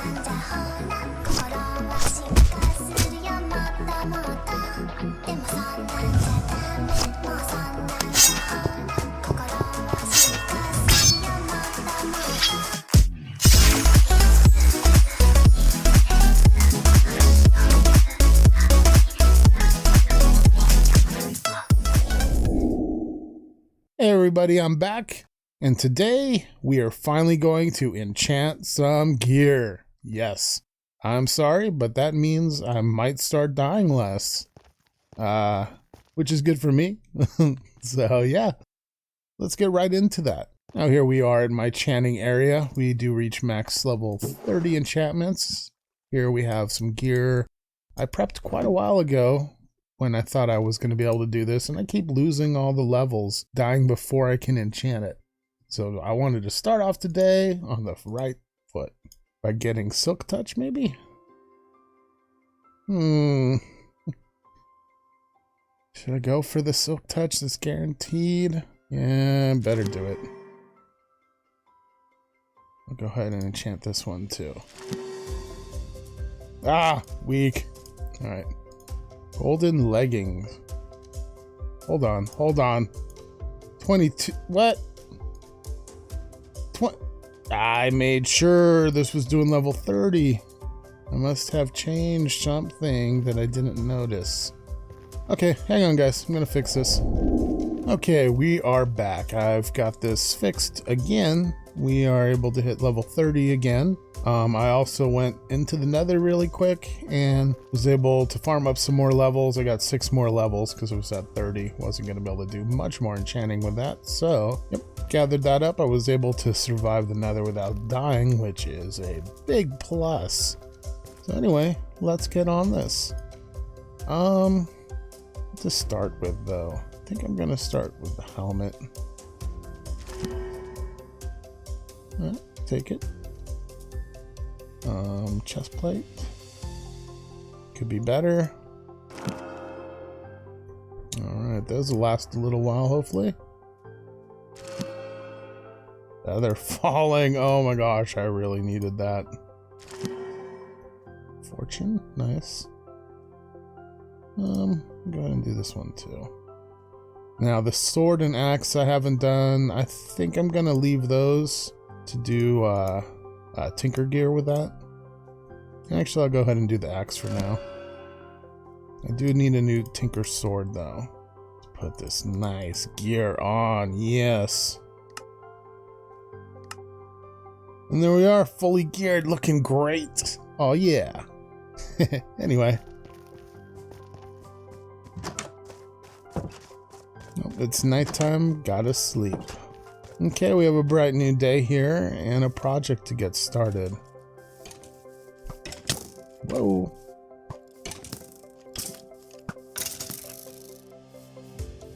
Hey everybody, I'm back, and today we are finally going to enchant some gear. Yes, I'm sorry, but that means I might start dying less, which is good for me. So yeah, let's get right into that. Now here we are in my enchanting area. We do reach max level 30 enchantments. Here we have some gear I prepped quite a while ago when I thought I was going to be able to do this, and I keep losing all the levels, dying before I can enchant it. So I wanted to start off today on the right foot by getting Silk Touch, maybe? Should I go for the Silk Touch that's guaranteed? Yeah, better do it. I'll go ahead and enchant this one too. Ah, weak. All right. Golden leggings. Hold on. 22. What? I made sure this was doing level 30. I must have changed something that I didn't notice. Okay, hang on guys. I'm gonna fix this. Okay, we are back. I've got this fixed again. We are able to hit level 30 again. I also went into the nether really quick and was able to farm up some more levels. I got 6 more levels because it was at 30. Wasn't going to be able to do much more enchanting with that. So, yep, gathered that up. I was able to survive the nether without dying, which is a big plus. So anyway, let's get on this. To start with though, I think I'm going to start with the helmet. Take it. Chest plate. Could be better. Alright, those will last a little while, hopefully. They're falling. Oh my gosh, I really needed that. Fortune, nice. Go ahead and do this one too. Now, the sword and axe I haven't done. I think I'm gonna leave those to do tinker gear with that. Actually, I'll go ahead and do the axe for now. I do need a new tinker sword though. Let's put this nice gear on. Yes. And there we are, fully geared, looking great. Oh yeah. Anyway. Oh, it's nighttime, gotta sleep. Okay, we have a bright new day here and a project to get started. Whoa.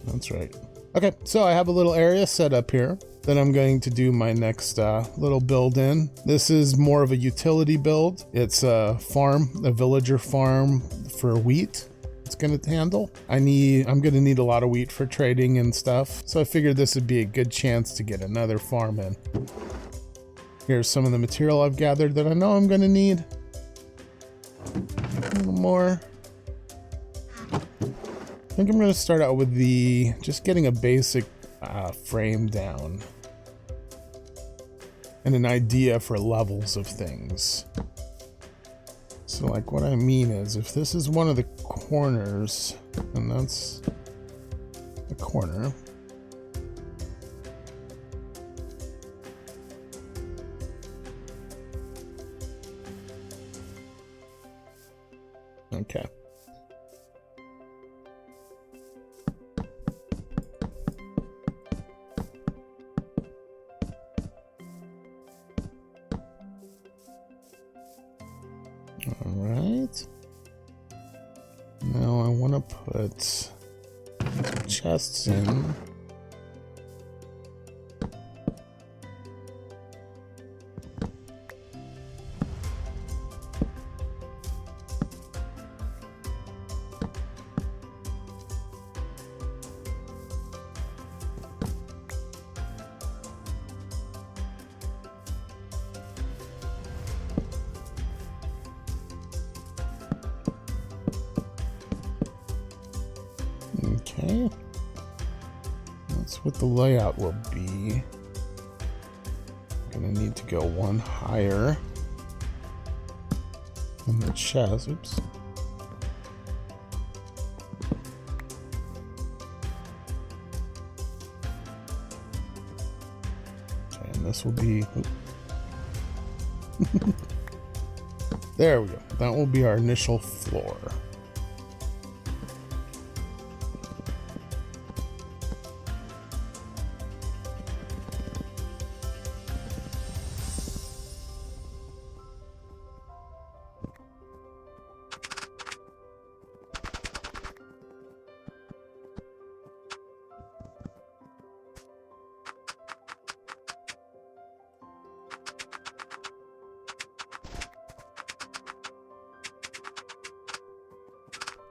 That's right. Okay, so I have a little area set up here that I'm going to do my next little build in. This is more of a utility build. It's a farm, a villager farm for wheat. It's gonna handle. I'm gonna need a lot of wheat for trading and stuff, so I figured this would be a good chance to get another farm in. Here's some of the material I've gathered that I know I'm gonna need. A little more. I think I'm gonna start out with just getting a basic frame down and an idea for levels of things. So like what I mean is, if this is one of the corners, and that's a corner. Okay. All right. Now I want to put chests in. that's what the layout will be. I'm gonna need to go one higher in the chest. Oops. Okay, and this will be. There we go. That will be our initial floor.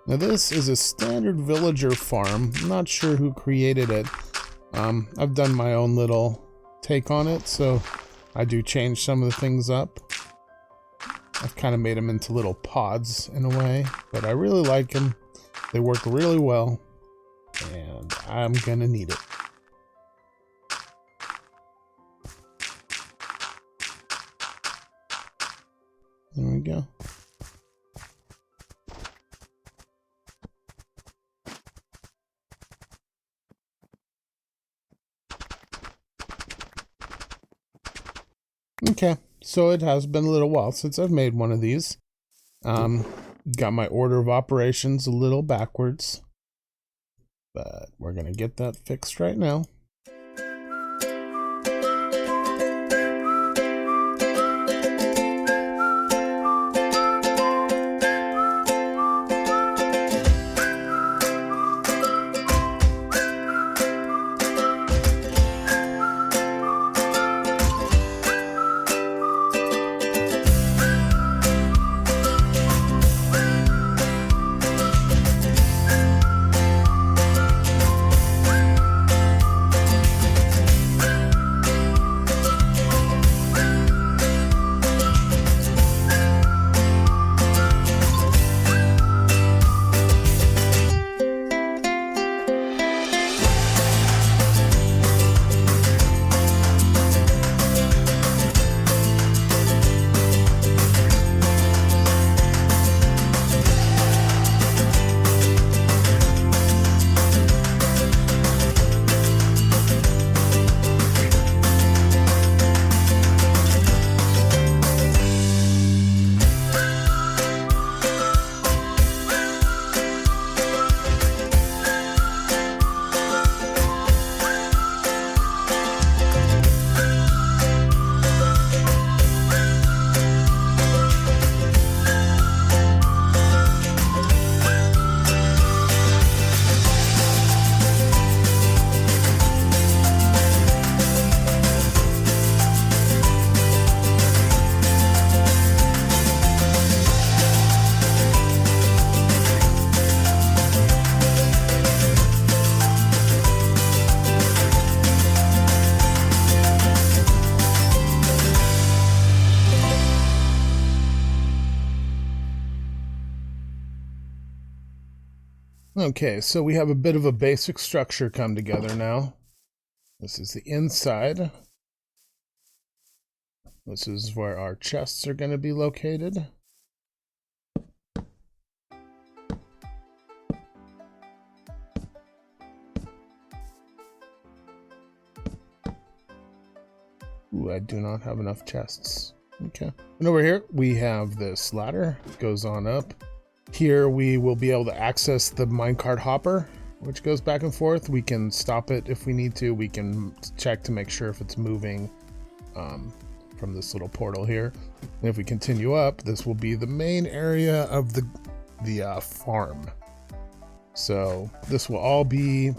Now this is a standard villager farm. I'm not sure who created it. I've done my own little take on it, so I do change some of the things up. I've kind of made them into little pods in a way, but I really like them. They work really well, and I'm gonna need it. There we go. Okay, so it has been a little while since I've made one of these. Got my order of operations a little backwards, but we're gonna get that fixed right now. Okay, so we have a bit of a basic structure come together now. This is the inside. This is where our chests are going to be located. Ooh, I do not have enough chests. Okay. And over here, we have this ladder. It goes on up. Here we will be able to access the minecart hopper, which goes back and forth. We can stop it if we need to. We can check to make sure if it's moving from this little portal here. And if we continue up, this will be the main area of the farm. So this will all be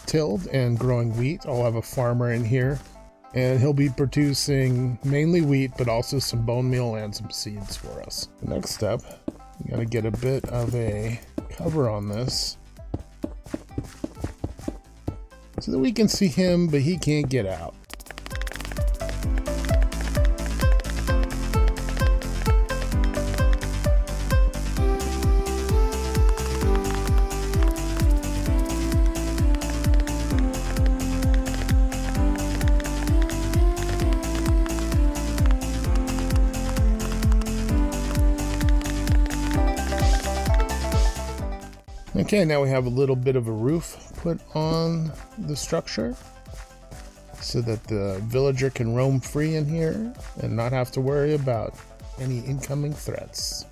tilled and growing wheat. I'll have a farmer in here, and he'll be producing mainly wheat, but also some bone meal and some seeds for us. The next step, we gotta get a bit of a cover on this so that we can see him, but he can't get out. Okay, now we have a little bit of a roof put on the structure so that the villager can roam free in here and not have to worry about any incoming threats.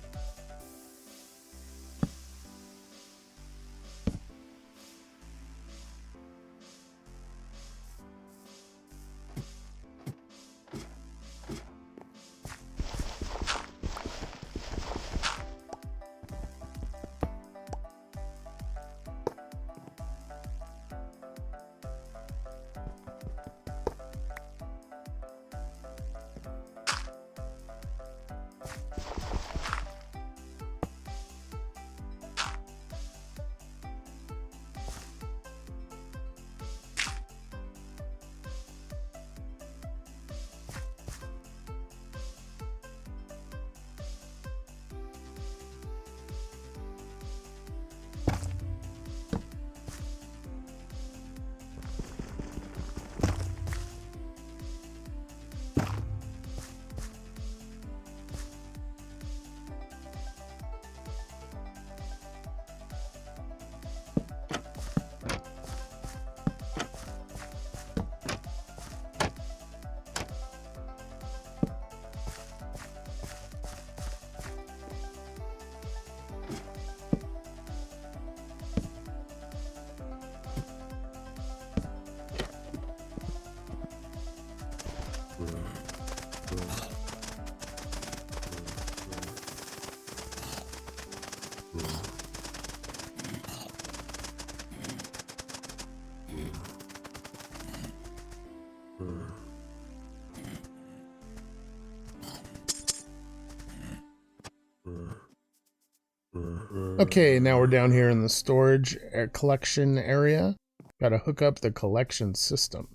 Okay, now we're down here in the storage collection area. Got to hook up the collection system.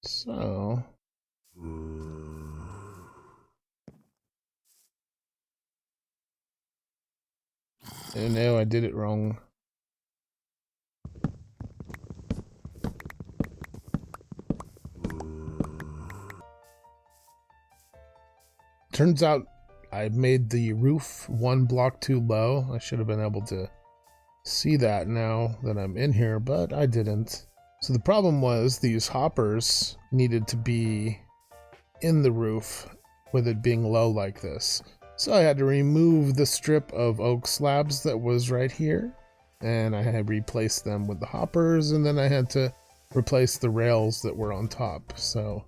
So... oh no, I did it wrong. Turns out I made the roof one block too low. I should have been able to see that now that I'm in here, but I didn't. So the problem was these hoppers needed to be in the roof with it being low like this. So I had to remove the strip of oak slabs that was right here, and I had replaced them with the hoppers, and then I had to replace the rails that were on top. So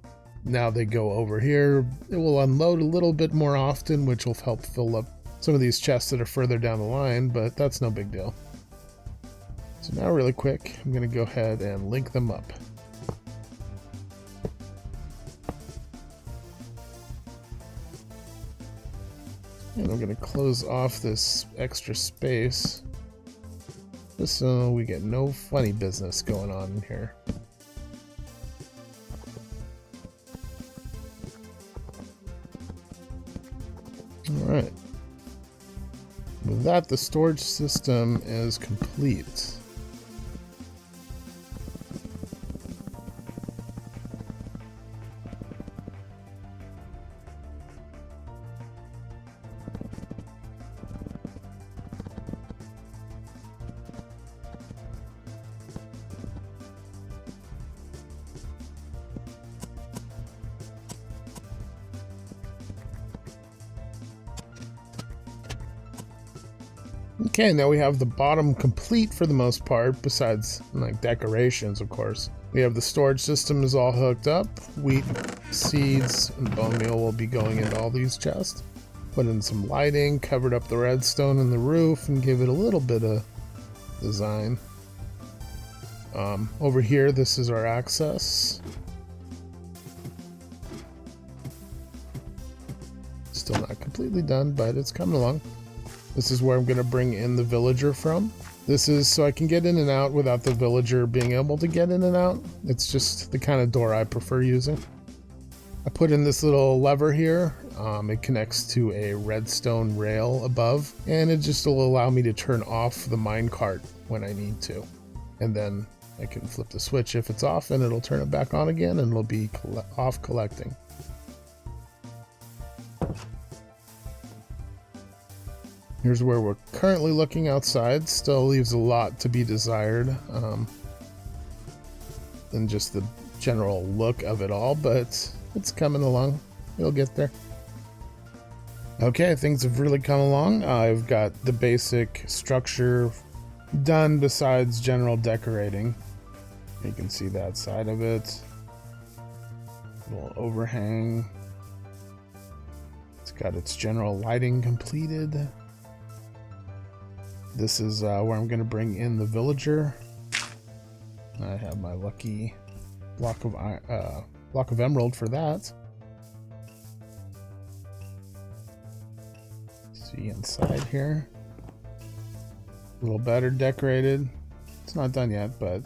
now they go over here. It will unload a little bit more often, which will help fill up some of these chests that are further down the line, but that's no big deal. So now really quick, I'm going to go ahead and link them up. And I'm going to close off this extra space just so we get no funny business going on in here. Alright. With that, the storage system is complete. Okay, now we have the bottom complete for the most part, besides like decorations, of course. We have the storage system is all hooked up. Wheat, seeds, and bone meal will be going into all these chests. Put in some lighting, covered up the redstone in the roof, and give it a little bit of design. Over here, this is our access. Still not completely done, but it's coming along. This is where I'm going to bring in the villager from. This is so I can get in and out without the villager being able to get in and out. It's just the kind of door I prefer using. I put in this little lever here. It connects to a redstone rail above, and it just will allow me to turn off the minecart when I need to. And then I can flip the switch if it's off, and it'll turn it back on again, and it'll be off collecting. Here's where we're currently looking outside. Still leaves a lot to be desired than just the general look of it all, but it's coming along. It'll get there. Okay, things have really come along. I've got the basic structure done besides general decorating. You can see that side of it. Little overhang. It's got its general lighting completed. This is where I'm going to bring in the villager. I have my lucky block of emerald for that. See inside here. A little better decorated. It's not done yet, but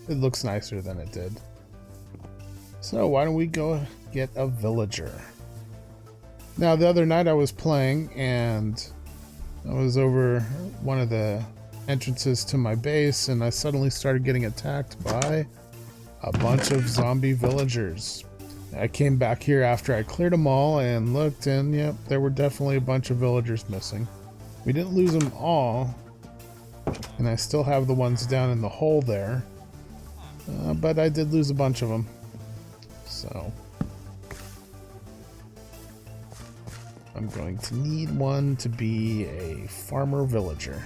it looks nicer than it did. So why don't we go get a villager? Now the other night I was playing and I was over one of the entrances to my base and I suddenly started getting attacked by a bunch of zombie villagers. I came back here after I cleared them all and looked, and yep, there were definitely a bunch of villagers missing. We didn't lose them all, and I still have the ones down in the hole there, but I did lose a bunch of them. So I'm going to need one to be a farmer villager.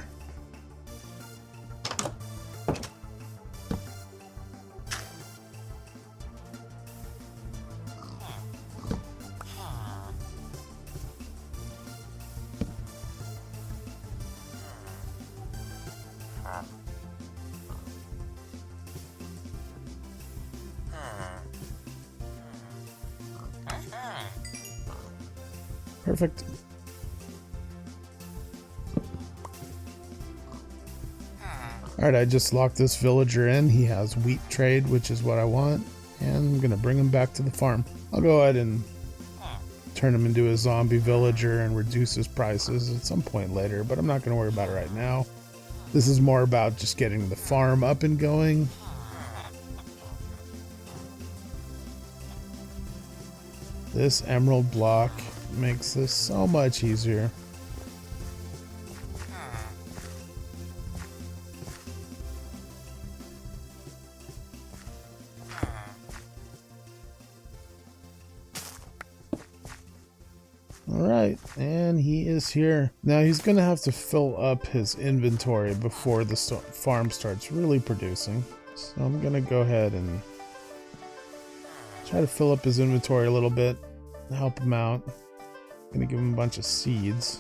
Perfect. Alright, I just locked this villager in. He has wheat trade, which is what I want, and I'm gonna bring him back to the farm. I'll go ahead and turn him into a zombie villager and reduce his prices at some point later, but I'm not gonna worry about it right now. This is more about just getting the farm up and going. This emerald block makes this so much easier. Alright, and he is here. Now he's gonna have to fill up his inventory before the farm starts really producing. So I'm gonna go ahead and try to fill up his inventory a little bit, help him out. I'm gonna give him a bunch of seeds,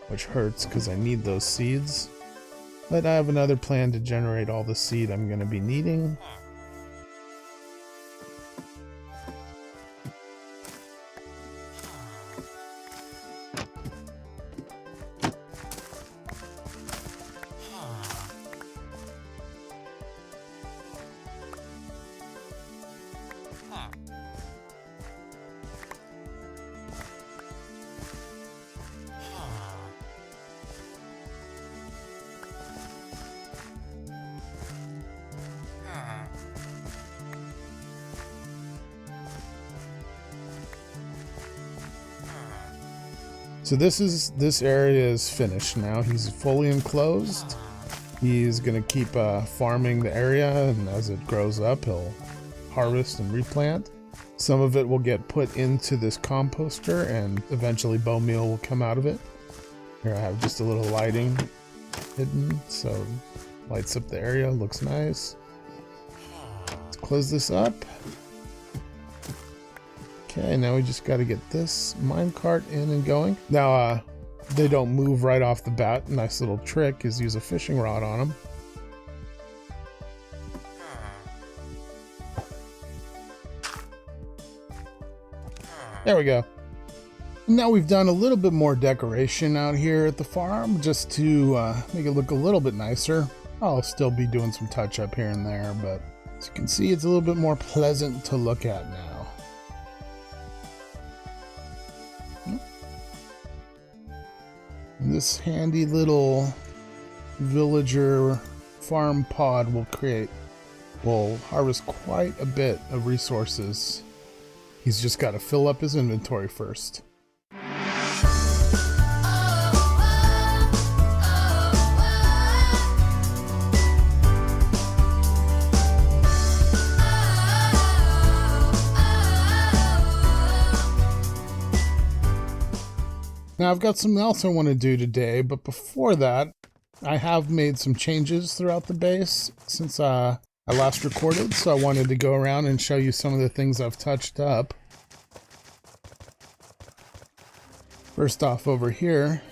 which hurts because I need those seeds. But I have another plan to generate all the seed I'm gonna be needing. So this area is finished now. He's fully enclosed. He's gonna keep farming the area, and as it grows up, he'll harvest and replant. Some of it will get put into this composter, and eventually bone meal will come out of it. Here I have just a little lighting hidden, so lights up the area, looks nice. Let's close this up. Okay, now we just got to get this minecart in and going. Now, they don't move right off the bat. Nice little trick is use a fishing rod on them. There we go. Now we've done a little bit more decoration out here at the farm just to make it look a little bit nicer. I'll still be doing some touch up here and there, but as you can see, it's a little bit more pleasant to look at now. This handy little villager farm pod will harvest quite a bit of resources. He's just got to fill up his inventory first. Now I've got something else I want to do today, but before that, I have made some changes throughout the base since I last recorded, so I wanted to go around and show you some of the things I've touched up. First off, over here,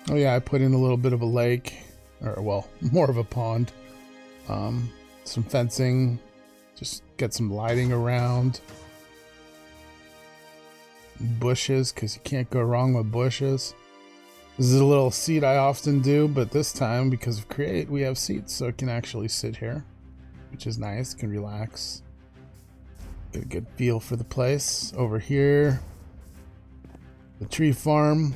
oh yeah, I put in a little bit of a lake, or well, more of a pond. Some fencing, just get some lighting around. Bushes, because you can't go wrong with bushes. This is a little seat I often do, but this time, because of Create, we have seats, so it can actually sit here, which is nice. Can relax. Get a good feel for the place. Over here, the tree farm.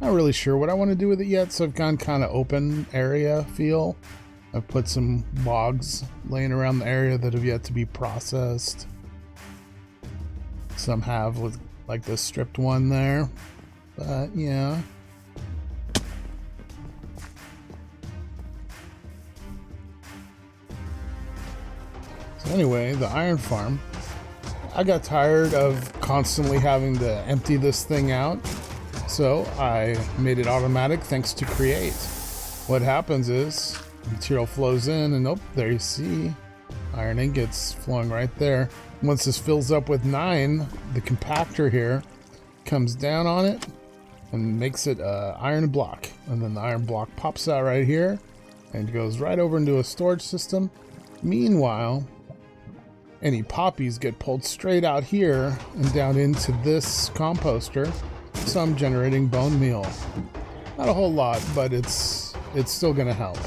Not really sure what I want to do with it yet, so I've gone kind of open area feel. I've put some logs laying around the area that have yet to be processed. Some have, with like this stripped one there, but yeah. So anyway, the iron farm. I got tired of constantly having to empty this thing out, so I made it automatic thanks to Create. What happens is material flows in, and oh, there you see iron ingots flowing right there. Once this fills up with 9, the compactor here comes down on it and makes it an iron block, and then the iron block pops out right here and goes right over into a storage system. Meanwhile, any poppies get pulled straight out here and down into this composter, so I'm generating bone meal. Not a whole lot, but it's still gonna help.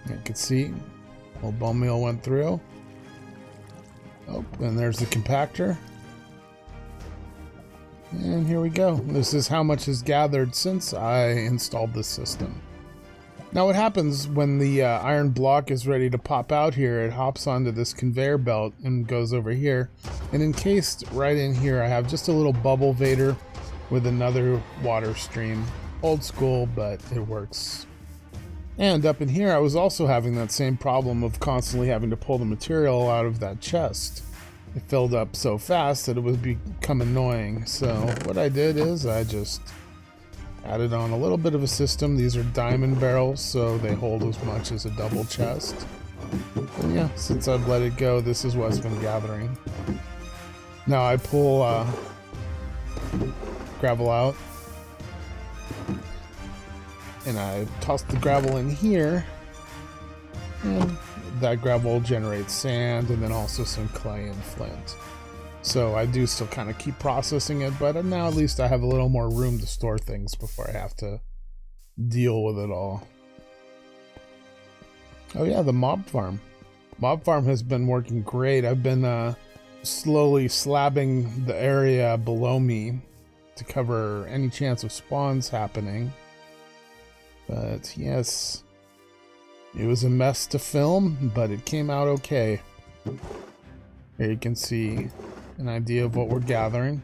You can see, well, bone meal went through. Oh, and there's the compactor. And here we go. This is how much is gathered since I installed this system. Now what happens when the iron block is ready to pop out here, it hops onto this conveyor belt and goes over here. And encased right in here, I have just a little bubble vader with another water stream. Old school, but it works. And up in here, I was also having that same problem of constantly having to pull the material out of that chest. It filled up so fast that it would become annoying. So what I did is I just added on a little bit of a system. These are diamond barrels, so they hold as much as a double chest. And yeah, since I've let it go, this is what's been gathering. Now I pull gravel out, and I toss the gravel in here, and that gravel generates sand and then also some clay and flint. So I do still kind of keep processing it, but now at least I have a little more room to store things before I have to deal with it all. Oh yeah, the mob farm. Mob farm has been working great. I've been slowly slabbing the area below me to cover any chance of spawns happening. But yes, it was a mess to film, but it came out okay. Here you can see an idea of what we're gathering.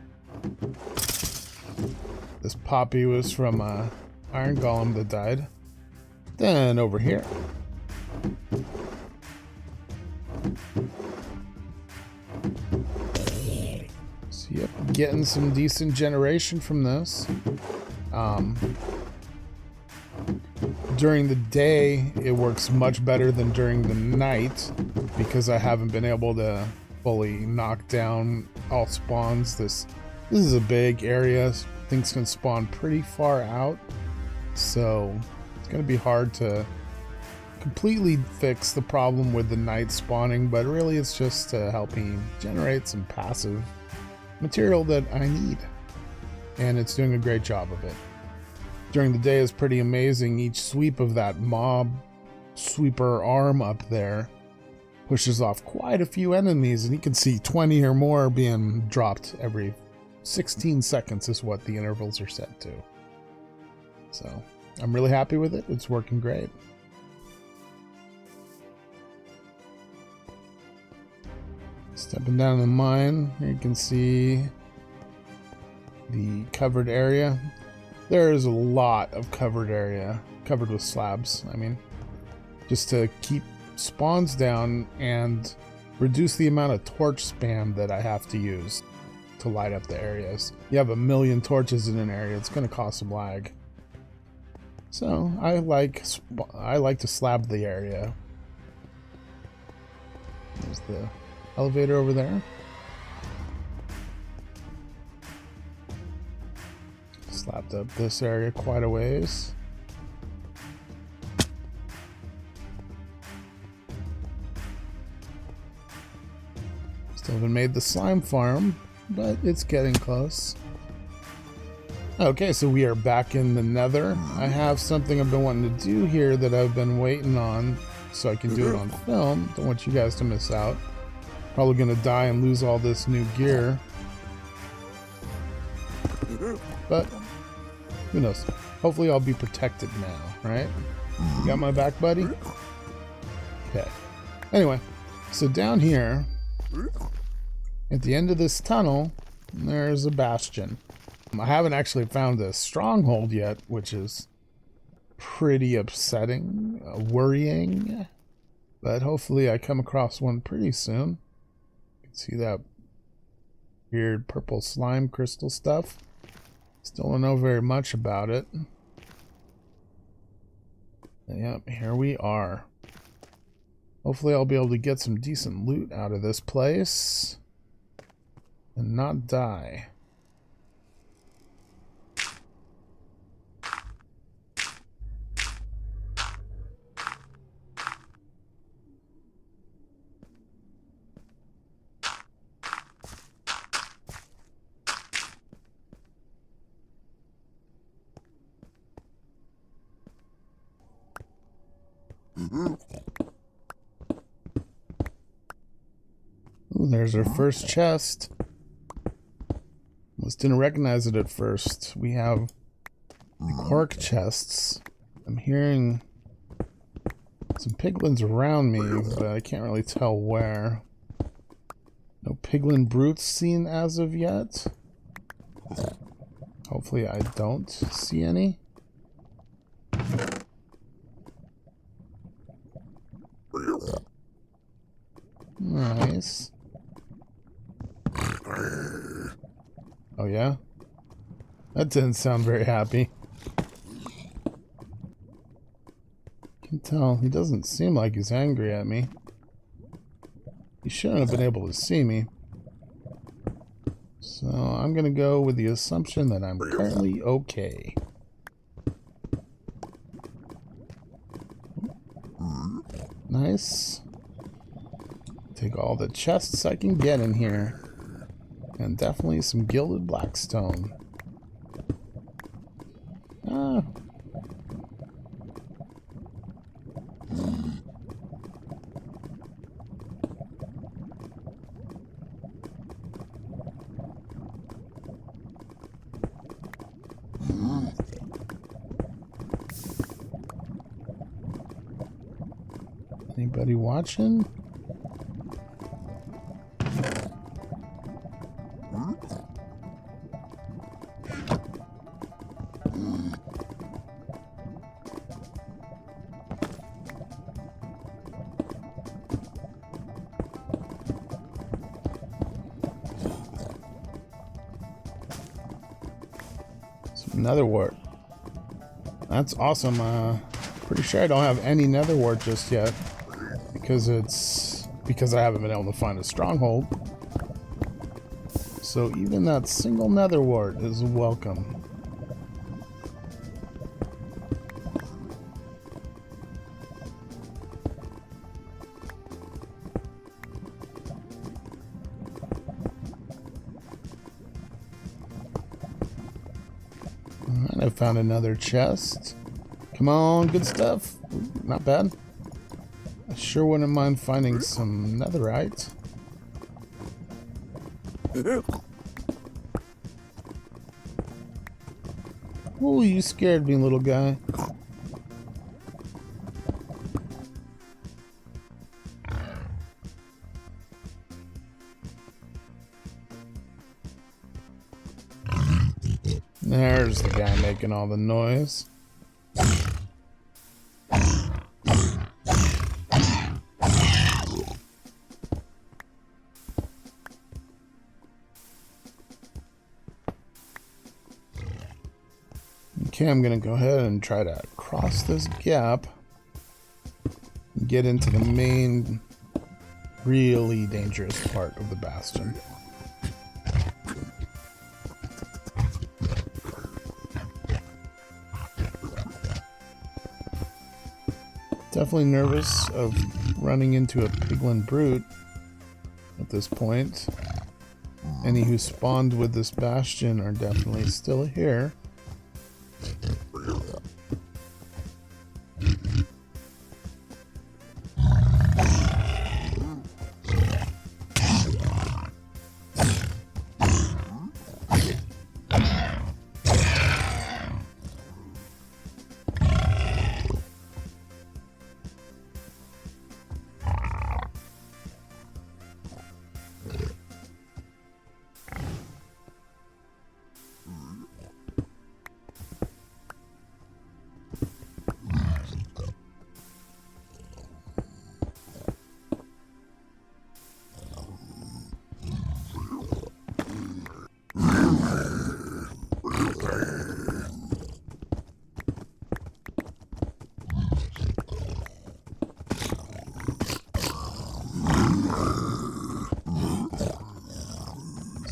This poppy was from a iron golem that died. Then over here, so yep, getting some decent generation from this. During the day, it works much better than during the night because I haven't been able to fully knock down all spawns. This is a big area. Things can spawn pretty far out, so it's going to be hard to completely fix the problem with the night spawning, but really it's just to help me generate some passive material that I need, and it's doing a great job of it. During the day is pretty amazing. Each sweep of that mob sweeper arm up there pushes off quite a few enemies, and you can see 20 or more being dropped every 16 seconds is what the intervals are set to. So I'm really happy with it. It's working great. Stepping down the mine, here you can see the covered area. There is a lot of covered area, covered with slabs, I mean, just to keep spawns down and reduce the amount of torch spam that I have to use to light up the areas. You have 1,000,000 torches in an area, it's going to cause some lag. So I like to slab the area. There's the elevator over there. Slapped up this area quite a ways. Still haven't made the slime farm, but it's getting close. Okay, so we are back in the Nether. I have something I've been wanting to do here that I've been waiting on so I can do it on film. Don't want you guys to miss out. Probably gonna die and lose all this new gear. But who knows? Hopefully I'll be protected now, right? You got my back, buddy? Okay. Anyway, so down here, at the end of this tunnel, there's a bastion. I haven't actually found a stronghold yet, which is pretty upsetting, worrying. But hopefully I come across one pretty soon. You can see that weird purple slime crystal stuff. Still don't know very much about it. Yep, here we are. Hopefully I'll be able to get some decent loot out of this place and not die. Ooh, there's our first chest. Almost didn't recognize it at first. We have the Quark chests. I'm hearing some piglins around me, but I can't really tell where. No piglin brutes seen as of yet. Hopefully I don't see any. Nice. Oh yeah? That didn't sound very happy. Can tell he doesn't seem like he's angry at me. He shouldn't have been able to see me. So I'm gonna go with the assumption that I'm currently okay. Nice. Take all the chests I can get in here. And definitely some gilded blackstone. Ah. Anybody watching? Nether wart. That's awesome. Pretty sure I don't have any nether wart just yet because I haven't been able to find a stronghold. So even that single nether wart is welcome. I found another chest. Come on, good stuff. Not bad. I sure wouldn't mind finding some netherite. Oh, you scared me, little guy. There's the guy making all the noise. Okay, I'm gonna go ahead and try to cross this gap and get into the main, really dangerous part of the Bastion. Definitely nervous of running into a piglin brute at this point. Any who spawned with this Bastion are definitely still here.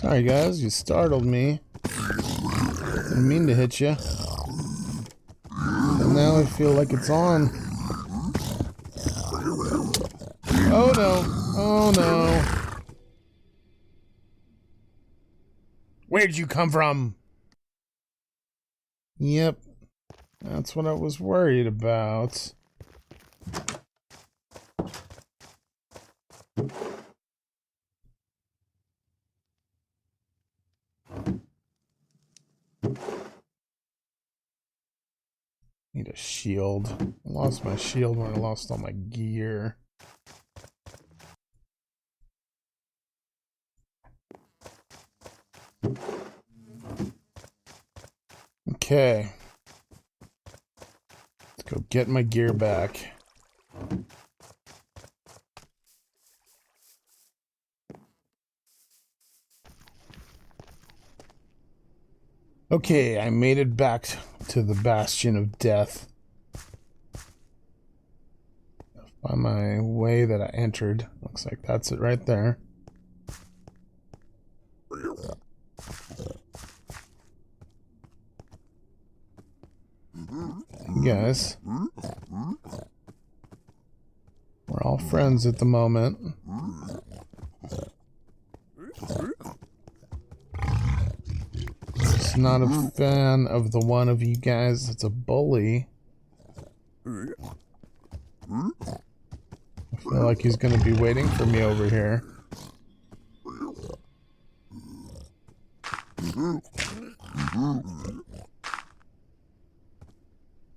Sorry guys, you startled me. Didn't mean to hit you. And now I feel like it's on. Oh no! Oh no! Where'd you come from? Yep. That's what I was worried about. Need a shield. I lost my shield when I lost all my gear. Okay. Let's go get my gear back. Okay, I made it back to the Bastion of Death. Find my way that I entered. Looks like that's it right there. Hey guys. We're all friends at the moment. Just not a fan of the one of you guys that's a bully. I feel like he's gonna be waiting for me over here.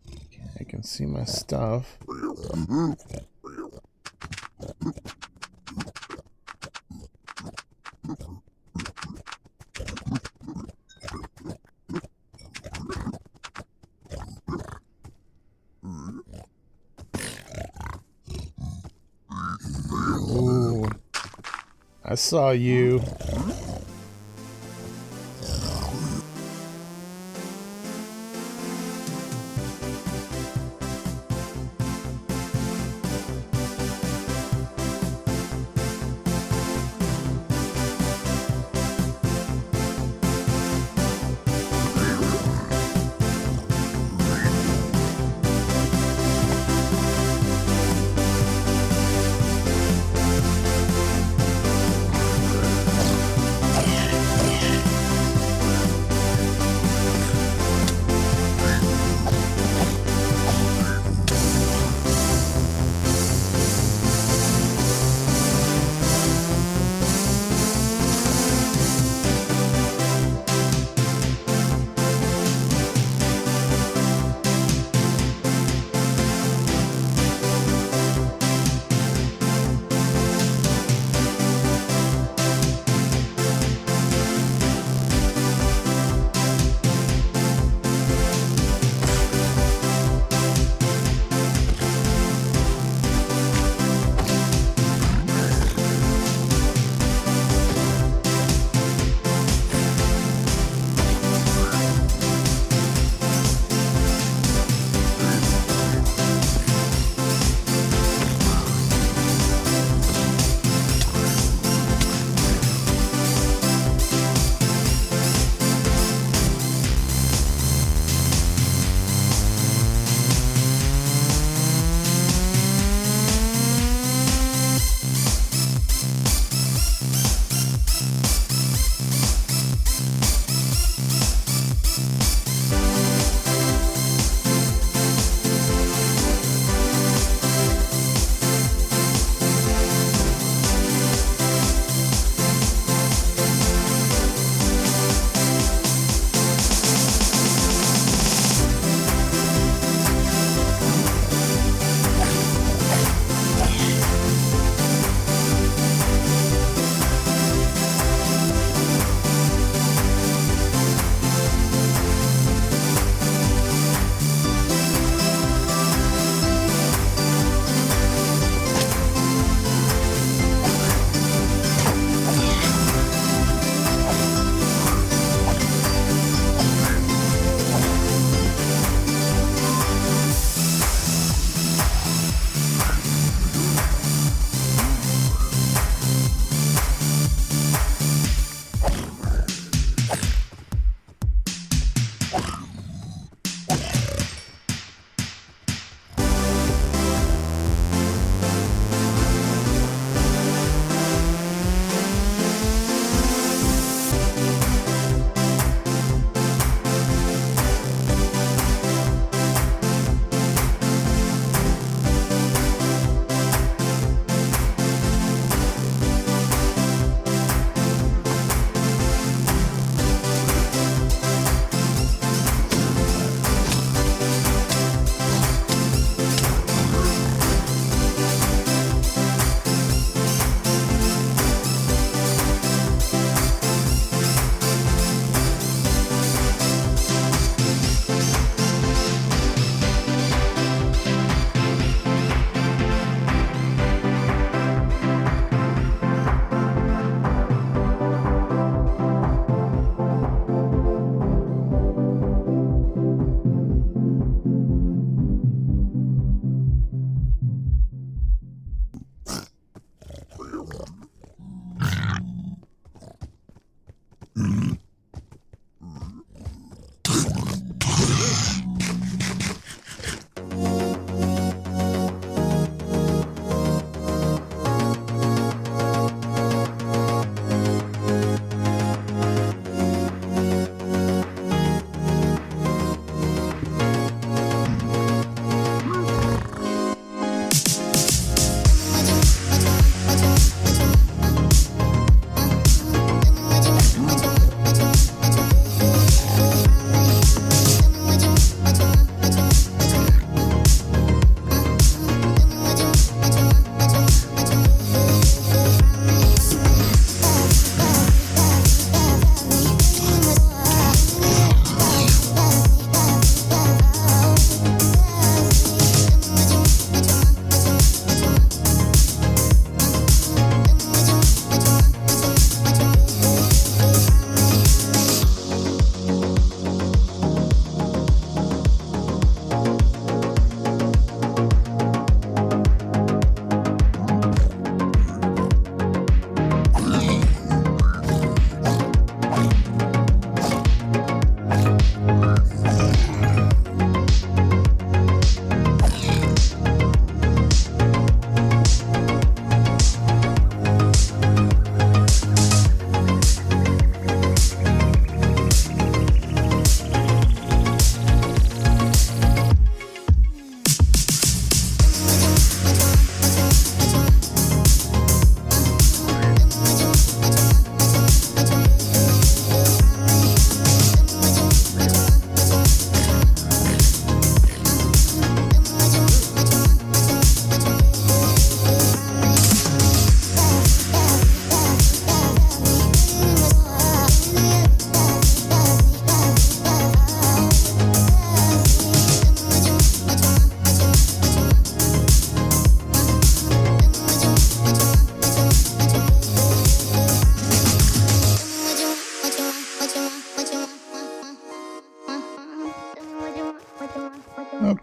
Okay, I can see my stuff. Ooh, I saw you.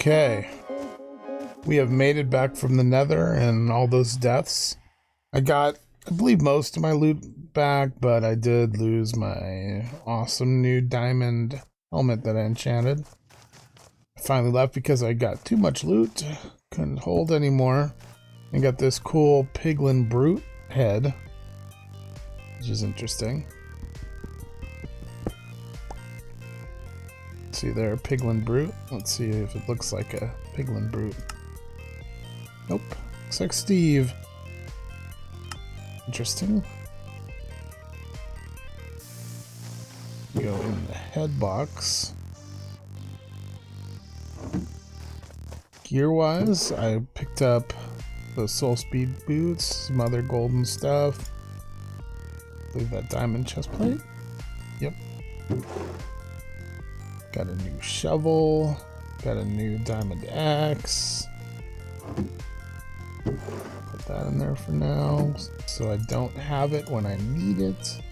Okay. We have made it back from the Nether and all those deaths. I got, I believe, most of my loot back, but I did lose my awesome new diamond helmet that I enchanted. I finally left because I got too much loot, couldn't hold anymore. I got this cool piglin brute head, which is interesting. See there, a piglin brute. Let's see if it looks like a piglin brute. Nope, looks like Steve. Interesting. Go in the head box. Gear-wise, I picked up those soul speed boots, some other golden stuff. I believe that diamond chest plate. Yep. Got a new shovel. Got a new diamond axe. Put that in there for now, so I don't have it when I need it.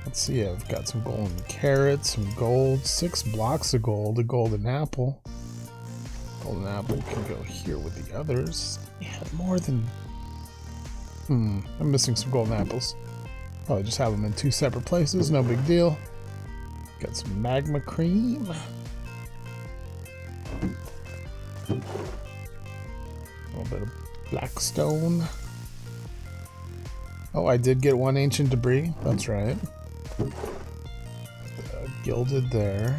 Let's see, I've got some golden carrots, some gold, 6 blocks of gold, a golden apple. Golden apple can go here with the others. Yeah, more than... I'm missing some golden apples. Probably just have them in 2 separate places, no big deal. Got some magma cream. A little bit of black stone. Oh, I did get 1 ancient debris. That's right. Gilded there.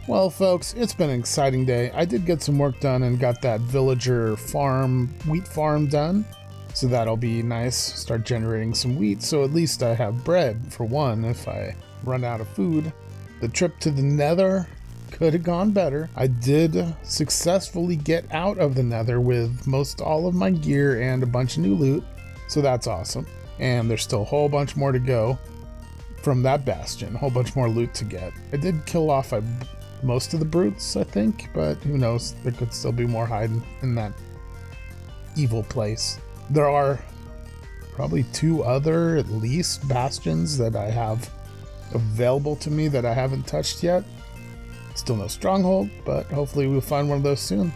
Well, folks, it's been an exciting day. I did get some work done and got that villager farm, wheat farm done. So that'll be nice. Start generating some wheat, so at least I have bread, for one, if I run out of food. The trip to the Nether could have gone better. I did successfully get out of the Nether with most all of my gear and a bunch of new loot, so that's awesome. And there's still a whole bunch more to go from that bastion, a whole bunch more loot to get. I did kill off most of the brutes, I think, but who knows, there could still be more hiding in that evil place. There are probably 2 other, at least, bastions that I have available to me that I haven't touched yet. Still no stronghold, but hopefully we'll find one of those soon.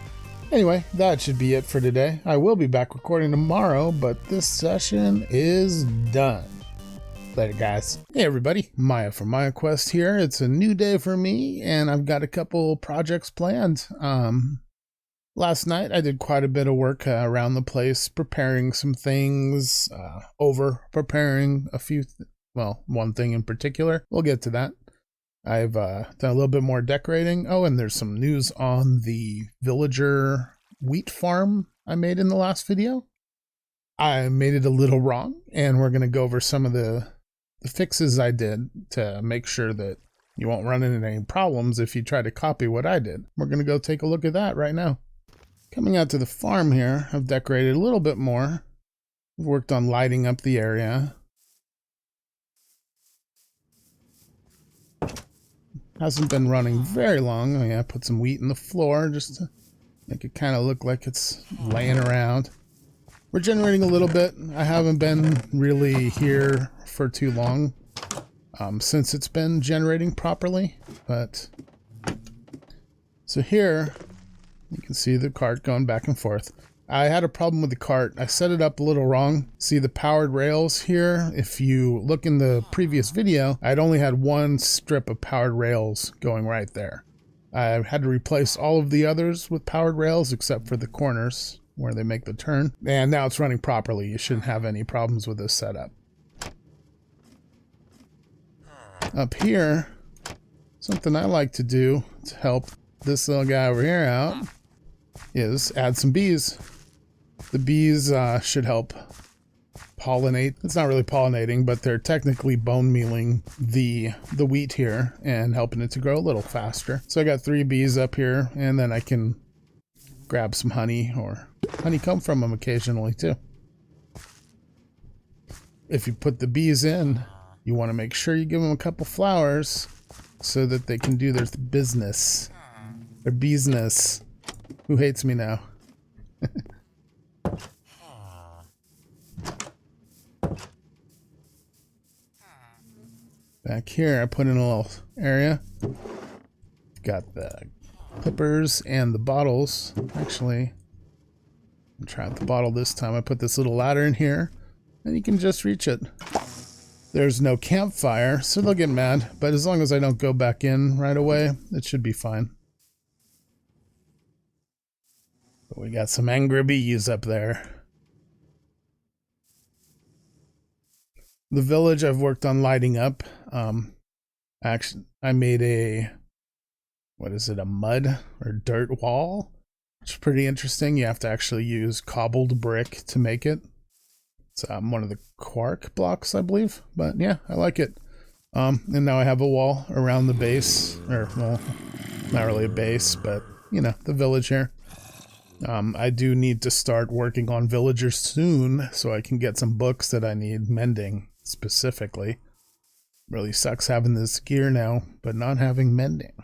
Anyway, that should be it for today. I will be back recording tomorrow, but this session is done. Later, guys. Hey, everybody. Maya from Maya Quest here. It's a new day for me, and I've got a couple projects planned. Last night, I did quite a bit of work around the place, preparing some things, over-preparing a few, well, one thing in particular. We'll get to that. I've done a little bit more decorating. Oh, and there's some news on the villager wheat farm I made in the last video. I made it a little wrong, and we're going to go over some of the fixes I did to make sure that you won't run into any problems if you try to copy what I did. We're going to go take a look at that right now. Coming out to the farm here, I've decorated a little bit more. I've worked on lighting up the area. Hasn't been running very long. I mean, I put some wheat in the floor just to make it kind of look like it's laying around. We're generating a little bit. I haven't been really here for too long since it's been generating properly, but so here you can see the cart going back and forth. I had a problem with the cart. I set it up a little wrong. See the powered rails here? If you look in the previous video, I'd only had 1 strip of powered rails going right there. I had to replace all of the others with powered rails except for the corners where they make the turn. And now it's running properly. You shouldn't have any problems with this setup. Up here, something I like to do to help this little guy over here out is add some bees. The bees should help pollinate. It's not really pollinating, but they're technically bone mealing the wheat here and helping it to grow a little faster. So I got 3 bees up here, and then I can grab some honey or honeycomb from them occasionally too. If you put the bees in, you want to make sure you give them a couple flowers so that they can do their business. Their business. Who hates me now? Back here, I put in a little area. Got the clippers and the bottles. Actually, I'll try out the bottle this time. I put this little ladder in here, and you can just reach it. There's no campfire, so they'll get mad, but as long as I don't go back in right away, it should be fine. But we got some angry bees up there. The village I've worked on lighting up. Actually, I made a, what is it, a mud or dirt wall? It's pretty interesting. You have to actually use cobbled brick to make it. It's one of the Quark blocks, I believe. But yeah, I like it. And now I have a wall around the base. Or, well, not really a base, but, you know, the village here. I do need to start working on villagers soon so I can get some books that I need mending specifically. Really sucks having this gear now, but not having mending.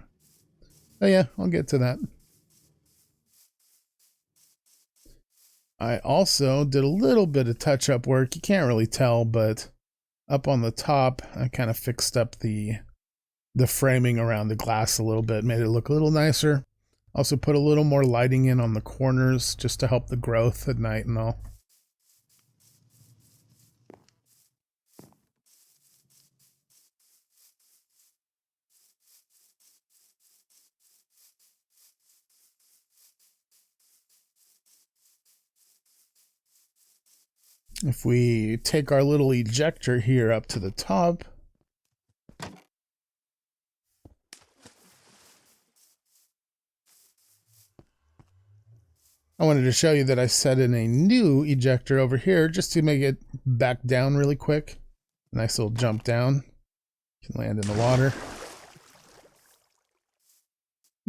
But yeah, I'll get to that. I also did a little bit of touch-up work. You can't really tell, but up on the top, I kind of fixed up the framing around the glass a little bit, made it look a little nicer. Also put a little more lighting in on the corners just to help the growth at night and all. If we take our little ejector here up to the top, I wanted to show you that I set in a new ejector over here just to make it back down really quick. Nice little jump down. You can land in the water.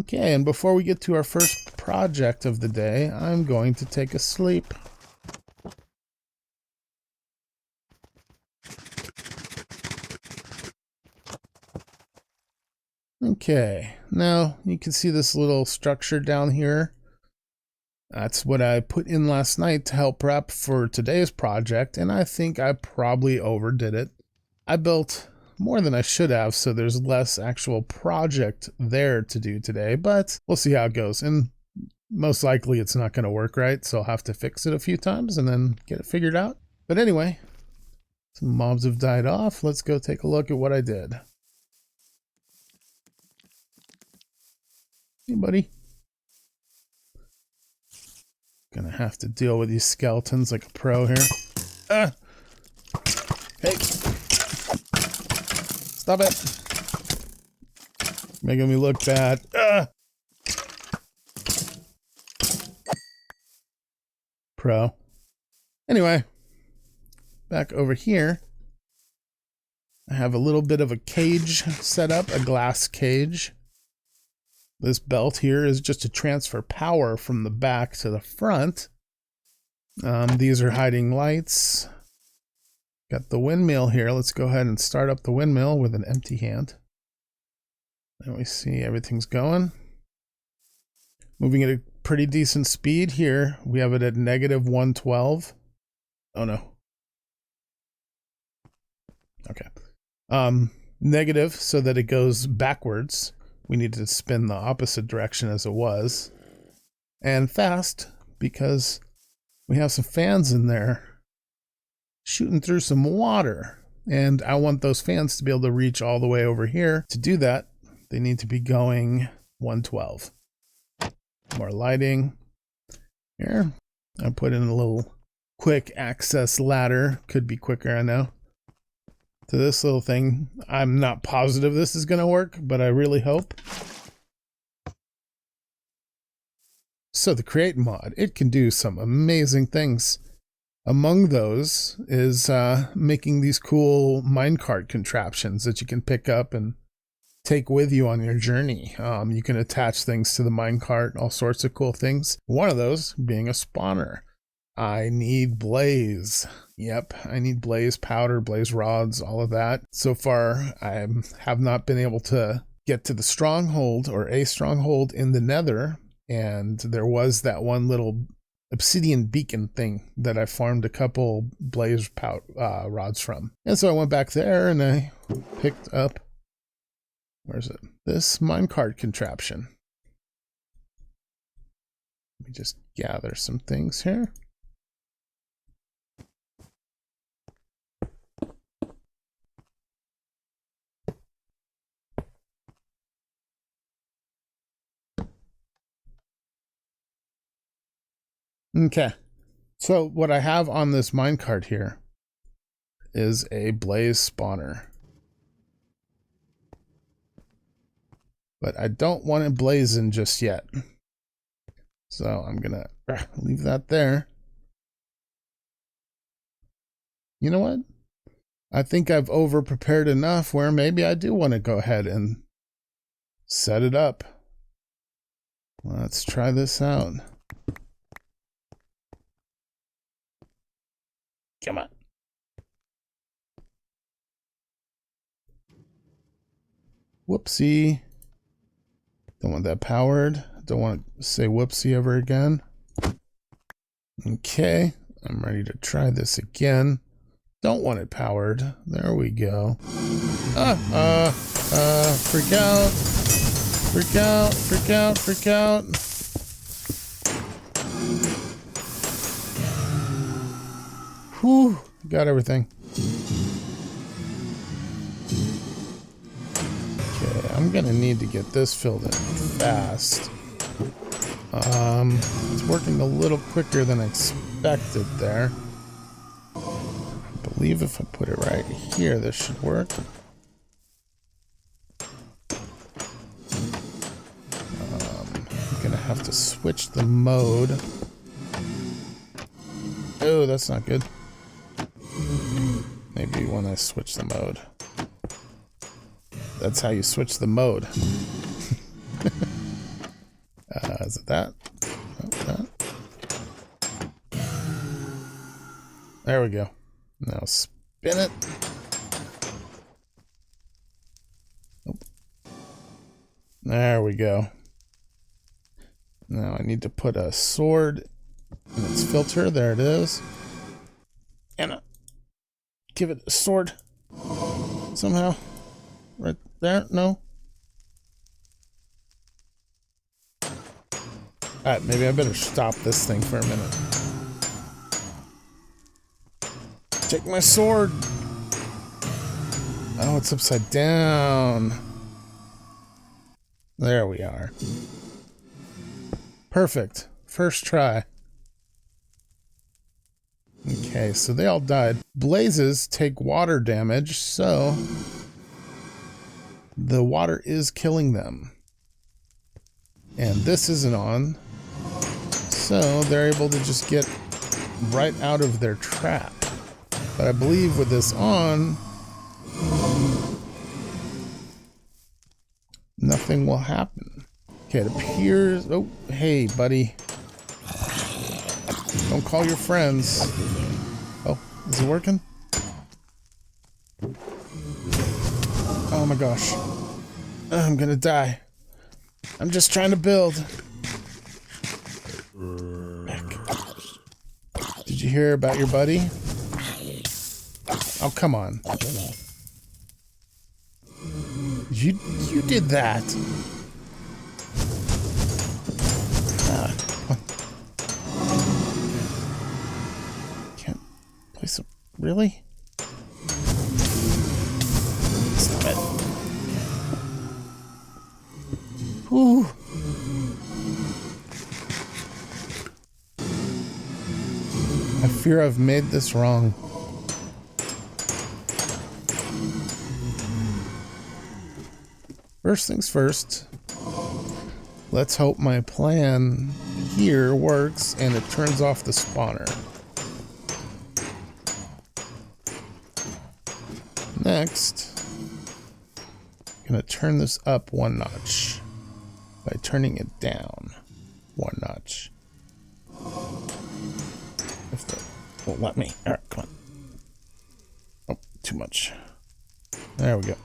Okay, and before we get to our first project of the day, I'm going to take a sleep. Okay, now you can see this little structure down here. That's what I put in last night to help prep for today's project, and I think I probably overdid it. I built more than I should have, so there's less actual project there to do today, but we'll see how it goes. And most likely it's not going to work right, so I'll have to fix it a few times and then get it figured out. But anyway, some mobs have died off. Let's go take a look at what I did. Hey, buddy. Gonna have to deal with these skeletons like a pro here. Ah! Hey! Stop it! Making me look bad. Ah! Pro. Anyway, back over here, I have a little bit of a cage set up, a glass cage. This belt here is just to transfer power from the back to the front. These are hiding lights. Got the windmill here. Let's go ahead and start up the windmill with an empty hand. And we see everything's going. Moving at a pretty decent speed here. We have it at -112. Oh no. Okay. Negative so that it goes backwards. We need to spin the opposite direction as it was. And fast, because we have some fans in there shooting through some water. And I want those fans to be able to reach all the way over here. To do that, they need to be going 112. More lighting. Here, I put in a little quick access ladder. Could be quicker, I know. To this little thing. I'm not positive this is going to work, but I really hope. So the create mod, it can do some amazing things. Among those is making these cool minecart contraptions that you can pick up and take with you on your journey. You can attach things to the minecart, all sorts of cool things. One of those being a spawner. I need blaze. Yep, I need blaze powder, blaze rods, all of that. So far, I have not been able to get to the stronghold or a stronghold in the nether. And there was that one little obsidian beacon thing that I farmed a couple blaze rods from. And so I went back there and I picked up, where's it? This minecart contraption. Let me just gather some things here. Okay. So what I have on this minecart here is a blaze spawner. But I don't want it blazing just yet. So I'm gonna leave that there. You know what? I think I've over prepared enough where maybe I do want to go ahead and set it up. Let's try this out. Come on. Whoopsie. Don't want that powered. Don't want to say whoopsie ever again. Okay. I'm ready to try this again. Don't want it powered. There we go. Freak out. Freak out, freak out, freak out. Whew, got everything. Okay, I'm gonna need to get this filled in fast. It's working a little quicker than I expected there. I believe if I put it right here, this should work. I'm gonna have to switch the mode. Oh, that's not good. Maybe when I switch the mode. That's how you switch the mode. Is it that? Oh, that? There we go. Now spin it. Oh. There we go. Now I need to put a sword in its filter. There it is. And give it a sword. Somehow. Right there? No? Alright, maybe I better stop this thing for a minute. Take my sword! Oh, it's upside down. There we are. Perfect. First try. Okay, so they all died. Blazes take water damage, so the water is killing them. And this isn't on, so they're able to just get right out of their trap. But I believe with this on, nothing will happen. Okay, it appears... Oh, hey, buddy. Don't call your friends. Oh, is it working? Oh my gosh. I'm gonna die. I'm just trying to build. Did you hear about your buddy? Oh, come on. You did that. Can't place it. Really? Stop it. Whew. I fear I've made this wrong. First things first, let's hope my plan here works and it turns off the spawner. Next, I'm gonna turn this up one notch by turning it down one notch. If that won't let me. Alright, come on. Oh, too much. There we go.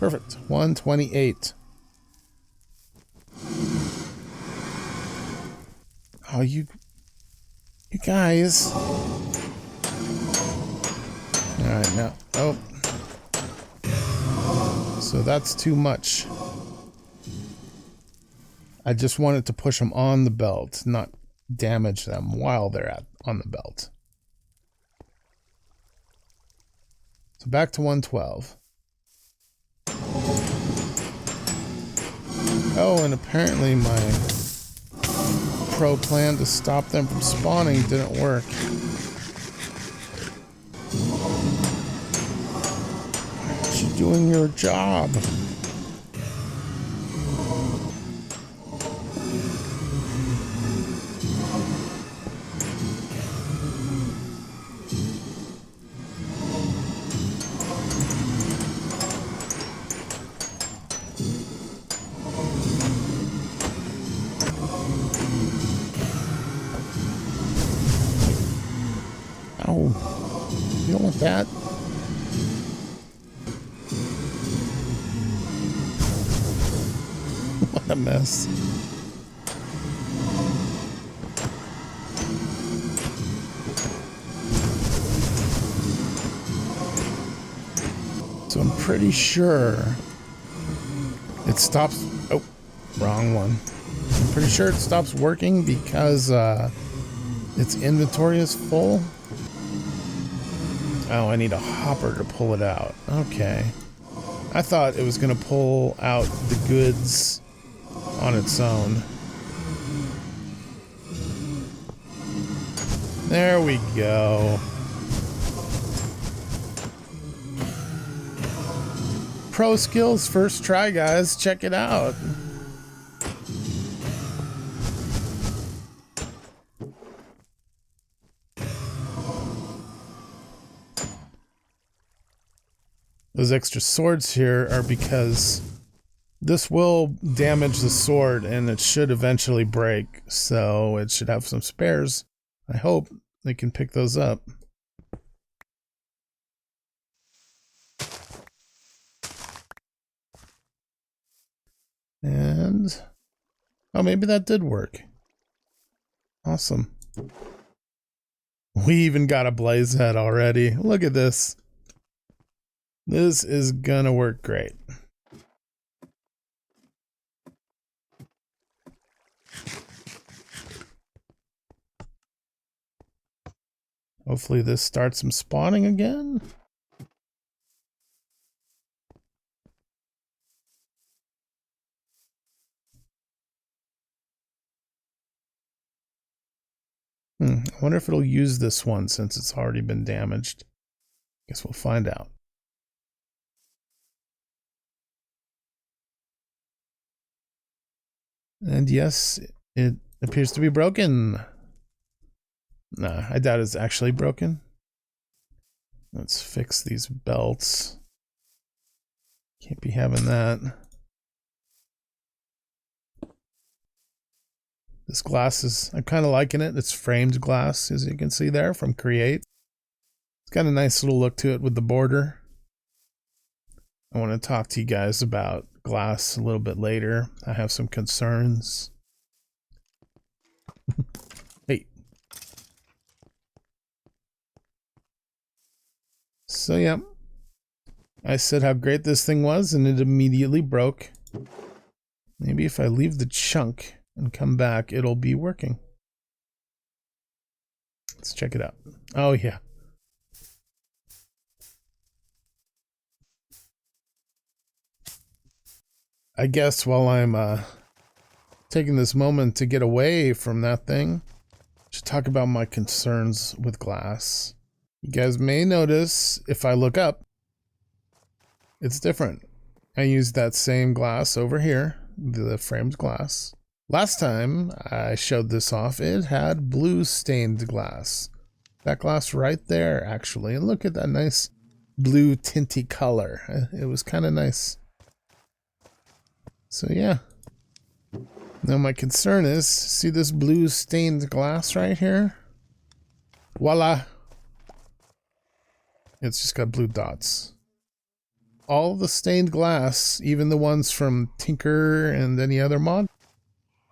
Perfect. 128. Oh, you guys. Alright, now. Oh. So that's too much. I just wanted to push them on the belt, not damage them while they're on the belt. So back to 112. Oh, and apparently my pro plan to stop them from spawning didn't work. Aren't you doing your job? Oh, you don't want that. What a mess. So I'm pretty sure it stops. Oh, wrong one. I'm pretty sure it stops working because its inventory is full. Oh, I need a hopper to pull it out. Okay. I thought it was going to pull out the goods on its own. There we go. Pro skills first try, guys. Check it out. Those extra swords here are because this will damage the sword and it should eventually break, so it should have some spares. I hope they can pick those up. And oh, maybe that did work. Awesome. We even got a blaze head already. Look at this. This is gonna work great. Hopefully this starts some spawning again. I wonder if it'll use this one since it's already been damaged. Guess we'll find out. And yes, it appears to be broken. Nah, I doubt it's actually broken. Let's fix these belts. Can't be having that. This glass is, I'm kind of liking it. It's framed glass, as you can see there from Create. It's got a nice little look to it with the border. I want to talk to you guys about glass a little bit later. I have some concerns. Hey. So yeah, I said how great this thing was and it immediately broke. Maybe if I leave the chunk and come back, it'll be working. Let's check it out. Oh yeah. I guess while I'm taking this moment to get away from that thing, I should talk about my concerns with glass. You guys may notice if I look up, it's different. I used that same glass over here, the framed glass. Last time I showed this off, it had blue stained glass. That glass right there, actually. And look at that nice blue tinty color. It was kind of nice. So yeah. Now my concern is, see this blue stained glass right here? Voila. It's just got blue dots. All the stained glass, even the ones from Tinker and any other mod,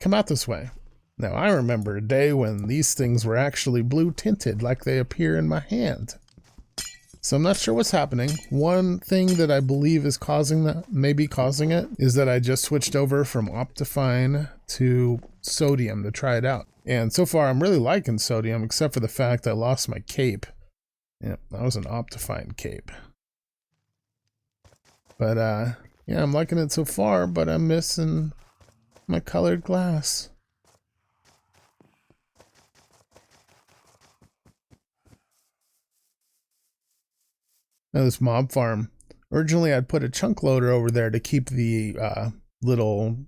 come out this way. Now I remember a day when these things were actually blue tinted like they appear in my hand. So I'm not sure what's happening. One thing that I believe is causing that, maybe causing it, is that I just switched over from Optifine to Sodium to try it out. And so far I'm really liking Sodium, except for the fact I lost my cape. Yeah, that was an Optifine cape. But yeah, I'm liking it so far, but I'm missing my colored glass. Now this mob farm. Originally I'd put a chunk loader over there to keep the little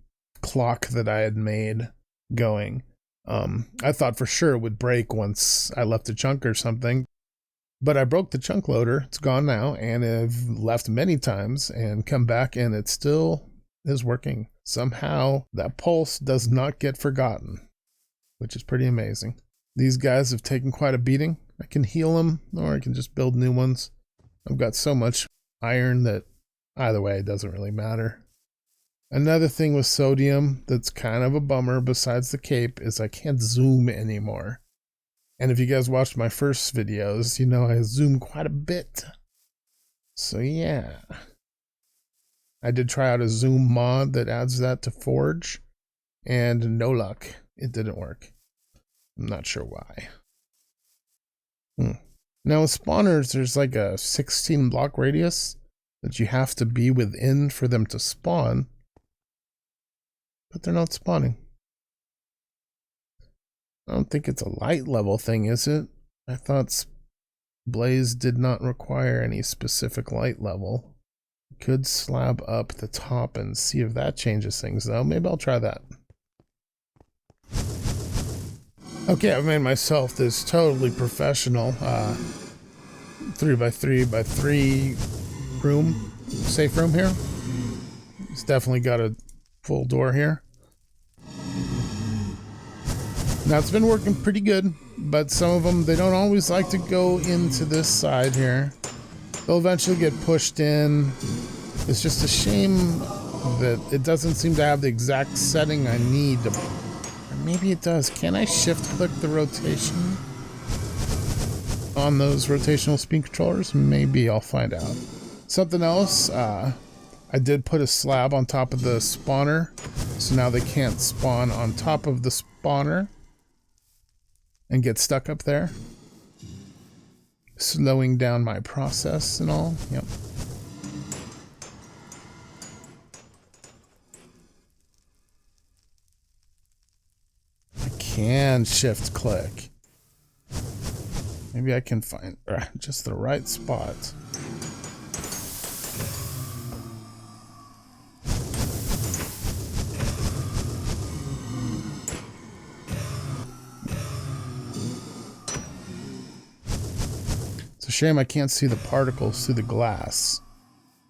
clock that I had made going. I thought for sure it would break once I left a chunk or something. But I broke the chunk loader. It's gone now, and I've left many times and come back, and it still is working. Somehow that pulse does not get forgotten, which is pretty amazing. These guys have taken quite a beating. I can heal them, or I can just build new ones. I've got so much iron that either way it doesn't really matter. Another thing with Sodium that's kind of a bummer besides the cape is I can't zoom anymore. And if you guys watched my first videos, you know I zoom quite a bit. So yeah. I did try out a zoom mod that adds that to Forge, and no luck. It didn't work. I'm not sure why. Now with spawners, there's like a 16 block radius that you have to be within for them to spawn. But they're not spawning. I don't think it's a light level thing, is it? I thought Blaze did not require any specific light level. Could slab up the top and see if that changes things though. Maybe I'll try that. Okay, I've made myself this totally professional 3x3x3 room, safe room here. It's definitely got a full door here. Now it's been working pretty good, but some of them, they don't always like to go into this side here. They'll eventually get pushed in. It's just a shame that it doesn't seem to have the exact setting I need to. Or maybe it does. Can I shift click the rotation on those rotational speed controllers? Maybe I'll find out. Something else, I did put a slab on top of the spawner, so now they can't spawn on top of the spawner and get stuck up there, slowing down my process and all. Yep. I can shift click. Maybe I can find just the right spot. Shame I can't see the particles through the glass.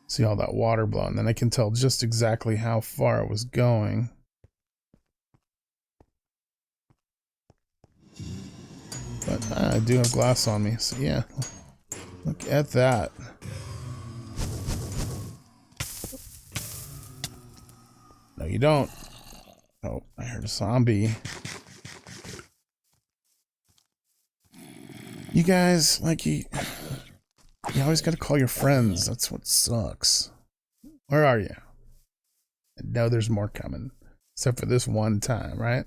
See all that water blowing. Then I can tell just exactly how far it was going. But I do have glass on me, so yeah. Look at that. No, you don't. Oh, I heard a zombie. You guys, like, you always gotta call your friends. That's what sucks. Where are you? I know there's more coming. Except for this one time, right?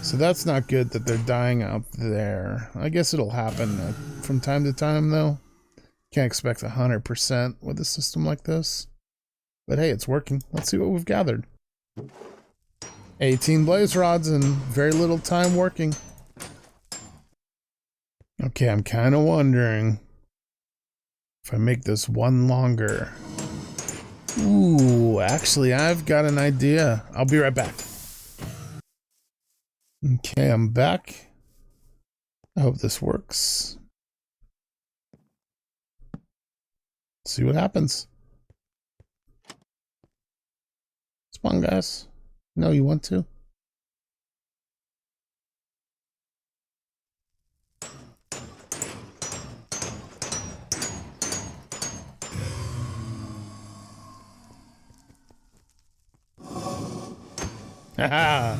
So that's not good that they're dying out there. I guess it'll happen from time to time, though. Can't expect 100% with a system like this. But hey, it's working. Let's see what we've gathered. 18 blaze rods in very little time working. Okay, I'm kind of wondering if I make this one longer. Ooh, actually, I've got an idea. I'll be right back. Okay, I'm back. I hope this works. See what happens. Spawn, guys. No, you want to? Haha.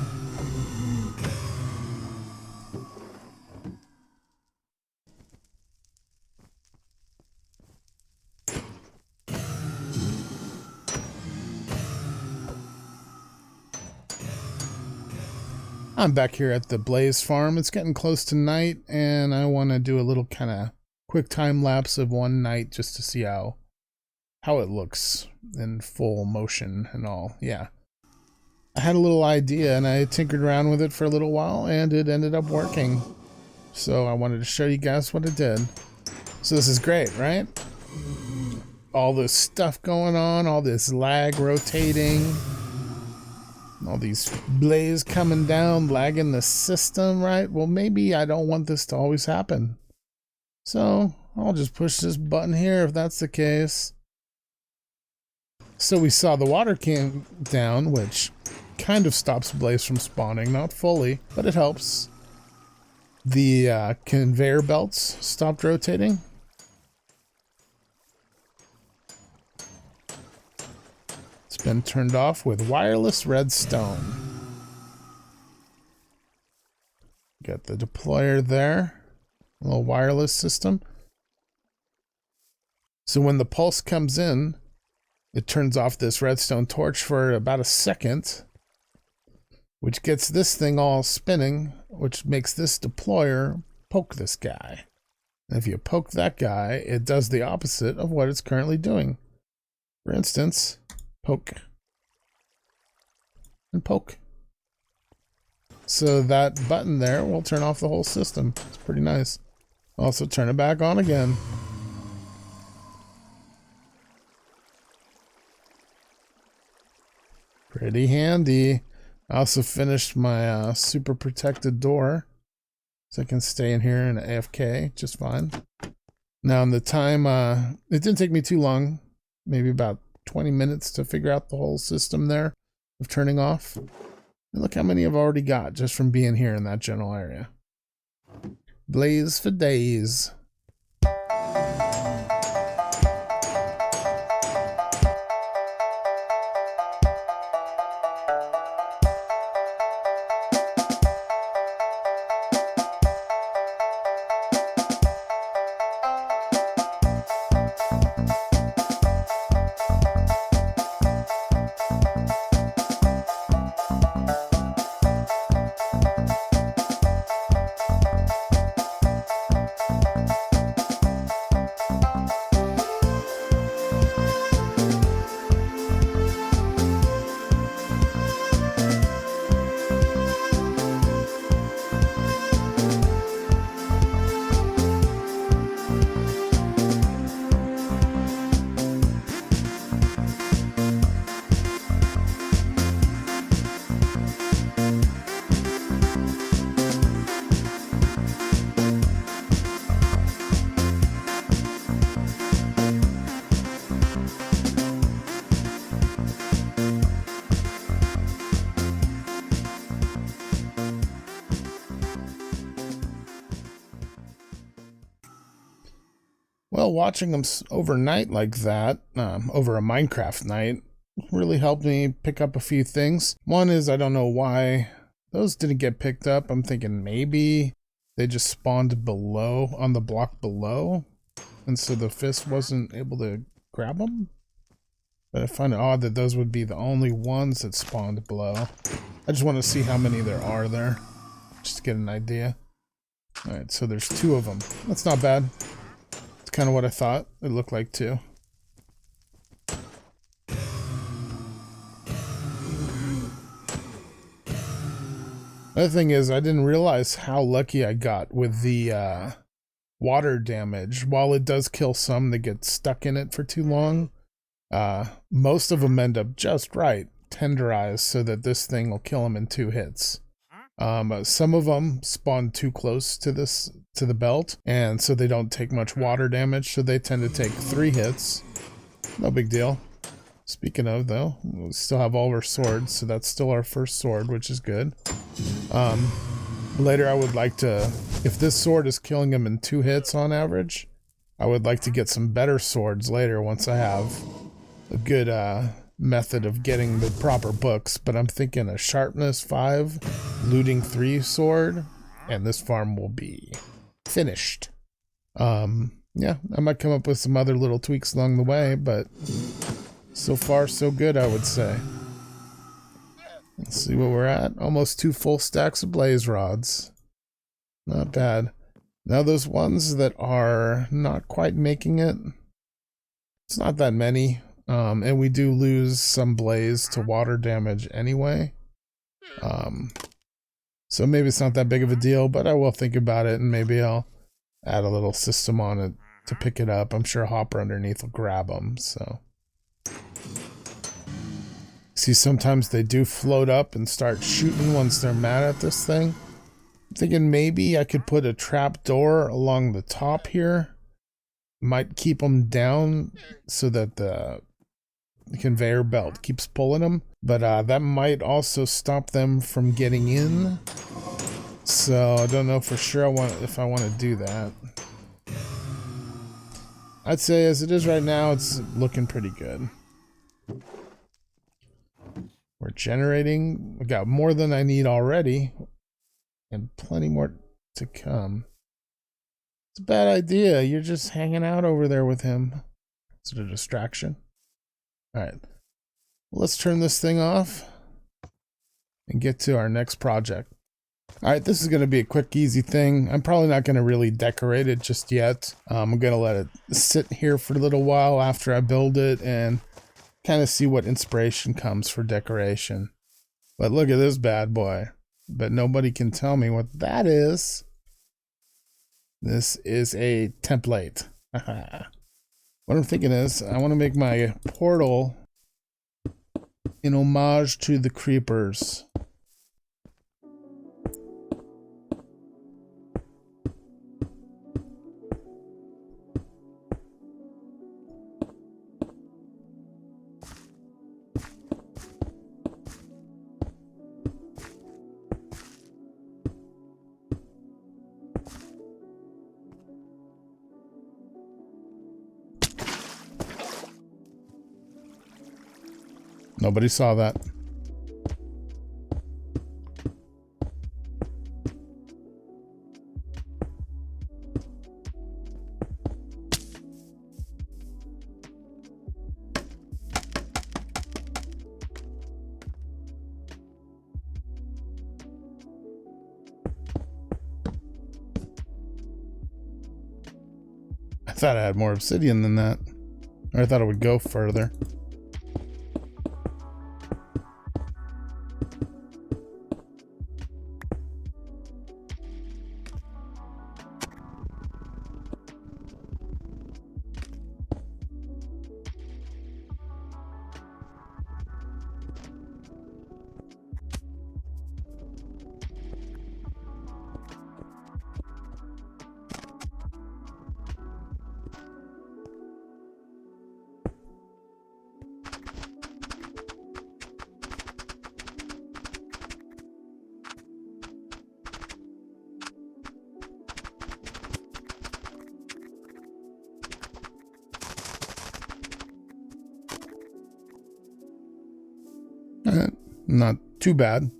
I'm back here at the Blaze farm. It's getting close to night, and I want to do a little kind of quick time lapse of one night just to see how it looks in full motion and all. Yeah. I had a little idea, and I tinkered around with it for a little while, and it ended up working. So I wanted to show you guys what it did. So this is great, right? All this stuff going on, all this lag rotating. All these blaze coming down, lagging the system, right? Well, maybe I don't want this to always happen. So I'll just push this button here if that's the case. So we saw the water came down, which kind of stops blaze from spawning, not fully, but it helps. The conveyor belts stopped rotating. Been turned off with wireless redstone. Got the deployer there, a little wireless system. So when the pulse comes in, it turns off this redstone torch for about a second, which gets this thing all spinning, which makes this deployer poke this guy. And if you poke that guy, it does the opposite of what it's currently doing. For instance, poke and poke. So that button there will turn off the whole system. It's pretty nice. Also turn it back on again. Pretty handy. I also finished my super protected door, so I can stay in here and AFK just fine. Now in the time, it didn't take me too long, maybe about 20 minutes to figure out the whole system there of turning off. And look how many I've already got just from being here in that general area. Blaze for days. Well, watching them overnight like that, over a Minecraft night, really helped me pick up a few things. One is, I don't know why those didn't get picked up. I'm thinking maybe they just spawned below, on the block below, and so the fist wasn't able to grab them. But I find it odd that those would be the only ones that spawned below. I just want to see how many there are there, just to get an idea. Alright, so there's 2 of them. That's not bad. Kind of what I thought it looked like too. Another thing is, I didn't realize how lucky I got with the water damage. While it does kill some that get stuck in it for too long, most of them end up just right, tenderized, so that this thing will kill them in 2 hits. Some of them spawn too close to the belt, and so they don't take much water damage, so they tend to take 3 hits. No big deal. Speaking of, though, we still have all our swords, so that's still our first sword, which is good. Later I would like to, if this sword is killing them in 2 hits on average, I would like to get some better swords later once I have a good method of getting the proper books, but I'm thinking a sharpness 5, looting 3 sword, and this farm will be finished. Yeah, I might come up with some other little tweaks along the way, but so far so good, I would say. Let's see what we're at. Almost 2 full stacks of blaze rods. Not bad. Now those ones that are not quite making it, it's not that many. And we do lose some blaze to water damage anyway. So maybe it's not that big of a deal, but I will think about it, and maybe I'll add a little system on it to pick it up. I'm sure Hopper underneath will grab them, so. See, sometimes they do float up and start shooting once they're mad at this thing. I'm thinking maybe I could put a trap door along the top here. Might keep them down so that the conveyor belt keeps pulling them, but that might also stop them from getting in. So I don't know for sure if I want to do that. I'd say as it is right now, it's looking pretty good. We're generating. We got more than I need already, and plenty more to come. It's a bad idea. You're just hanging out over there with him. Is it a distraction? All right. Well, let's turn this thing off and get to our next project. All right, this is going to be a quick, easy thing. I'm probably not going to really decorate it just yet. I'm going to let it sit here for a little while after I build it and kind of see what inspiration comes for decoration. But look at this bad boy. But nobody can tell me what that is. This is a template. What I'm thinking is I want to make my portal in homage to the creepers. Nobody saw that. I thought I had more obsidian than that. Or I thought it would go further. Not too bad.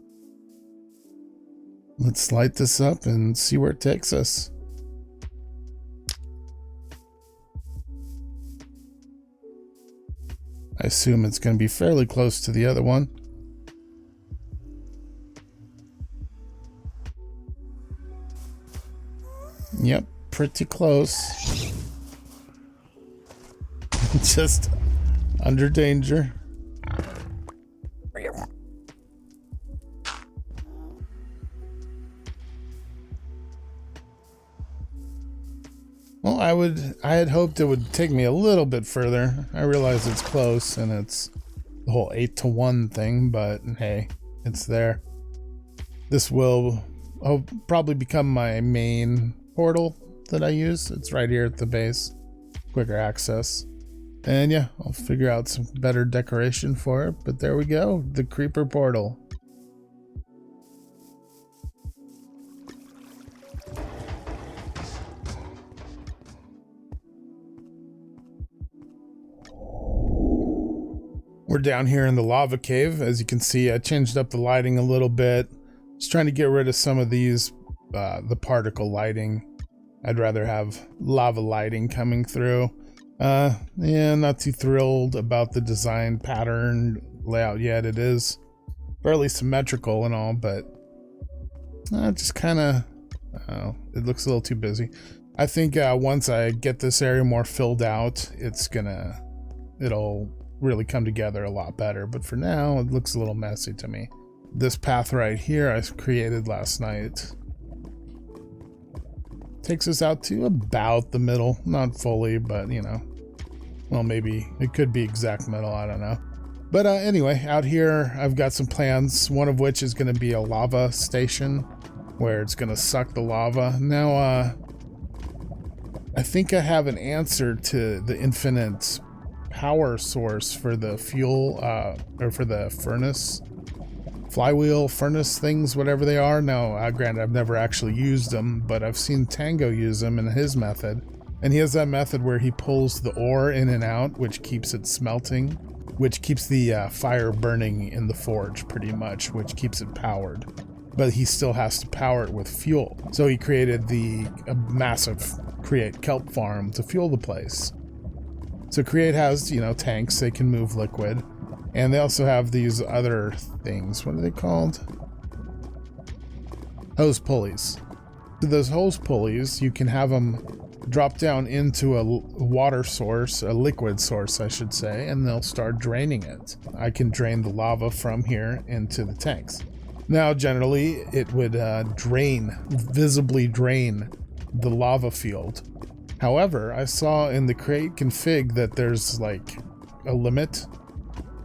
Let's light this up and see where it takes us. I assume it's going to be fairly close to the other one. Yep, pretty close. Just under danger. Well, I had hoped it would take me a little bit further. I realize it's close and it's the whole 8-to-1 thing, but hey, it's there. This will probably become my main portal that I use. It's right here at the base. Quicker access. And yeah, I'll figure out some better decoration for it, but there we go. The creeper portal. We're down here in the lava cave. As you can see, I changed up the lighting a little bit. Just trying to get rid of some of these, the particle lighting. I'd rather have lava lighting coming through. Yeah, not too thrilled about the design pattern layout yet. It is fairly symmetrical and all, but just kind of, it looks a little too busy. I think once I get this area more filled out, it'll really come together a lot better. But for now, it looks a little messy to me. This path right here I created last night takes us out to about the middle, not fully, but you know, well, maybe it could be exact middle, I don't know. But anyway, out here I've got some plans, one of which is going to be a lava station where it's going to suck the lava. Now I think I have an answer to the infinite power source for the fuel, or for the furnace, flywheel, furnace things, whatever they are. Now, granted, I've never actually used them, but I've seen Tango use them in his method. And he has that method where he pulls the ore in and out, which keeps it smelting, which keeps the fire burning in the forge pretty much, which keeps it powered. But he still has to power it with fuel. So he created a massive Create kelp farm to fuel the place. So Create has, you know, tanks, they can move liquid. And they also have these other things. What are they called? Hose pulleys. So those hose pulleys, you can have them drop down into a water source, a liquid source, I should say, and they'll start draining it. I can drain the lava from here into the tanks. Now, generally, it would visibly drain the lava field. However, I saw in the Create config that there's like a limit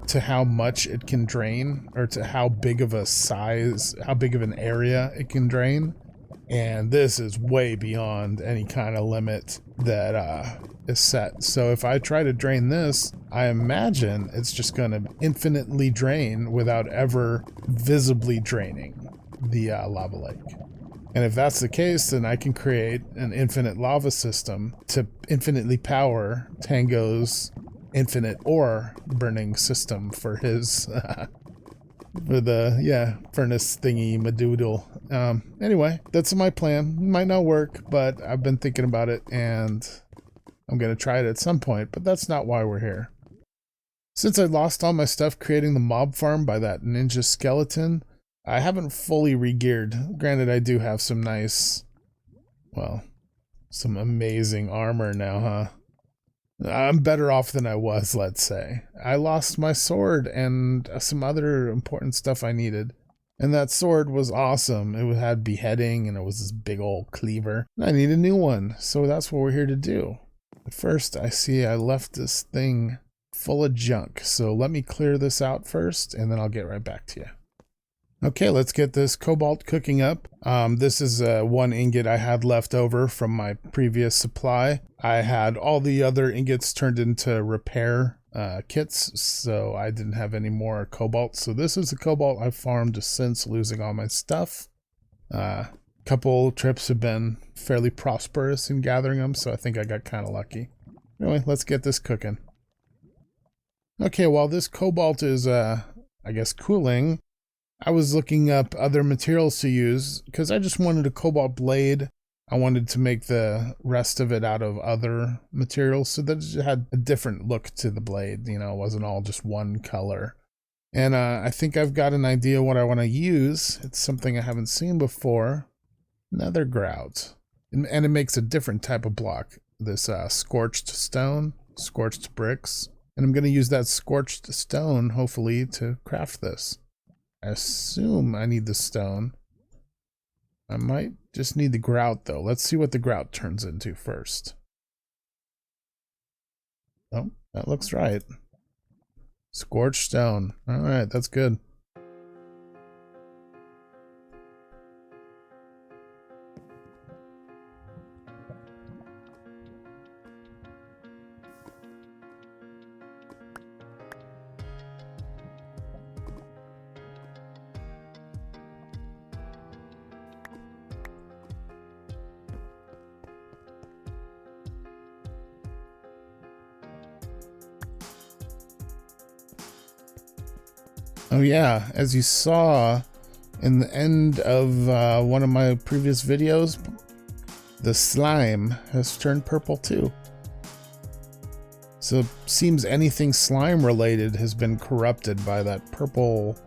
to how much it can drain, or to how big of a size, how big of an area it can drain. And this is way beyond any kind of limit that is set. So if I try to drain this, I imagine it's just going to infinitely drain without ever visibly draining the lava lake. And if that's the case, then I can create an infinite lava system to infinitely power Tango's infinite ore burning system for his for the furnace thingy madoodle. Anyway, that's my plan. Might not work, but I've been thinking about it and I'm gonna try it at some point, but that's not why we're here. Since I lost all my stuff creating the mob farm by that ninja skeleton, I haven't fully re-geared. Granted, I do have some nice, well, some amazing armor now, huh? I'm better off than I was, let's say. I lost my sword and some other important stuff I needed. And that sword was awesome. It had beheading and it was this big old cleaver. I need a new one, so that's what we're here to do. But first, I see I left this thing full of junk. So let me clear this out first and then I'll get right back to you. Okay, let's get this cobalt cooking up. This is one ingot I had left over from my previous supply. I had all the other ingots turned into repair kits, so I didn't have any more cobalt. So this is the cobalt I farmed since losing all my stuff. Couple trips have been fairly prosperous in gathering them, so I think I got kind of lucky. Anyway, let's get this cooking. Okay, while this cobalt is, I guess, cooling, I was looking up other materials to use because I just wanted a cobalt blade. I wanted to make the rest of it out of other materials so that it had a different look to the blade. You know, it wasn't all just one color. And I think I've got an idea what I want to use. It's something I haven't seen before. Nether grout. And it makes a different type of block. This scorched stone, scorched bricks. And I'm going to use that scorched stone, hopefully, to craft this. I assume I need the stone. I might just need the grout, though. Let's see what the grout turns into first. Oh, that looks right. Scorched stone. All right, that's good. Oh yeah, as you saw in the end of one of my previous videos, the slime has turned purple too. So it seems anything slime related has been corrupted by that purple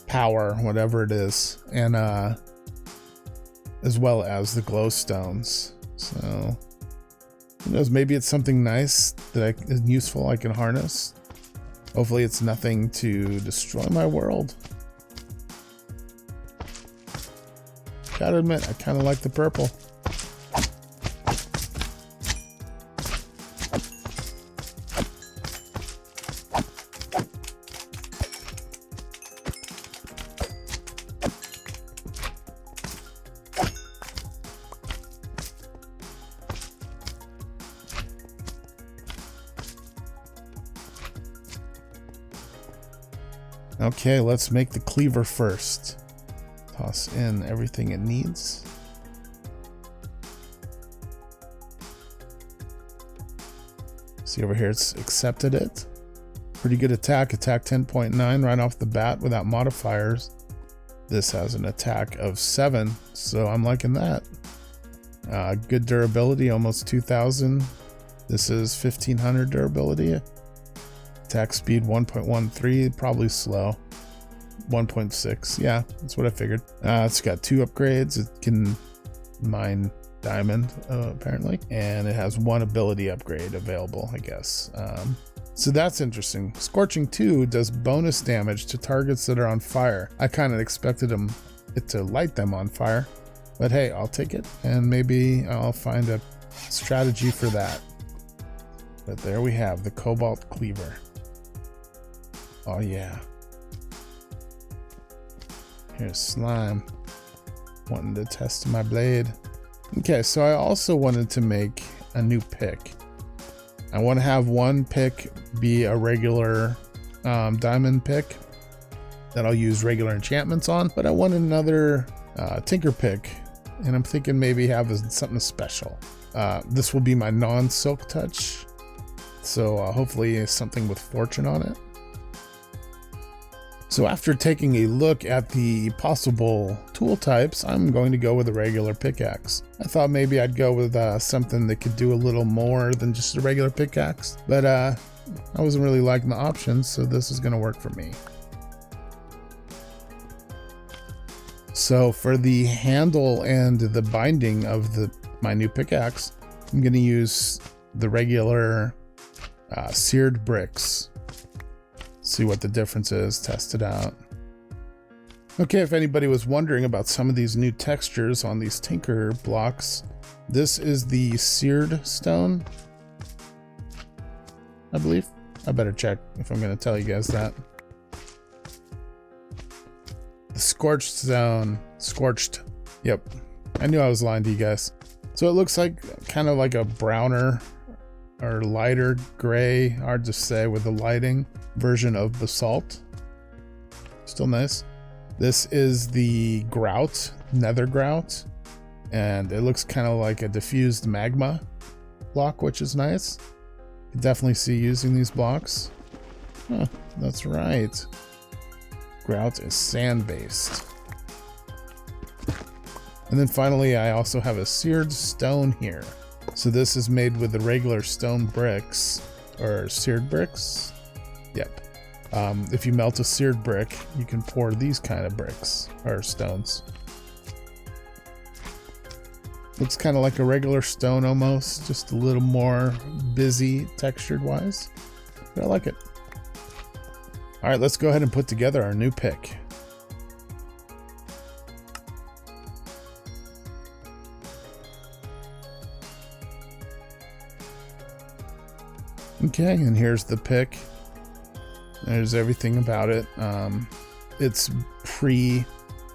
power, whatever it is, and as well as the glowstones. So who knows, maybe it's something nice that is useful I can harness. Hopefully it's nothing to destroy my world. Gotta admit, I kind of like the purple. Okay, let's make the cleaver first. Toss in everything it needs. See over here, it's accepted it. Pretty good attack 10.9 right off the bat without modifiers. This has an attack of 7, so I'm liking that. Good durability, almost 2000. This is 1500 durability. Attack speed 1.13, probably slow. 1.6, yeah, that's what I figured. It's got 2 upgrades. It can mine diamond, apparently, and it has 1 ability upgrade available, I guess. So that's interesting. Scorching 2 does bonus damage to targets that are on fire. I kind of expected it to light them on fire, but hey, I'll take it, and maybe I'll find a strategy for that. But there we have the Cobalt Cleaver. Oh yeah. Here's slime. Wanting to test my blade. Okay, so I also wanted to make a new pick. I want to have one pick be a regular diamond pick that I'll use regular enchantments on, but I want another tinker pick, and I'm thinking maybe have something special. This will be my non-silk touch, so hopefully something with fortune on it. So after taking a look at the possible tool types, I'm going to go with a regular pickaxe. I thought maybe I'd go with something that could do a little more than just a regular pickaxe, but I wasn't really liking the options, so this is going to work for me. So for the handle and the binding of my new pickaxe, I'm going to use the regular seared bricks. See what the difference is, test it out. Okay, if anybody was wondering about some of these new textures on these tinker blocks, this is the seared stone, I believe. I better check if I'm going to tell you guys that. The scorched stone. Scorched. Yep. I knew I was lying to you guys. So it looks like kind of like a browner or lighter gray, hard to say with the lighting, version of basalt. Still nice. This is the grout, nether grout, and it looks kind of like a diffused magma block, which is nice. You definitely see using these blocks. Huh, that's right. Grout is sand based. And then finally, I also have a seared stone here. So this is made with the regular stone bricks, or seared bricks. Yep. If you melt a seared brick, you can pour these kind of bricks, or stones. Looks kind of like a regular stone almost, just a little more busy textured wise. But I like it. All right, let's go ahead and put together our new pick. Okay, and here's the pick. There's everything about it. It's pre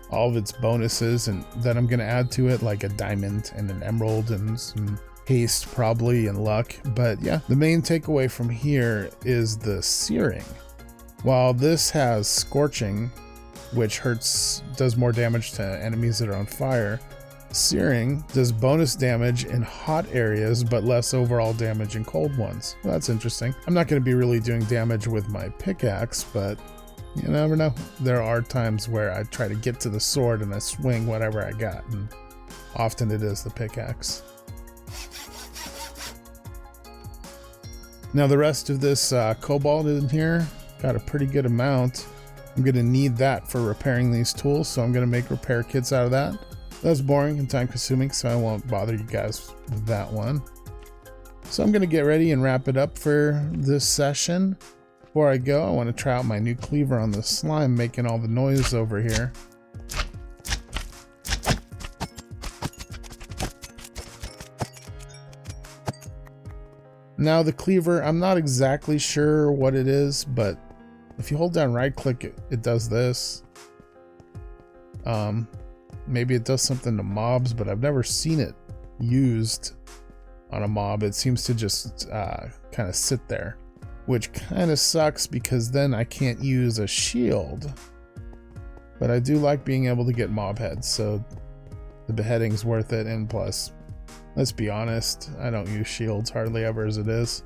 all of its bonuses and that I'm going to add to it, like a diamond and an emerald and some haste probably and luck. But yeah, the main takeaway from here is the searing. While this has scorching, which does more damage to enemies that are on fire, searing does bonus damage in hot areas but less overall damage in cold ones. Well, that's interesting. I'm not going to be really doing damage with my pickaxe, but You never know. There are times where I try to get to the sword and I swing whatever I got, and often it is the pickaxe. Now the rest of this cobalt in here, got a pretty good amount. I'm going to need that for repairing these tools, so I'm going to make repair kits out of that. That's boring and time consuming, so I won't bother you guys with that one. So I'm going to get ready and wrap it up for this session. Before I go, I want to try out my new cleaver on the slime making all the noise over here. Now the cleaver, I'm not exactly sure what it is, but if you hold down right click, it does this. Maybe it does something to mobs, but I've never seen it used on a mob. It seems to just kind of sit there, which kind of sucks because then I can't use a shield. But I do like being able to get mob heads, so the beheading's worth it. And plus, let's be honest, I don't use shields hardly ever as it is.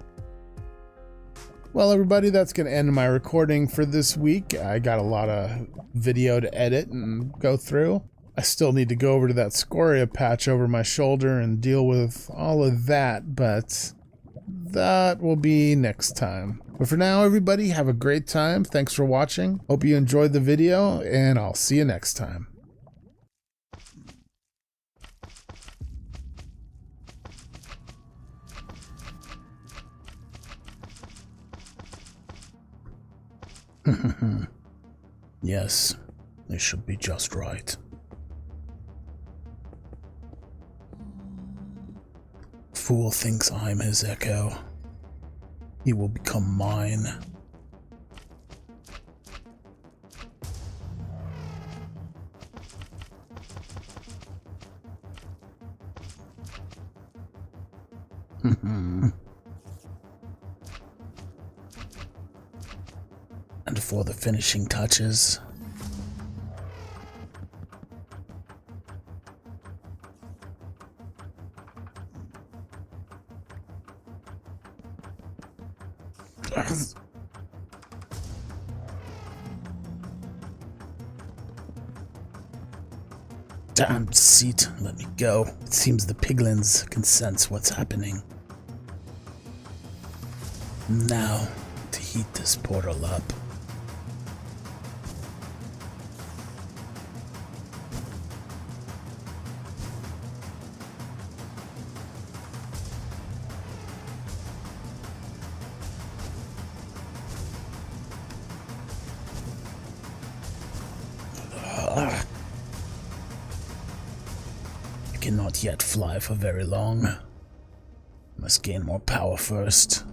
Well, everybody, that's going to end my recording for this week. I got a lot of video to edit and go through. I still need to go over to that scoria patch over my shoulder and deal with all of that, but that will be next time. But for now, everybody, have a great time. Thanks for watching. Hope you enjoyed the video, and I'll see you next time. Yes, this should be just right. Fool thinks I'm his echo. He will become mine. And for the finishing touches, damn seat, let me go. It seems the piglins can sense what's happening. Now, to heat this portal up. I cannot yet fly for very long. Must gain more power first.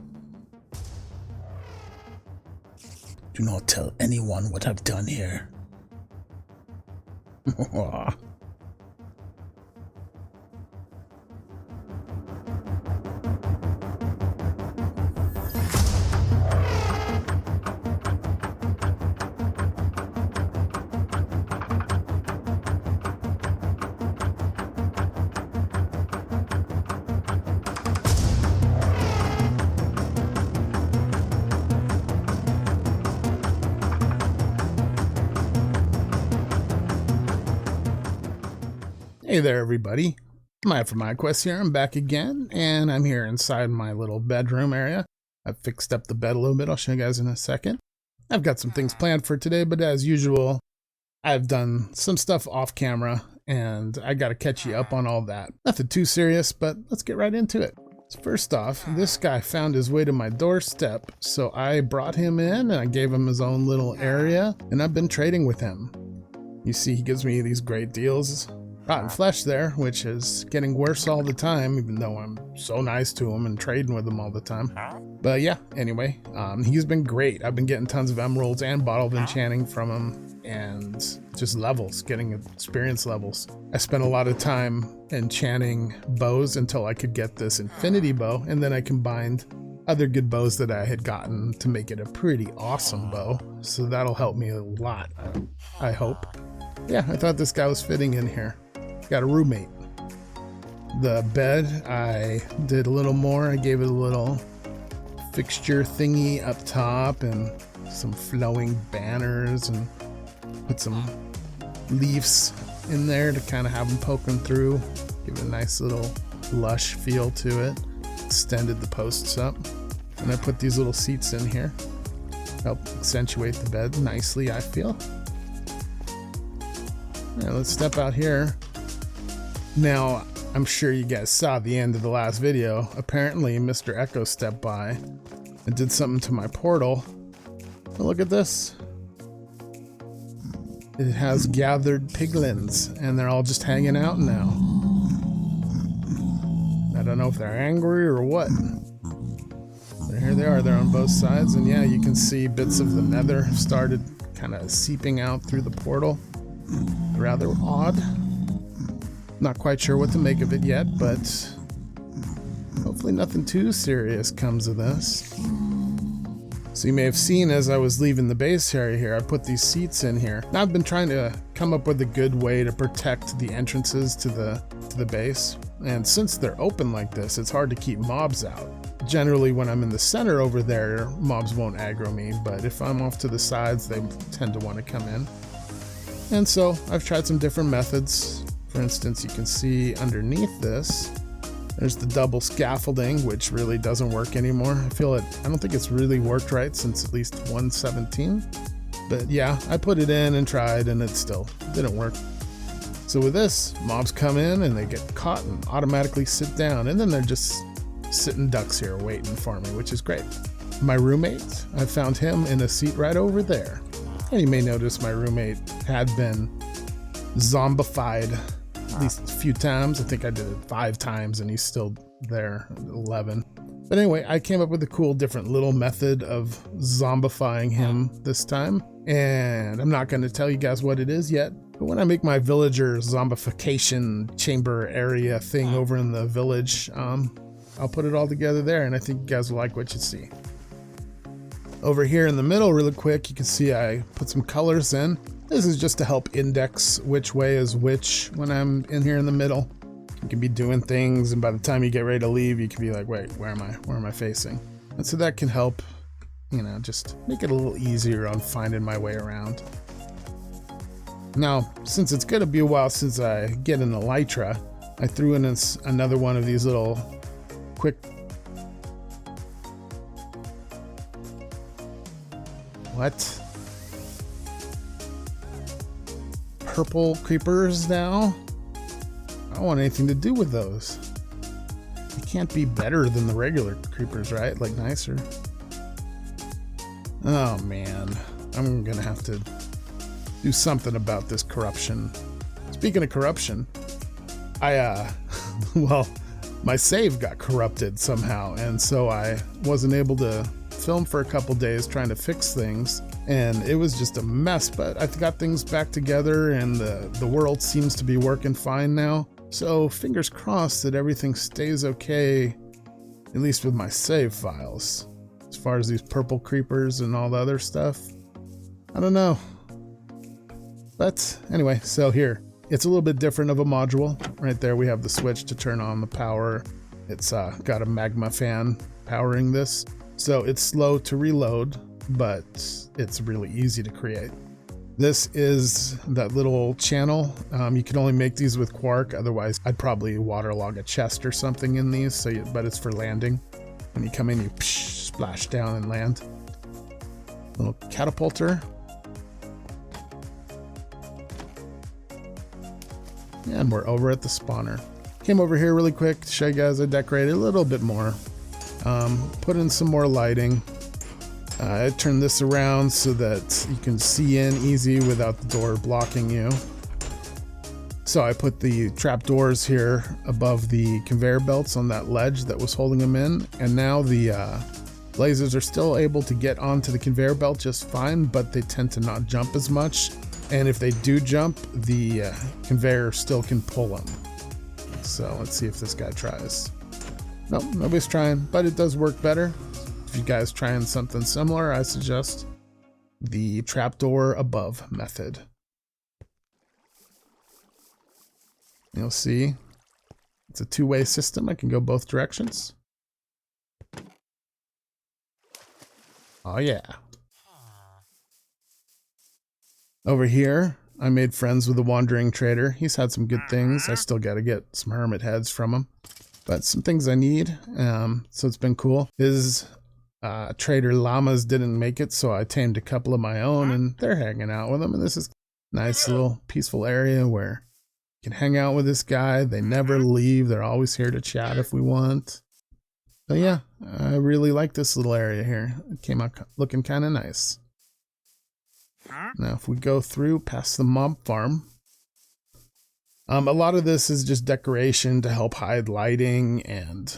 Do not tell anyone what I've done here. Hey there, everybody. Maya from MyQuest here. I'm back again, and I'm here inside my little bedroom area. I've fixed up the bed a little bit. I'll show you guys in a second. I've got some things planned for today, but as usual, I've done some stuff off camera, and I got to catch you up on all that. Nothing too serious, but let's get right into it. So first off, this guy found his way to my doorstep, so I brought him in, and I gave him his own little area, and I've been trading with him. You see, he gives me these great deals. Rotten flesh there, which is getting worse all the time, even though I'm so nice to him and trading with him all the time. But yeah, anyway, he's been great. I've been getting tons of emeralds and bottle of enchanting from him, and just levels, getting experience levels. I spent a lot of time enchanting bows until I could get this infinity bow, and then I combined other good bows that I had gotten to make it a pretty awesome bow. So that'll help me a lot, I hope. Yeah, I thought this guy was fitting in here. Got a roommate. The bed, I did a little more. I gave it a little fixture thingy up top and some flowing banners, and put some leaves in there to kind of have them poking through, give it a nice little lush feel to it. Extended the posts up, and I put these little seats in here, help accentuate the bed nicely, I feel. Yeah, let's step out here. Now, I'm sure you guys saw the end of the last video. Apparently, Mr. Echo stepped by and did something to my portal. But look at this. It has gathered piglins, and they're all just hanging out now. I don't know if they're angry or what. But here they are. They're on both sides, and yeah, you can see bits of the nether have started kind of seeping out through the portal. Rather odd. Not quite sure what to make of it yet, but hopefully nothing too serious comes of this. So you may have seen as I was leaving the base area here, I put these seats in here. Now I've been trying to come up with a good way to protect the entrances to the base. And since they're open like this, it's hard to keep mobs out. Generally, when I'm in the center over there, mobs won't aggro me, but if I'm off to the sides, they tend to want to come in. And so I've tried some different methods. For instance, you can see underneath this, there's the double scaffolding, which really doesn't work anymore. I don't think it's really worked right since at least 1.17. But yeah, I put it in and tried, and it still didn't work. So with this, mobs come in and they get caught and automatically sit down, and then they're just sitting ducks here waiting for me, which is great. My roommate, I found him in a seat right over there. And you may notice my roommate had been zombified at least a few times. I think I did it 5 times, and he's still there at 11. But anyway, I came up with a cool different little method of zombifying him this time. And I'm not going to tell you guys what it is yet. But when I make my villager zombification chamber area thing over in the village, I'll put it all together there, and I think you guys will like what you see. Over here in the middle, really quick, you can see I put some colors in. This is just to help index which way is which when I'm in here in the middle. You can be doing things, and by the time you get ready to leave, you can be like, wait, where am I facing? And so that can help, you know, just make it a little easier on finding my way around. Now, since it's gonna be a while since I get an elytra, I threw in another one of these little quick... What? Purple creepers now? I don't want anything to do with those. They can't be better than the regular creepers, right? Like nicer. Oh man, I'm gonna have to do something about this corruption. Speaking of corruption, well, my save got corrupted somehow, and so I wasn't able to film for a couple days trying to fix things, and it was just a mess. But I've got things back together, and the world seems to be working fine now. So fingers crossed that everything stays okay, at least with my save files. As far as these purple creepers and all the other stuff, I don't know. But anyway, so here, it's a little bit different of a module. Right there we have the switch to turn on the power. It's got a magma fan powering this. So it's slow to reload, but it's really easy to create. This is that little channel. You can only make these with Quark, otherwise I'd probably waterlog a chest or something in these, but it's for landing. When you come in, you splash down and land. Little catapulter. And we're over at the spawner. Came over here really quick to show you guys I decorated a little bit more. Put in some more lighting. I turned this around so that you can see in easy without the door blocking you. So I put the trap doors here above the conveyor belts on that ledge that was holding them in, and now the lasers are still able to get onto the conveyor belt just fine, but they tend to not jump as much. And if they do jump, the conveyor still can pull them. So let's see if this guy tries. Nope, nobody's trying, but it does work better. If you guys trying something similar, I suggest the trapdoor above method. You'll see it's a two-way system. I can go both directions. Oh yeah. Over here, I made friends with the wandering trader. He's had some good things. I still got to get some hermit heads from him, but some things I need. So it's been cool. His trader llamas didn't make it, so I tamed a couple of my own, and they're hanging out with him. And this is a nice little peaceful area where you can hang out with this guy. They never leave. They're always here to chat if we want. So yeah, I really like this little area here. It came out looking kind of nice. Now if we go through past the mob farm, a lot of this is just decoration to help hide lighting and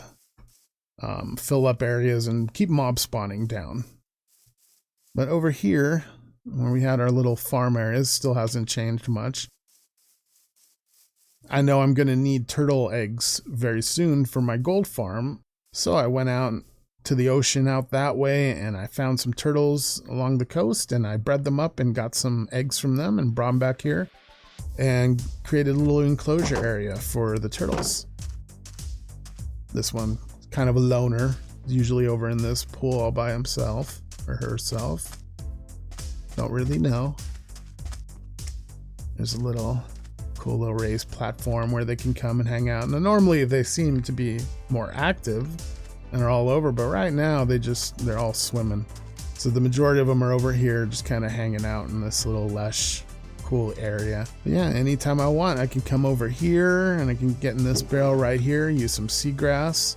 fill up areas and keep mob spawning down. But over here, where we had our little farm areas, still hasn't changed much. I know I'm going to need turtle eggs very soon for my gold farm, so I went out to the ocean out that way, and I found some turtles along the coast, and I bred them up and got some eggs from them and brought them back here and created a little enclosure area for the turtles. This one, kind of a loner, usually over in this pool all by himself or herself. Don't really know. There's a little cool little raised platform where they can come and hang out. Now normally they seem to be more active and are all over, but right now they're all swimming. So the majority of them are over here just kind of hanging out in this little lush, cool area. But yeah, anytime I want, I can come over here and I can get in this barrel right here, use some seagrass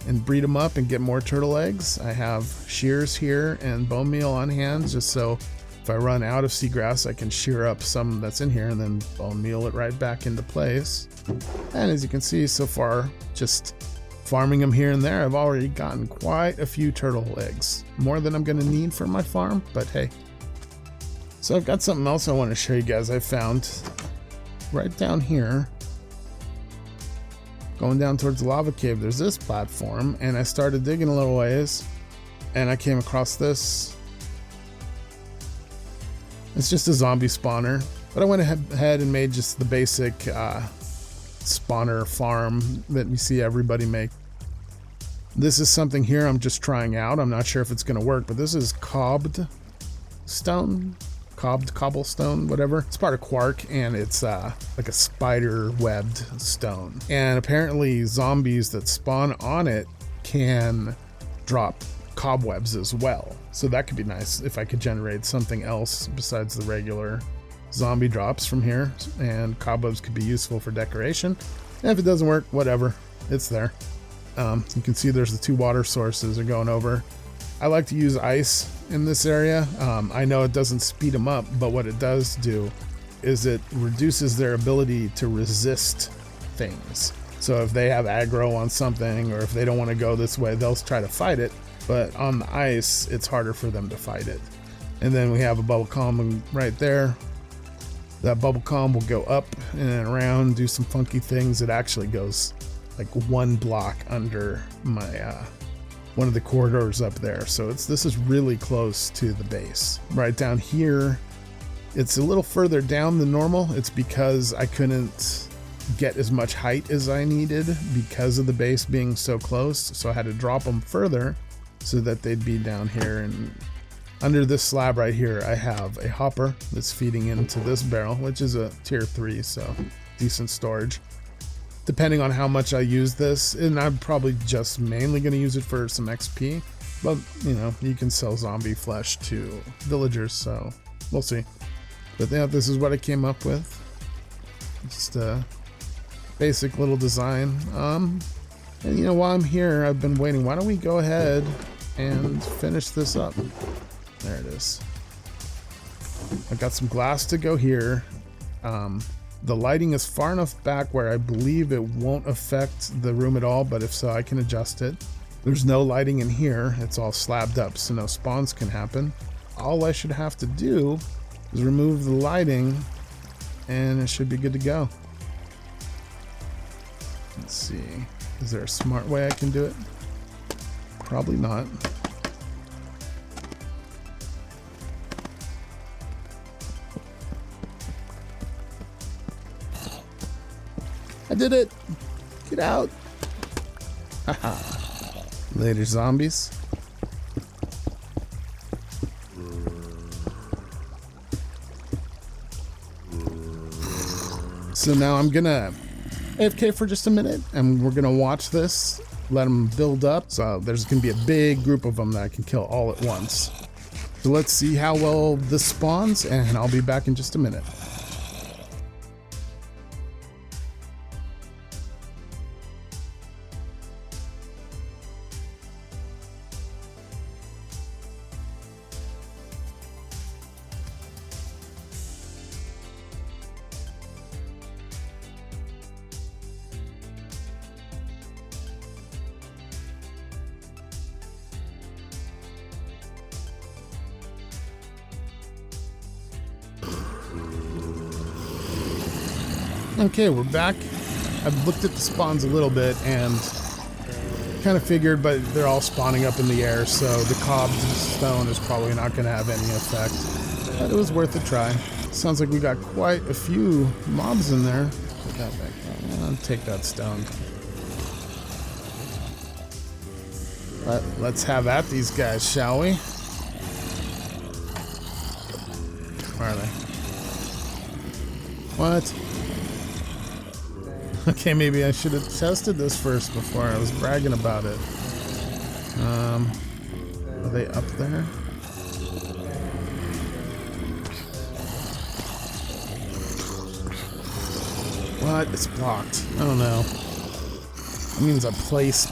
and breed them up and get more turtle eggs. I have shears here and bone meal on hand, just so if I run out of seagrass, I can shear up some that's in here and then bone meal it right back into place. And as you can see so far, just farming them here and there, I've already gotten quite a few turtle eggs. More than I'm going to need for my farm, but hey. So I've got something else I want to show you guys I found right down here. Going down towards the lava cave, there's this platform, and I started digging a little ways, and I came across this. It's just a zombie spawner, but I went ahead and made just the basic spawner farm that you see everybody make. This is something here I'm just trying out. I'm not sure if it's going to work, but this is cobblestone, whatever. It's part of Quark, and it's like a spider webbed stone. And apparently zombies that spawn on it can drop cobwebs as well. So that could be nice if I could generate something else besides the regular zombie drops from here, and cobwebs could be useful for decoration. And if it doesn't work, whatever, it's there. You can see there's the two water sources are going over. I like to use ice in this area. I know it doesn't speed them up, but what it does do is it reduces their ability to resist things. So if they have aggro on something, or if they don't want to go this way, they'll try to fight it, but on the ice it's harder for them to fight it. And then we have a bubble column right there. That bubble column will go up and around, do some funky things. It actually goes like one block under my one of the corridors up there. So this is really close to the base. Right down here, it's a little further down than normal. It's because I couldn't get as much height as I needed because of the base being so close. So I had to drop them further so that they'd be down here. And under this slab right here, I have a hopper that's feeding into this barrel, which is a tier 3, so decent storage. Depending on how much I use this, and I'm probably just mainly going to use it for some XP, but you know, you can sell zombie flesh to villagers, so we'll see. But yeah, this is what I came up with. Just a basic little design. And you know, while I'm here, I've been waiting. Why don't we go ahead and finish this up? There it is. I've got some glass to go here. The lighting is far enough back where I believe it won't affect the room at all, but if so, I can adjust it. There's no lighting in here. It's all slabbed up, so no spawns can happen. All I should have to do is remove the lighting, and it should be good to go. Let's see. Is there a smart way I can do it? Probably not. I did it! Get out! Haha. Later, zombies. So now I'm gonna AFK for just a minute, and we're gonna watch this, let them build up. So there's gonna be a big group of them that I can kill all at once. So let's see how well this spawns, and I'll be back in just a minute. Okay, we're back. I've looked at the spawns a little bit and kind of figured, but they're all spawning up in the air, so the cobblestone is probably not going to have any effect. But it was worth a try. Sounds like we got quite a few mobs in there. Put that back. I'll take that stone. Let's have at these guys, shall we? Where are they? What? Okay, maybe I should have tested this first before I was bragging about it. Are they up there? What? It's blocked. I don't know. That means I placed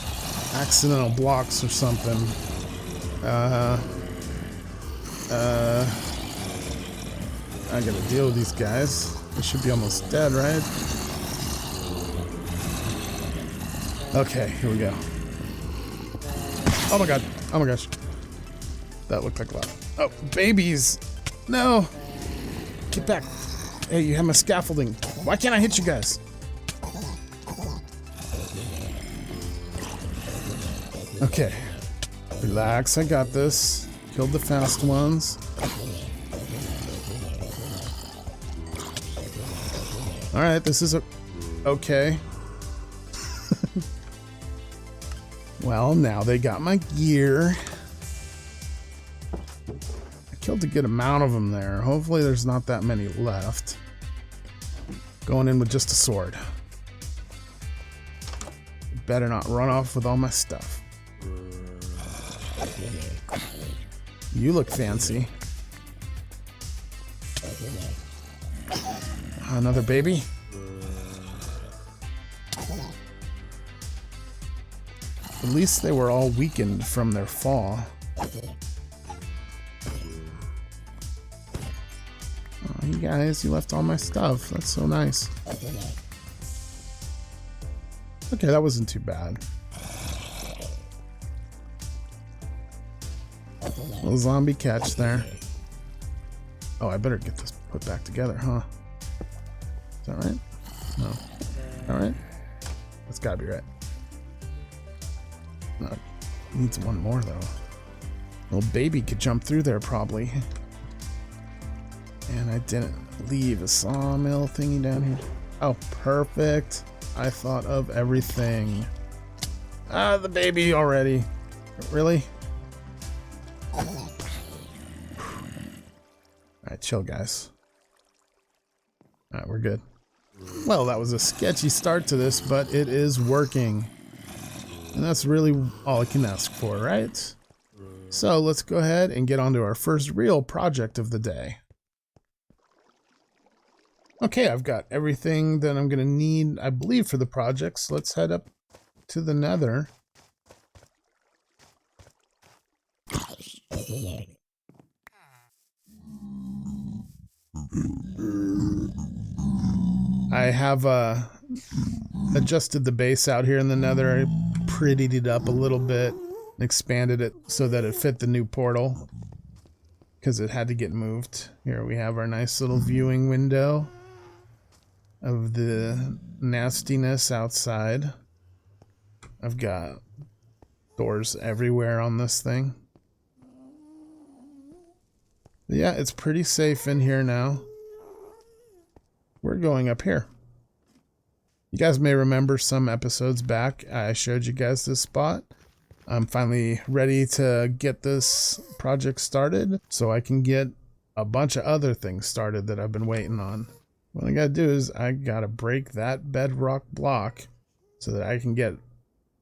accidental blocks or something. I gotta deal with these guys. They should be almost dead, right? Okay, here we go. Oh my god. Oh my gosh. That looked like a lot. Oh, babies! No! Get back. Hey, you have my scaffolding. Why can't I hit you guys? Okay. Relax, I got this. Killed the fast ones. Alright, this is okay. Well, now they got my gear. I killed a good amount of them there. Hopefully there's not that many left. Going in with just a sword. Better not run off with all my stuff. You look fancy. Another baby? At least they were all weakened from their fall. Oh, you guys, you left all my stuff. That's so nice. Okay, that wasn't too bad. Little zombie catch there. Oh, I better get this put back together, huh? Is that right? No. Alright? That's gotta be right. No, needs one more though. Little baby could jump through there probably. And I didn't leave a sawmill thingy down here. Oh, perfect. I thought of everything. Ah, the baby already. Really? Alright, chill guys. Alright, we're good. Well, that was a sketchy start to this, but it is working. And that's really all I can ask for, right? So let's go ahead and get on to our first real project of the day. Okay, I've got everything that I'm going to need, I believe, for the project. So let's head up to the Nether. I have adjusted the base out here in the Nether. I prettied it up a little bit and expanded it so that it fit the new portal because it had to get moved. Here we have our nice little viewing window of the nastiness outside. I've got doors everywhere on this thing. Yeah, it's pretty safe in here now. We're going up here. You guys may remember some episodes back, I showed you guys this spot. I'm finally ready to get this project started so I can get a bunch of other things started that I've been waiting on. What I gotta do is I gotta break that bedrock block so that I can get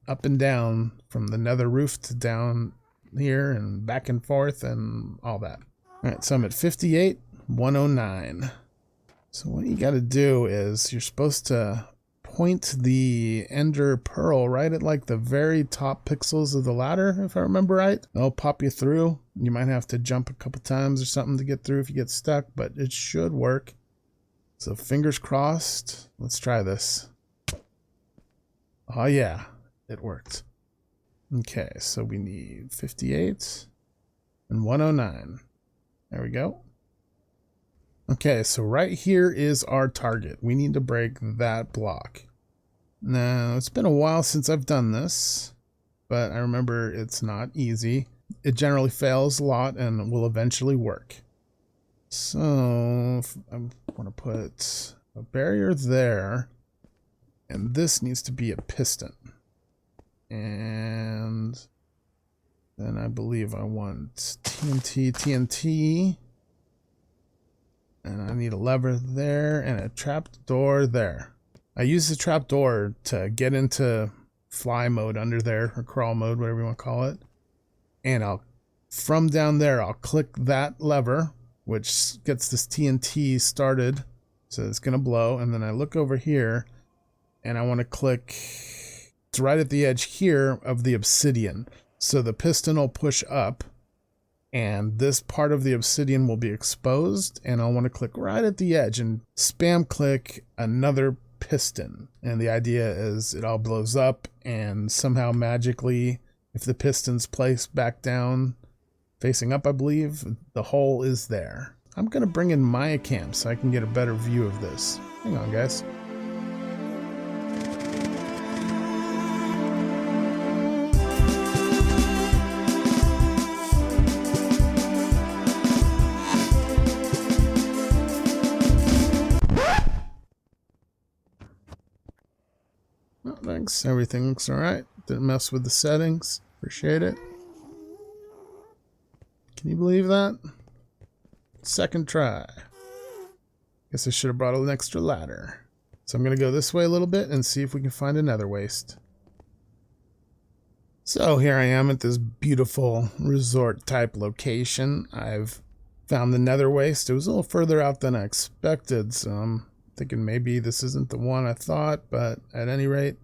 up and down from the nether roof to down here and back and forth and all that. Alright, so I'm at 58, 109. So what you gotta do is you're supposed to point the ender pearl right at like the very top pixels of the ladder, if I remember right. It'll pop you through. You might have to jump a couple times or something to get through if you get stuck, but it should work. So fingers crossed. Let's try this. Oh yeah, it worked. Okay, so we need 58 and 109. There we go. Okay, so right here is our target. We need to break that block. Now, it's been a while since I've done this, but I remember it's not easy. It generally fails a lot and will eventually work. So, I want to put a barrier there, and this needs to be a piston. And then I believe I want TNT. And I need a lever there and a trap door there. I use the trap door to get into fly mode under there, or crawl mode, whatever you want to call it. And from down there, I'll click that lever, which gets this TNT started. So it's going to blow. And then I look over here and I want to click, it's right at the edge here of the obsidian. So the piston will push up. And this part of the obsidian will be exposed, and I'll want to click right at the edge and spam click another piston. And the idea is it all blows up, and somehow magically, if the piston's placed back down, facing up I believe, the hole is there. I'm going to bring in Maya Cam so I can get a better view of this. Hang on guys. Oh, thanks. Everything looks alright. Didn't mess with the settings. Appreciate it. Can you believe that? Second try. Guess I should have brought an extra ladder. So I'm going to go this way a little bit and see if we can find another waste. So here I am at this beautiful resort type location. I've found the nether waste. It was a little further out than I expected, so I'm thinking maybe this isn't the one I thought, but at any rate,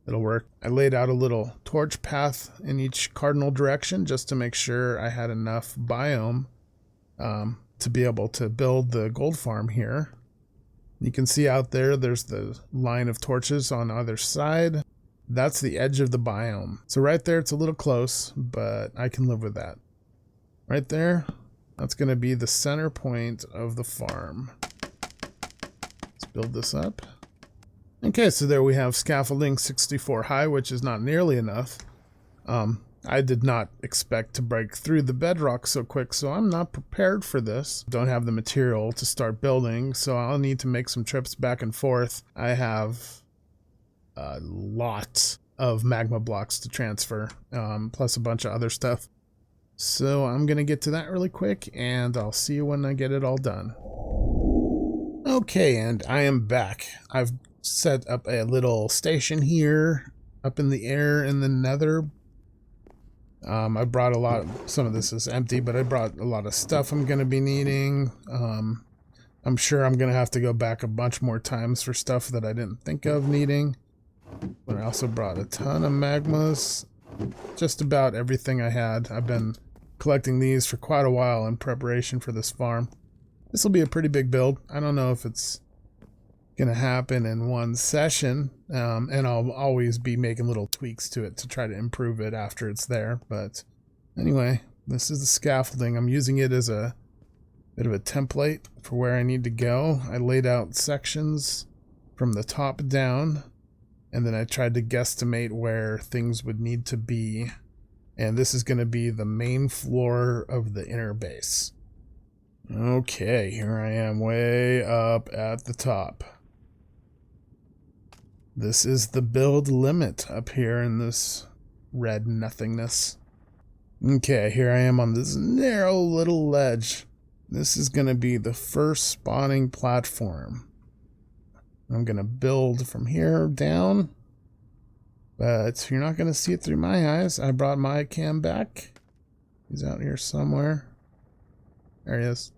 it'll work. I laid out a little torch path in each cardinal direction just to make sure I had enough biome to be able to build the gold farm here. You can see out there, there's the line of torches on either side. That's the edge of the biome. So right there, it's a little close, but I can live with that. Right there, that's going to be the center point of the farm. Build this up. Okay, so there we have scaffolding 64 high, which is not nearly enough. I did not expect to break through the bedrock so quick, so I'm not prepared for this. Don't have the material to start building, so I'll need to make some trips back and forth. I have a lot of magma blocks to transfer, plus a bunch of other stuff. So I'm going to get to that really quick, and I'll see you when I get it all done. Okay, and I am back. I've set up a little station here up in the air in the nether. I brought a lot of, some of this is empty, but I brought a lot of stuff I'm going to be needing. I'm sure I'm going to have to go back a bunch more times for stuff that I didn't think of needing. But I also brought a ton of magmas. Just about everything I had. I've been collecting these for quite a while in preparation for this farm. This will be a pretty big build. I don't know if it's going to happen in one session, and I'll always be making little tweaks to it to try to improve it after it's there. But anyway, this is the scaffolding. I'm using it as a bit of a template for where I need to go. I laid out sections from the top down, and then I tried to guesstimate where things would need to be. And this is going to be the main floor of the inner base. Okay, here I am way up at the top. This is the build limit up here in this red nothingness. Okay, here I am on this narrow little ledge. This is going to be the first spawning platform. I'm going to build from here down. But you're not going to see it through my eyes. I brought my cam back. He's out here somewhere. There he is.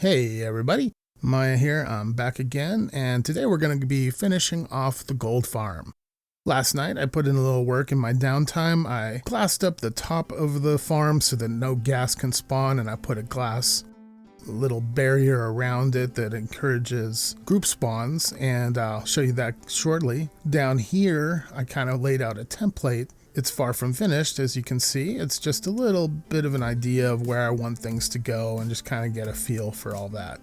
Hey everybody, Maya here, I'm back again, and today we're going to be finishing off the gold farm. Last night I put in a little work in my downtime. I glassed up the top of the farm so that no gas can spawn, and I put a glass little barrier around it that encourages group spawns, and I'll show you that shortly. Down here I kind of laid out a template. It's far from finished, as you can see. It's just a little bit of an idea of where I want things to go and just kind of get a feel for all that.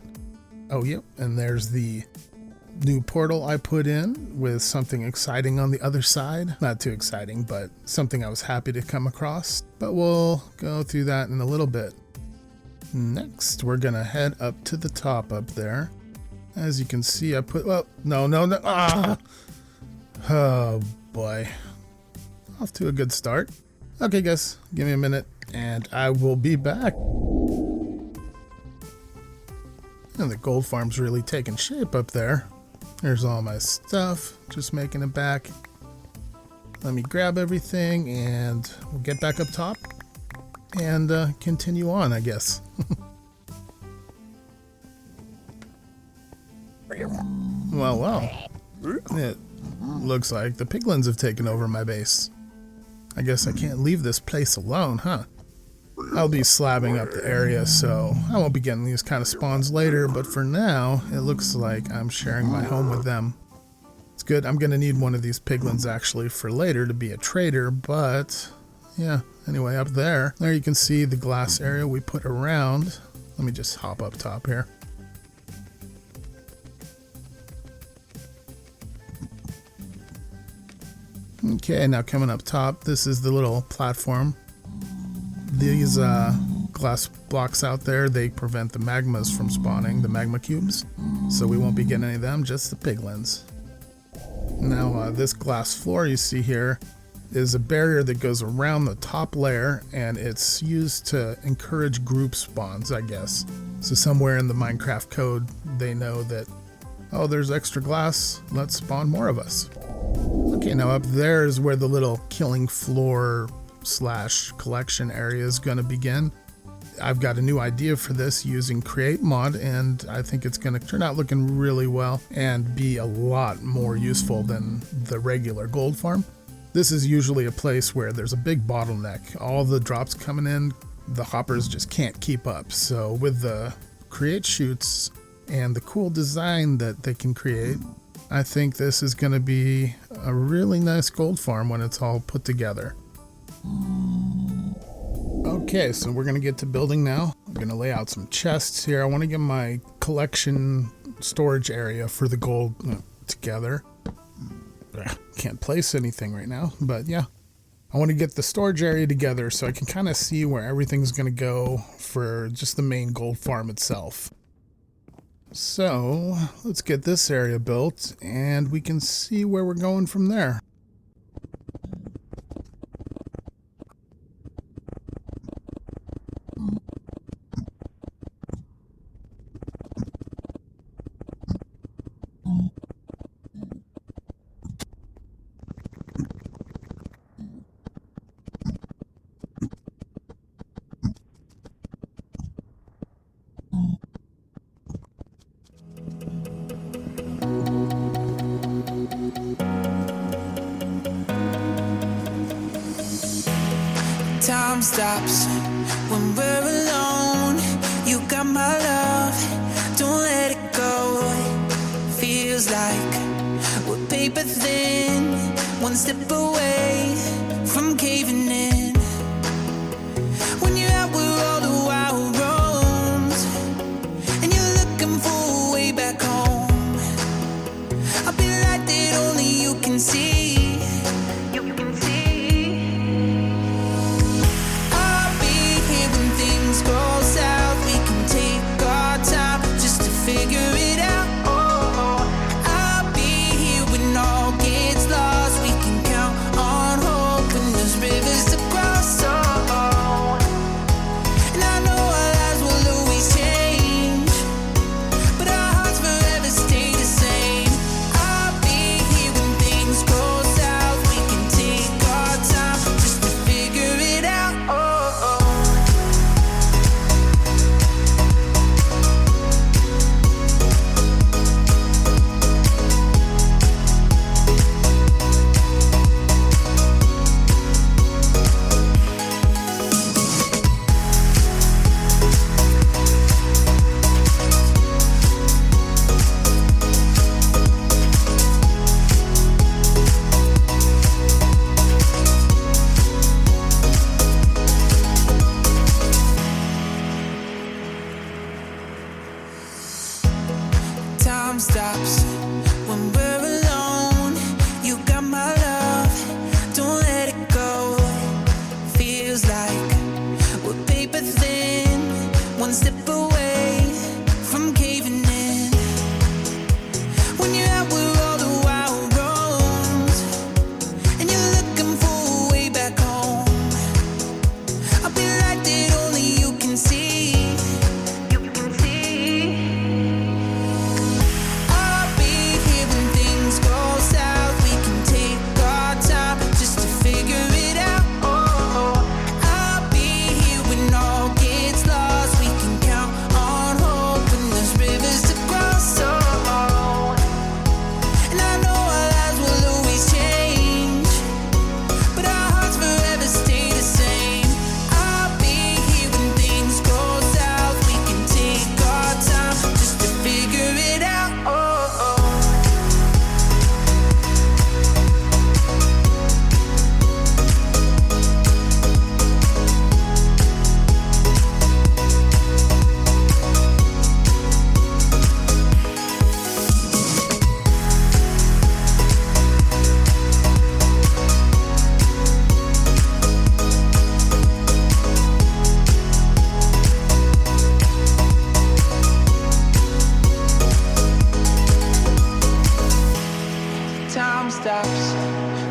Oh, yep, and there's the new portal I put in with something exciting on the other side. Not too exciting, but something I was happy to come across. But we'll go through that in a little bit. Next, we're gonna head up to the top up there. As you can see, I put, well, no, oh boy. Off to a good start. Okay guys, give me a minute and I will be back. And the gold farm's really taking shape up there. There's all my stuff, just making it back. Let me grab everything and we'll get back up top and continue on, I guess. Well. It looks like the piglins have taken over my base. I guess I can't leave this place alone, huh? I'll be slabbing up the area, so I won't be getting these kind of spawns later, but for now, it looks like I'm sharing my home with them. It's good. I'm going to need one of these piglins actually for later to be a trader, but yeah, anyway, up there you can see the glass area we put around. Let me just hop up top here. Okay, now coming up top, this is the little platform. These glass blocks out there, they prevent the magmas from spawning, the magma cubes. So we won't be getting any of them, just the piglins. Now this glass floor you see here is a barrier that goes around the top layer, and it's used to encourage group spawns, I guess. So somewhere in the Minecraft code, they know that, oh, there's extra glass, let's spawn more of us. Okay, now up there is where the little killing floor / collection area is going to begin. I've got a new idea for this using Create Mod, and I think it's going to turn out looking really well and be a lot more useful than the regular gold farm. This is usually a place where there's a big bottleneck. All the drops coming in, the hoppers just can't keep up. So with the create chutes and the cool design that they can create, I think this is going to be a really nice gold farm when it's all put together. Okay, so we're going to get to building now. I'm going to lay out some chests here. I want to get my collection storage area for the gold together. Can't place anything right now, but yeah. I want to get the storage area together so I can kind of see where everything's going to go for just the main gold farm itself. So let's get this area built and we can see where we're going from there. Time stops when we're alone. You got my love, don't let it go. Feels like we're paper thin, one step away from caving in. When you're out where all the wild roams, and you're looking for a way back home, I'll be the light that only you can see. Rivers to I'll be light that only you can see. You can see. I'll be here when things go south. We can take our time just to figure it out. I'll be here when all gets lost. We can count on hope when there's rivers to cross. And I know our lives will always change, but our hearts forever stay the same. I'll be here when things go south. We can take our time just to figure it out. Time stops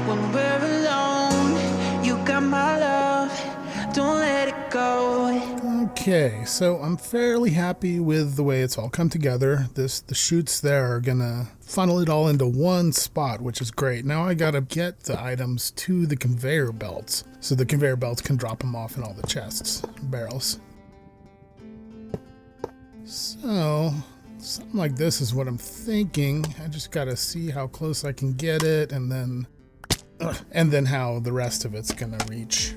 when we're alone. You got my love, don't let it go. Okay, so I'm fairly happy with the way it's all come together. The chutes there are gonna funnel it all into one spot, which is great. Now I gotta get the items to the conveyor belts, so the conveyor belts can drop them off in all the chests, barrels. So something like this is what I'm thinking. I just gotta see how close I can get it, and then how the rest of it's gonna reach.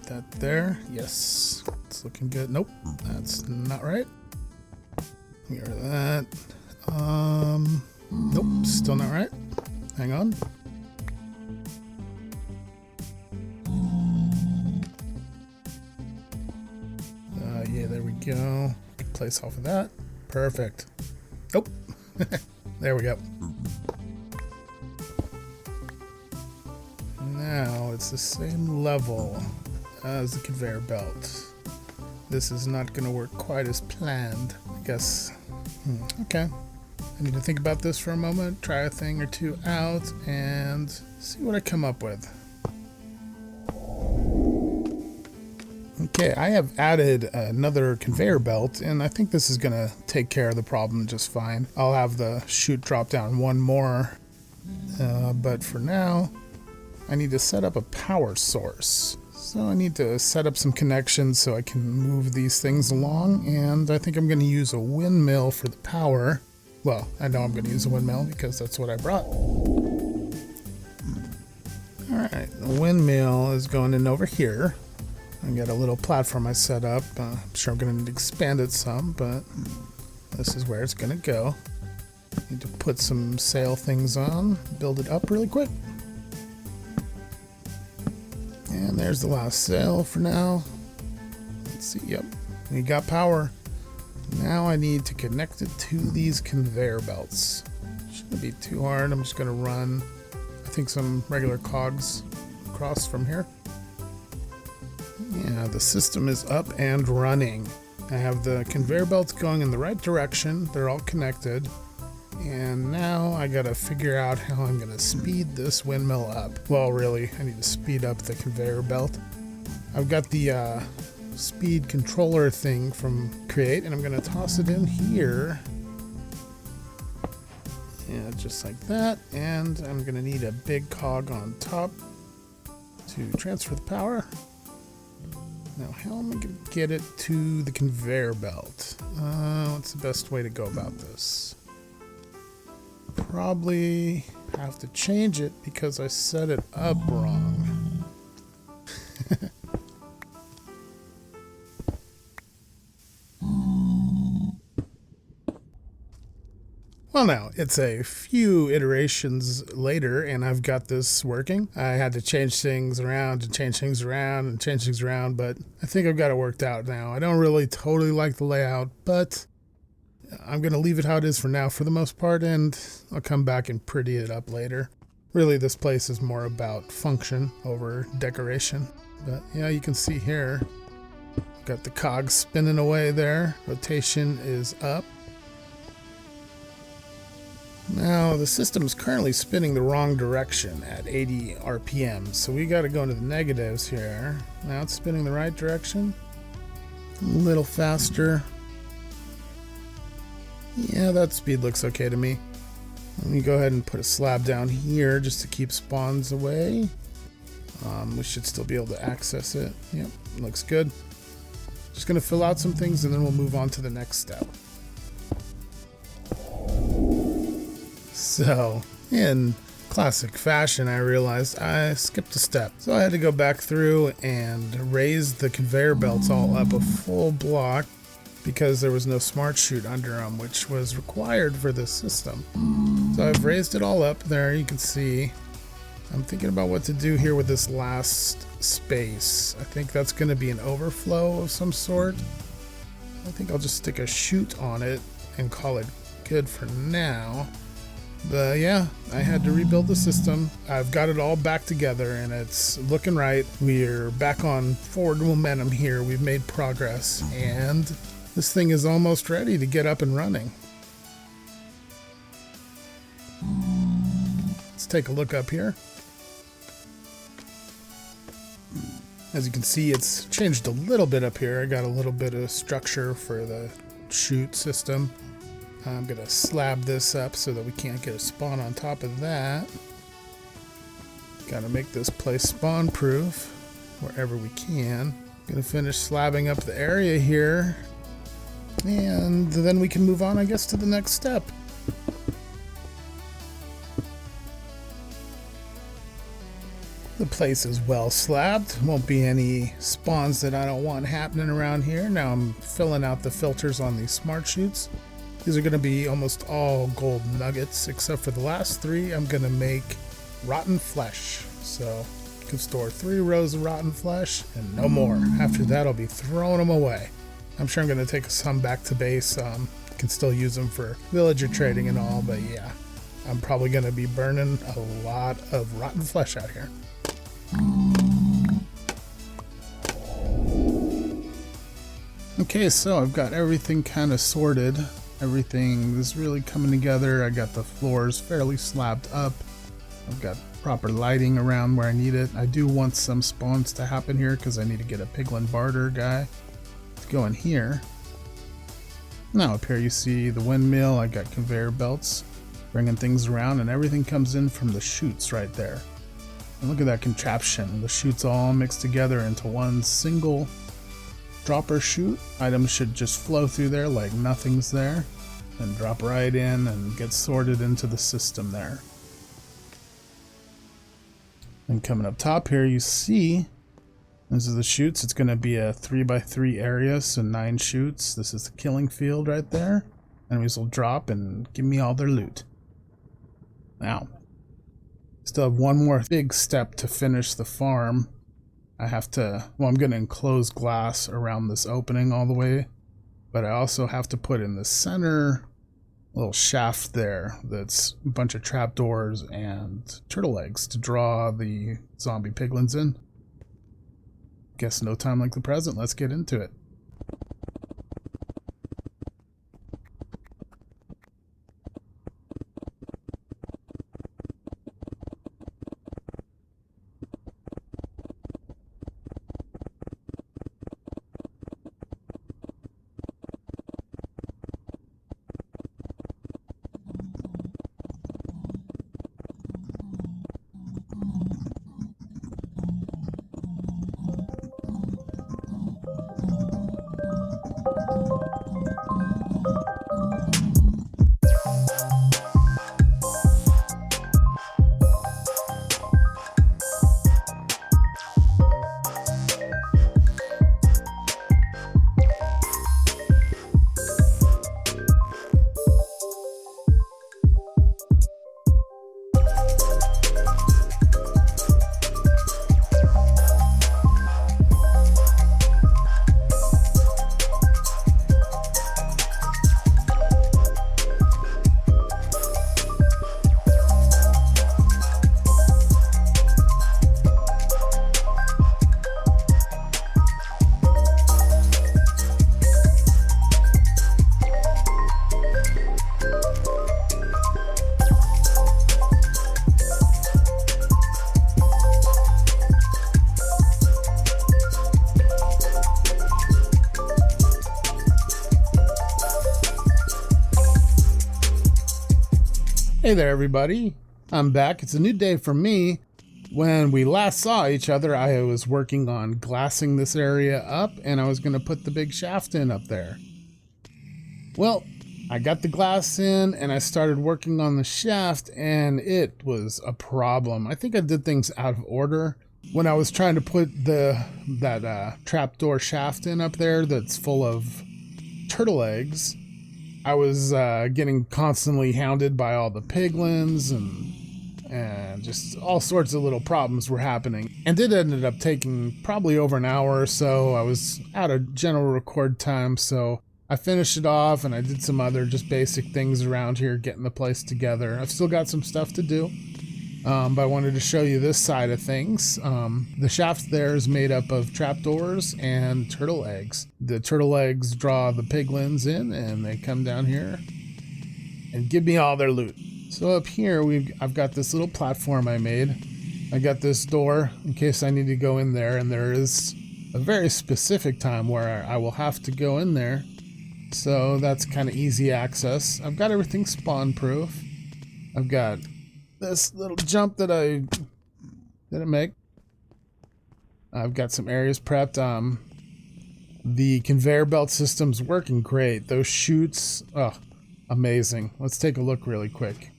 That there, yes, it's looking good. Nope, that's not right. Get rid of that. Nope, still not right. Hang on. Yeah, there we go. Place off of that. Perfect. Oh, there we go. Now it's the same level as the conveyor belt. This is not going to work quite as planned, I guess. Okay. I need to think about this for a moment, try a thing or two out, and see what I come up with. Okay, I have added another conveyor belt, and I think this is going to take care of the problem just fine. I'll have the chute drop down one more, but for now, I need to set up a power source. So I need to set up some connections so I can move these things along, and I think I'm going to use a windmill for the power. Well, I know I'm going to use a windmill because that's what I brought. Alright, the windmill is going in over here. I got a little platform I set up. I'm sure I'm going to need to expand it some, but this is where it's going to go. Need to put some sail things on, build it up really quick. And there's the last sail for now. Let's see, yep, we got power. Now I need to connect it to these conveyor belts. Shouldn't be too hard. I'm just going to run, I think, some regular cogs across from here. Yeah, the system is up and running. I have the conveyor belts going in the right direction. They're all connected. And now I gotta figure out how I'm gonna speed this windmill up. Well, really, I need to speed up the conveyor belt. I've got the speed controller thing from Create, and I'm gonna toss it in here. Yeah, just like that. And I'm gonna need a big cog on top to transfer the power. Now, how am I going to get it to the conveyor belt? What's the best way to go about this? Probably have to change it because I set it up wrong. Well, now, it's a few iterations later, and I've got this working. I had to change things around and change things around and change things around, but I think I've got it worked out now. I don't really totally like the layout, but I'm going to leave it how it is for now for the most part, and I'll come back and pretty it up later. Really, this place is more about function over decoration. But yeah, you can see here, got the cogs spinning away there. Rotation is up. Now, the system is currently spinning the wrong direction at 80 RPM, so we got to go into the negatives here. Now it's spinning the right direction. A little faster. Yeah, that speed looks okay to me. Let me go ahead and put a slab down here just to keep spawns away. We should still be able to access it. Yep, looks good. Just going to fill out some things and then we'll move on to the next step. So, in classic fashion, I realized I skipped a step. So I had to go back through and raise the conveyor belts all up a full block because there was no smart chute under them, which was required for this system. So I've raised it all up there. You can see I'm thinking about what to do here with this last space. I think that's going to be an overflow of some sort. I think I'll just stick a chute on it and call it good for now. But yeah, I had to rebuild the system. I've got it all back together and it's looking right. We're back on forward momentum here. We've made progress and this thing is almost ready to get up and running. Let's take a look up here. As you can see, it's changed a little bit up here. I got a little bit of structure for the chute system. I'm going to slab this up so that we can't get a spawn on top of that. Got to make this place spawn proof wherever we can. Going to finish slabbing up the area here. And then we can move on, I guess, to the next step. The place is well slabbed. Won't be any spawns that I don't want happening around here. Now I'm filling out the filters on these smart chutes. These are going to be almost all gold nuggets, except for the last 3. I'm going to make rotten flesh. So you can store 3 rows of rotten flesh and no more. After that, I'll be throwing them away. I'm sure I'm going to take some back to base. Can still use them for villager trading and all, but yeah, I'm probably going to be burning a lot of rotten flesh out here. Okay, so I've got everything kind of sorted. Everything is really coming together. I got the floors fairly slabbed up. I've got proper lighting around where I need it. I do want some spawns to happen here because I need to get a piglin barter guy to go in here. Now up here you see the windmill. I got conveyor belts bringing things around and everything comes in from the chutes right there. And look at that contraption. The chutes all mixed together into one single dropper chute. Items should just flow through there like nothing's there and drop right in and get sorted into the system there. And coming up top here you see these are the chutes. It's going to be a 3x3 area, so 9 chutes. This is the killing field right there. Enemies will drop and give me all their loot. Now, still have one more big step to finish the farm. I have to, well, I'm going to enclose glass around this opening all the way, but I also have to put in the center little shaft there that's a bunch of trapdoors and turtle eggs to draw the zombie piglins in. Guess no time like the present, let's get into it. Hey there, everybody. I'm back. It's a new day for me. When we last saw each other, I was working on glassing this area up, and I was going to put the big shaft in up there. Well, I got the glass in, and I started working on the shaft, and it was a problem. I think I did things out of order. When I was trying to put that trapdoor shaft in up there that's full of turtle eggs, I was getting constantly hounded by all the piglins, and just all sorts of little problems were happening. And it ended up taking probably over an hour or so. I was out of general record time, so I finished it off, and I did some other just basic things around here, getting the place together. I've still got some stuff to do, but I wanted to show you this side of things. The shaft there is made up of trapdoors and turtle eggs. The turtle eggs draw the piglins in, and they come down here and give me all their loot. So up here, I've got this little platform I made. I got this door in case I need to go in there, and there is a very specific time where I will have to go in there. So that's kind of easy access. I've got everything spawn proof. I've got this little jump that I didn't make. I've got some areas prepped. The conveyor belt system's working great. Those chutes, oh, amazing. Let's take a look really quick.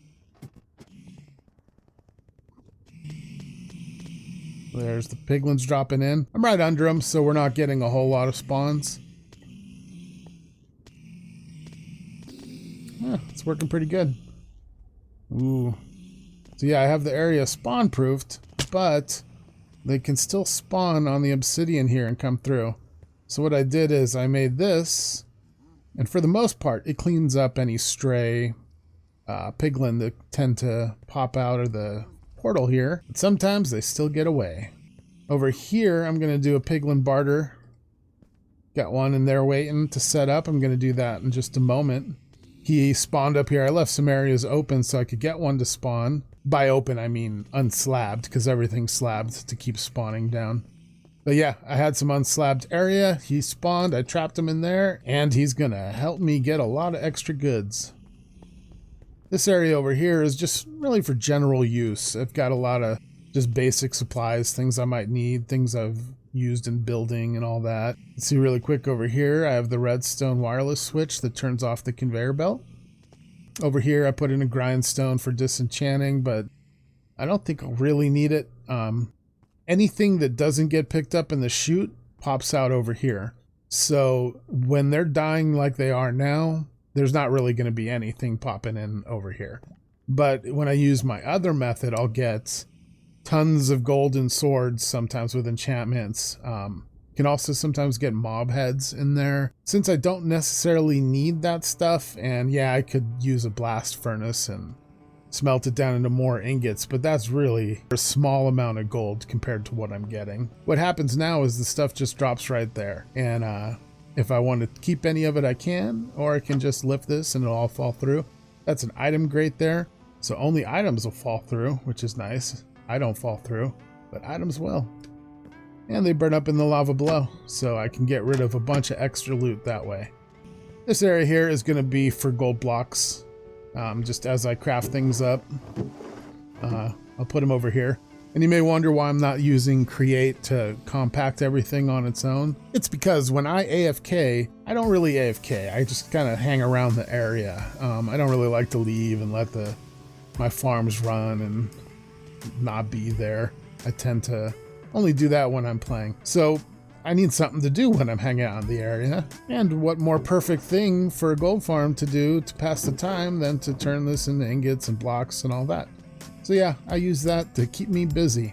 There's the piglins dropping in. I'm right under them, so we're not getting a whole lot of spawns. Yeah, it's working pretty good. Ooh. So yeah, I have the area spawn proofed, but they can still spawn on the obsidian here and come through. So what I did is I made this, and for the most part, it cleans up any stray piglin that tend to pop out of the portal here. But sometimes they still get away. Over here, I'm going to do a piglin barter. Got one in there waiting to set up. I'm going to do that in just a moment. He spawned up here. I left some areas open so I could get one to spawn. By open, I mean unslabbed, because everything's slabbed to keep spawning down. But yeah, I had some unslabbed area. He spawned. I trapped him in there, and he's going to help me get a lot of extra goods. This area over here is just really for general use. I've got a lot of just basic supplies, things I might need, things I've used in building and all that. Let's see really quick over here. I have the redstone wireless switch that turns off the conveyor belt. Over here, I put in a grindstone for disenchanting, but I don't think I'll really need it. Anything that doesn't get picked up in the chute pops out over here. So when they're dying like they are now, there's not really going to be anything popping in over here. But when I use my other method, I'll get tons of golden swords, sometimes with enchantments. You can also sometimes get mob heads in there. Since I don't necessarily need that stuff, and yeah, I could use a blast furnace and smelt it down into more ingots, but that's really a small amount of gold compared to what I'm getting. What happens now is the stuff just drops right there. And if I want to keep any of it, I can, or I can just lift this and it'll all fall through. That's an item grate there. So only items will fall through, which is nice. I don't fall through, but items will. And they burn up in the lava below, so I can get rid of a bunch of extra loot that way. This area here is going to be for gold blocks. Just as I craft things up, I'll put them over here. And you may wonder why I'm not using create to compact everything on its own. It's because when I AFK, I don't really AFK. I just kind of hang around the area. I don't really like to leave and let my farms run and not be there. I tend to only do that when I'm playing. So I need something to do when I'm hanging out in the area. And what more perfect thing for a gold farm to do to pass the time than to turn this into ingots and blocks and all that. So yeah, I use that to keep me busy.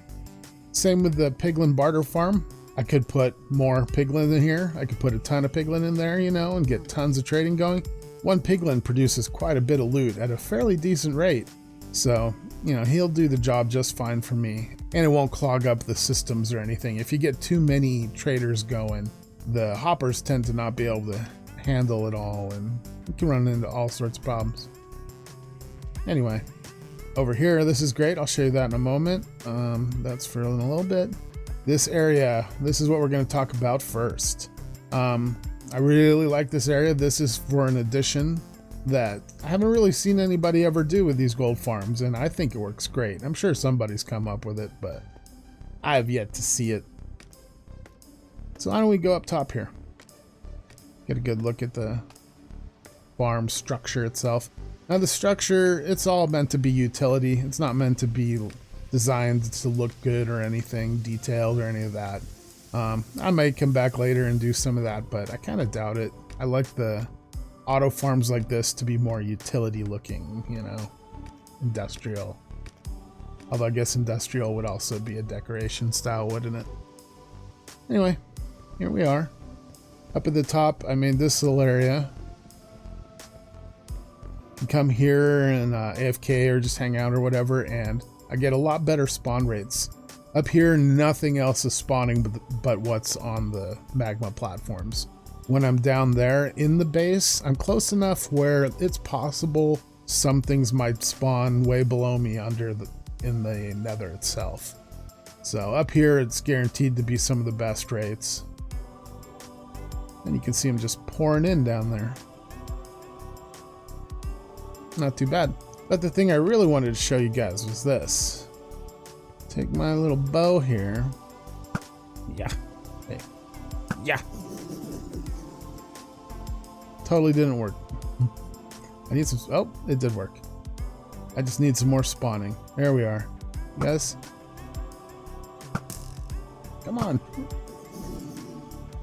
Same with the piglin barter farm. I could put more piglin in here. I could put a ton of piglin in there, you know, and get tons of trading going. One piglin produces quite a bit of loot at a fairly decent rate. So, you know, he'll do the job just fine for me. And it won't clog up the systems or anything. If you get too many traders going, the hoppers tend to not be able to handle it all, and you can run into all sorts of problems. Anyway, over here, this is great. I'll show you that in a moment. That's for in a little bit. This area, this is what we're going to talk about first. I really like this area. This is for an addition that I haven't really seen anybody ever do with these gold farms, and I think it works great. I'm sure somebody's come up with it, but I have yet to see it. So why don't we go up top here? Get a good look at the farm structure itself. Now the structure, it's all meant to be utility. It's not meant to be designed to look good or anything detailed or any of that. I might come back later and do some of that, but I kind of doubt it. I like the auto farms like this to be more utility looking, you know, industrial. Although I guess industrial would also be a decoration style, wouldn't it? Anyway, here we are. Up at the top, I made this little area. You come here and AFK or just hang out or whatever, and I get a lot better spawn rates. Up here, nothing else is spawning but what's on the magma platforms. When I'm down there in the base, I'm close enough where it's possible some things might spawn way below me in the nether itself. So up here, it's guaranteed to be some of the best rates. And you can see them just pouring in down there. Not too bad. But the thing I really wanted to show you guys was this. Take my little bow here. Yeah. Hey. Yeah. Totally didn't work. I need some. Oh, it did work. I just need some more spawning. There we are. Yes. Come on.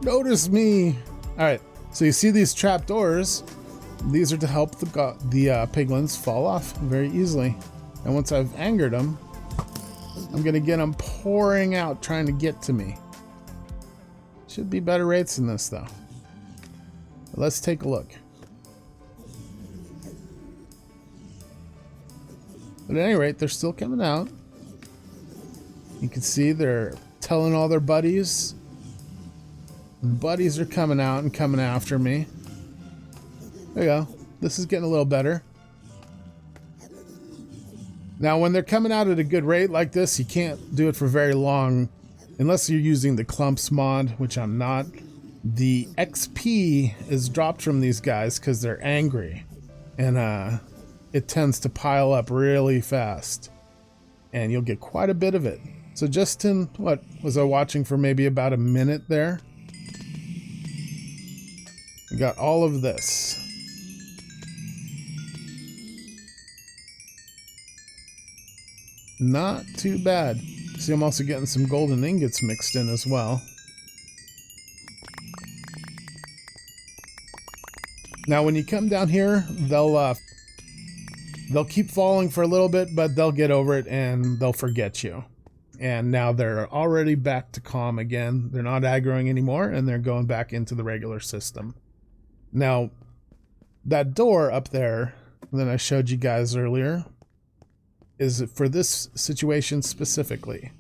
Notice me. All right. So you see these trapdoors. These are to help the piglins fall off very easily. And once I've angered them, I'm going to get them pouring out trying to get to me. Should be better rates than this, though. But let's take a look. But at any rate, they're still coming out. You can see they're telling all their buddies. And buddies are coming out and coming after me. There you go. This is getting a little better. Now, when they're coming out at a good rate like this, you can't do it for very long unless you're using the clumps mod, which I'm not. The XP is dropped from these guys because they're angry, and it tends to pile up really fast, and you'll get quite a bit of it. So just in, what was I watching for, maybe about a minute there, we got all of this. Not too bad. See, I'm also getting some golden ingots mixed in as well. Now, when you come down here, they'll keep falling for a little bit, but they'll get over it and they'll forget you. And now they're already back to calm again. They're not aggroing anymore, and they're going back into the regular system. Now, that door up there that I showed you guys earlier is for this situation specifically.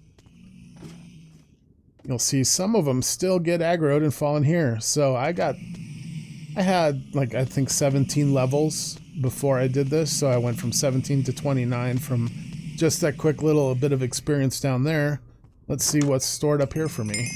You'll see some of them still get aggroed and fall in here. So I had like, I think 17 levels before I did this. So I went from 17 to 29 from just that quick little bit of experience down there. Let's see what's stored up here for me.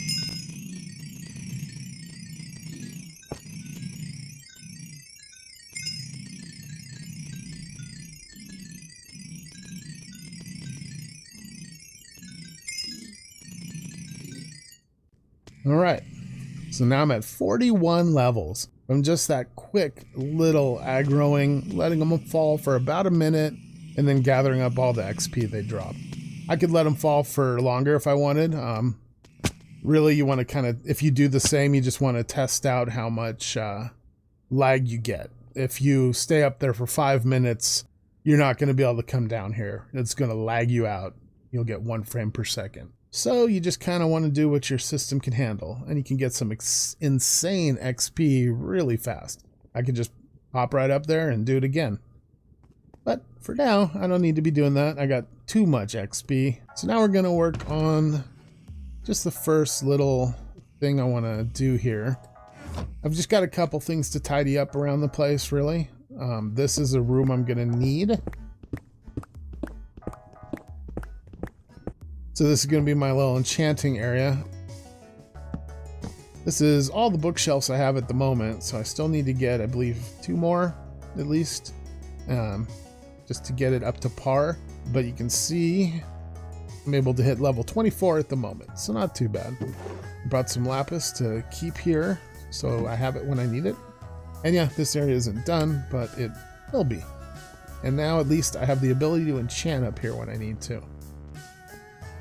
All right, so now I'm at 41 levels from just that quick little aggroing, letting them fall for about a minute, and then gathering up all the XP they drop. I could let them fall for longer if I wanted. Really, you want to kind of, if you do the same, you just want to test out how much lag you get. If you stay up there for 5 minutes, you're not going to be able to come down here. It's going to lag you out. You'll get 1 frame per second. So you just kind of want to do what your system can handle, and you can get some insane XP really fast. I could just hop right up there and do it again. But for now, I don't need to be doing that. I got too much XP. So now we're going to work on just the first little thing I want to do here. I've just got a couple things to tidy up around the place, really. This is a room I'm going to need. So this is going to be my little enchanting area. This is all the bookshelves I have at the moment, so I still need to get, I believe, 2 more. at least, just to get it up to par. But you can see I'm able to hit level 24 at the moment, so not too bad. Brought some lapis to keep here, so I have it when I need it. And yeah, this area isn't done, but it will be. And now at least I have the ability to enchant up here when I need to.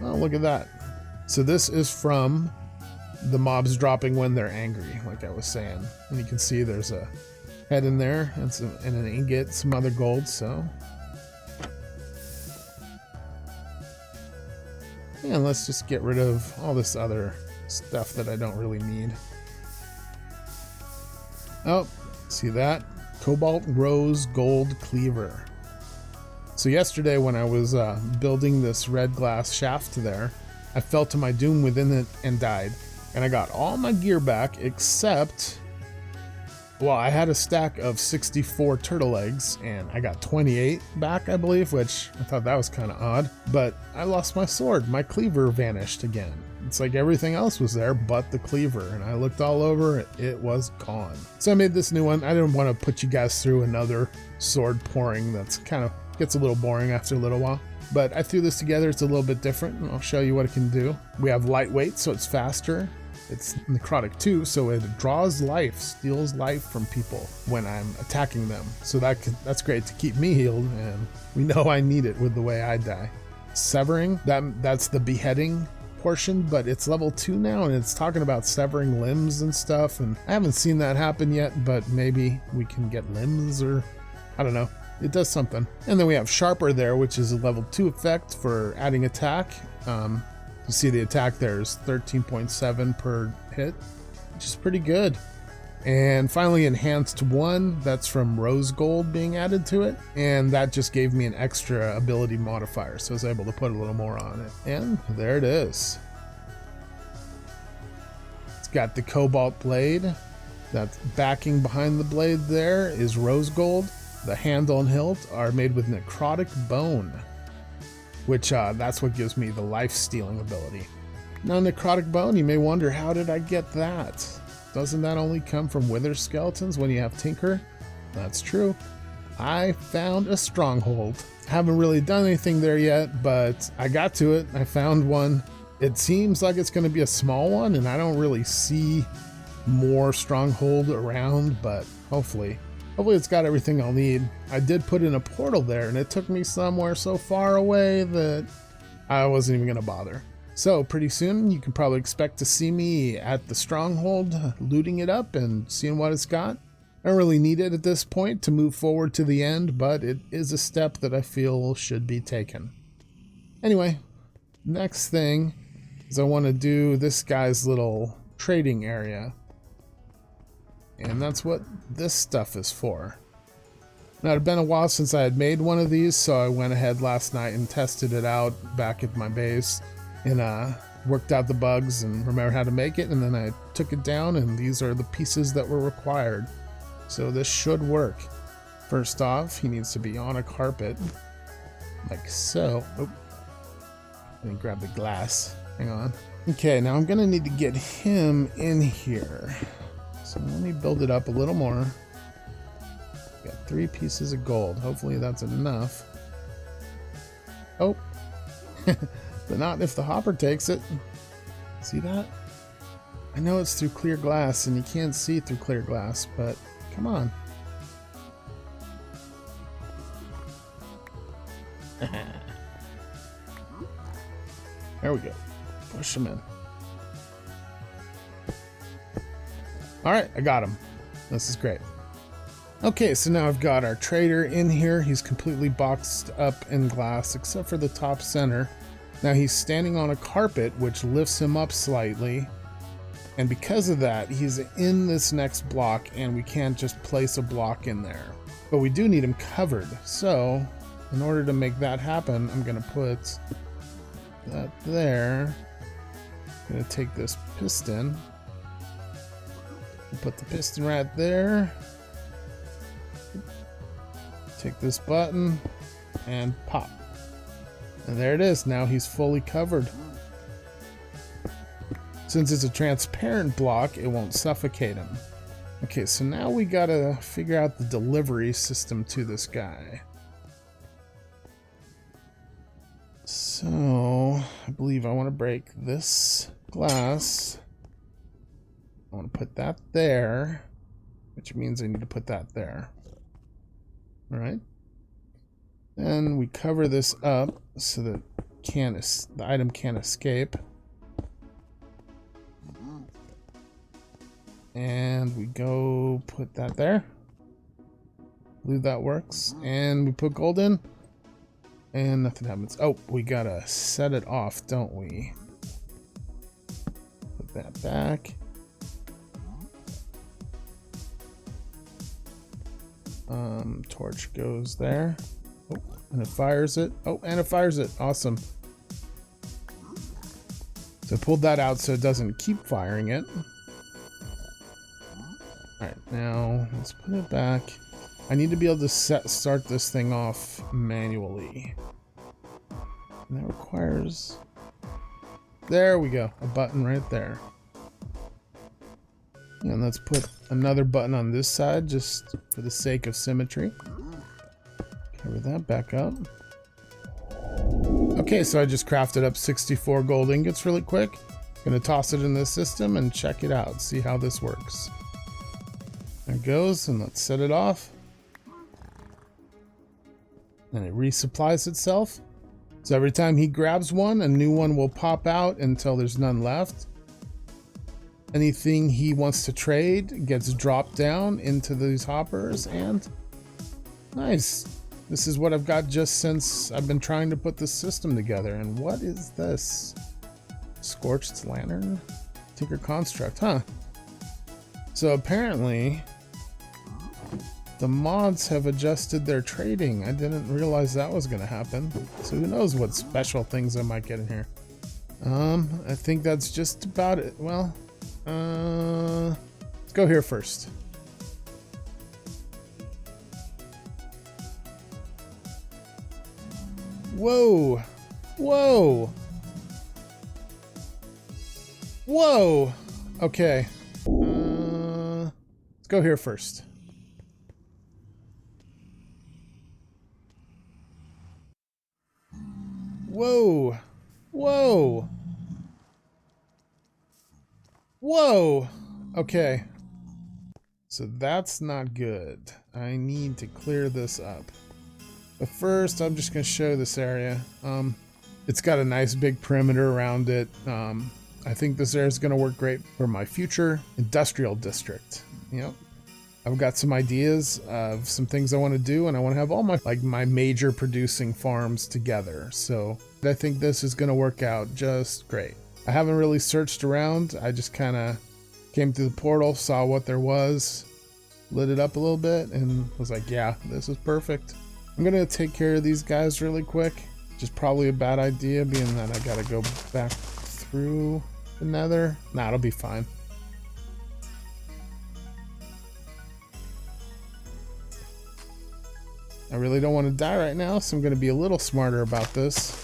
Oh, look at that. So this is from the mobs dropping when they're angry, like I was saying. And you can see there's a head in there and an ingot, some other gold, so. And let's just get rid of all this other stuff that I don't really need. Oh, see that? Cobalt Rose Gold Cleaver. So yesterday when I was building this red glass shaft there, I fell to my doom within it and died. And I got all my gear back except, well, I had a stack of 64 turtle eggs and I got 28 back, I believe, which I thought that was kind of odd. But I lost my sword. My cleaver vanished again. It's like everything else was there but the cleaver, and I looked all over, it was gone. So I made this new one. I didn't want to put you guys through another sword pouring. That's kind of gets a little boring after a little while. But I threw this together. It's a little bit different, and I'll show you what it can do. We have lightweight, so it's faster. It's necrotic too, so it draws life, steals life from people when I'm attacking them. So that's great to keep me healed, and we know I need it with the way I die. Severing, that's the beheading portion, but it's level 2 now, and it's talking about severing limbs and stuff, and I haven't seen that happen yet, but maybe we can get limbs, or I don't know. It does something. And then we have Sharper there, which is a level 2 effect for adding attack. You see the attack there is 13.7 per hit, which is pretty good. And finally Enhanced 1, that's from Rose Gold being added to it, and that just gave me an extra ability modifier, so I was able to put a little more on it. And there it is. It's got the Cobalt Blade. That backing behind the blade there is Rose Gold. The handle and hilt are made with necrotic bone, which that's what gives me the life-stealing ability. Now, necrotic bone, you may wonder, how did I get that? Doesn't that only come from wither skeletons when you have Tinker? That's true. I found a stronghold. Haven't really done anything there yet, but I got to it. I found one. It seems like it's going to be a small one, and I don't really see more stronghold around, but hopefully it's got everything I'll need. I did put in a portal there, and it took me somewhere so far away that I wasn't even going to bother. So pretty soon you can probably expect to see me at the stronghold, looting it up and seeing what it's got. I don't really need it at this point to move forward to the end, but it is a step that I feel should be taken. Anyway, next thing is I want to do this guy's little trading area. And that's what this stuff is for. Now, it had been a while since I had made one of these, so I went ahead last night and tested it out back at my base and worked out the bugs and remembered how to make it, and then I took it down, and these are the pieces that were required. So this should work. First off, he needs to be on a carpet, like so. Oh, let me grab the glass. Hang on. Okay, now I'm going to need to get him in here. So let me build it up a little more. Got 3 pieces of gold. Hopefully that's enough. Oh, but not if the hopper takes it. See that? I know it's through clear glass and you can't see through clear glass, but come on. There we go. Push him in. Alright, I got him. This is great. Okay, so now I've got our trader in here. He's completely boxed up in glass except for the top center. Now he's standing on a carpet which lifts him up slightly. And because of that, he's in this next block and we can't just place a block in there. But we do need him covered. So, in order to make that happen, I'm going to put that there. I'm going to take this piston. Put the piston right there. Take this button and pop. And there it is. Now he's fully covered. Since it's a transparent block, it won't suffocate him. Okay, so now we gotta figure out the delivery system to this guy. So, I believe I want to break this glass. I want to put that there, which means I need to put that there. All right. Then we cover this up so that the item can't escape. And we go put that there. I believe that works. And we put gold in. And nothing happens. Oh, we gotta set it off, don't we? Put that back. Torch goes there. Oh, and it fires it. Oh, and it fires it. Awesome. So I pulled that out so it doesn't keep firing it. Alright, now let's put it back. I need to be able to start this thing off manually. And that requires... There we go. A button right there. And let's put another button on this side just for the sake of symmetry. Cover that back up. Okay, so I just crafted up 64 gold ingots really quick. Gonna toss it in the system and check it out. See how this works. There it goes, and let's set it off. And it resupplies itself. So every time he grabs one, a new one will pop out until there's none left. Anything he wants to trade gets dropped down into these hoppers, and nice. This is what I've got just since I've been trying to put this system together. And what is this? Scorched Lantern? Tinker Construct, huh? So apparently the mods have adjusted their trading. I didn't realize that was going to happen. So who knows what special things I might get in here. I think that's just about it. Well, let's go here first. Whoa! Whoa! Whoa! Okay. Let's go here first. Whoa! Whoa! Whoa! Okay. So that's not good. I need to clear this up. But first, I'm just going to show this area. It's got a nice big perimeter around it. I think this area is going to work great for my future industrial district. Yep. I've got some ideas of some things I want to do, and I want to have all my major producing farms together. So I think this is going to work out just great. I haven't really searched around. I just kind of came through the portal, saw what there was, lit it up a little bit, and was like, yeah, this is perfect. I'm going to take care of these guys really quick. Which is probably a bad idea, being that I got to go back through the nether. Nah, it'll be fine. I really don't want to die right now, so I'm going to be a little smarter about this.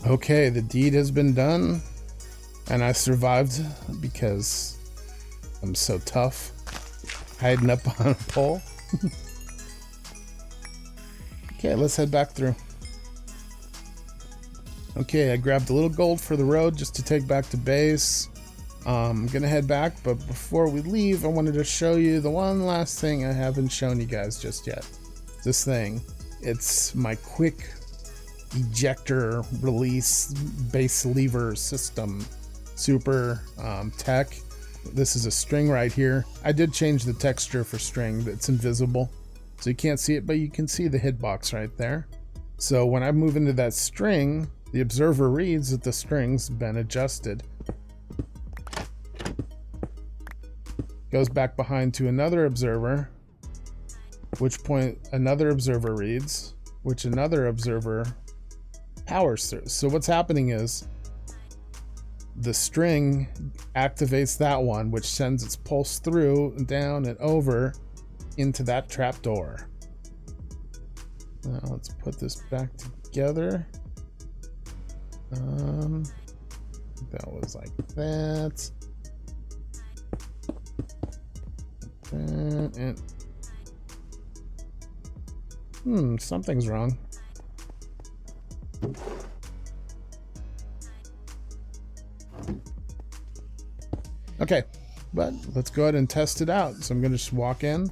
Okay, the deed has been done, and I survived because I'm so tough, hiding up on a pole. Okay, let's head back through. Okay, I grabbed a little gold for the road just to take back to base. I'm gonna head back, but before we leave, I wanted to show you the one last thing I haven't shown you guys just yet. This thing. It's my quick ejector release base lever system. Super tech. This is a string right here. I did change the texture for string, but it's invisible. So you can't see it, but you can see the hitbox right there. So when I move into that string, the observer reads that the string's been adjusted. goes back behind to another observer, which point another observer reads, which another observer powers through. So what's happening is the string activates that one, which sends its pulse through and down and over into that trapdoor. Now let's put this back together. That was like that. And something's wrong. Okay, but let's go ahead and test it out. So I'm gonna just walk in.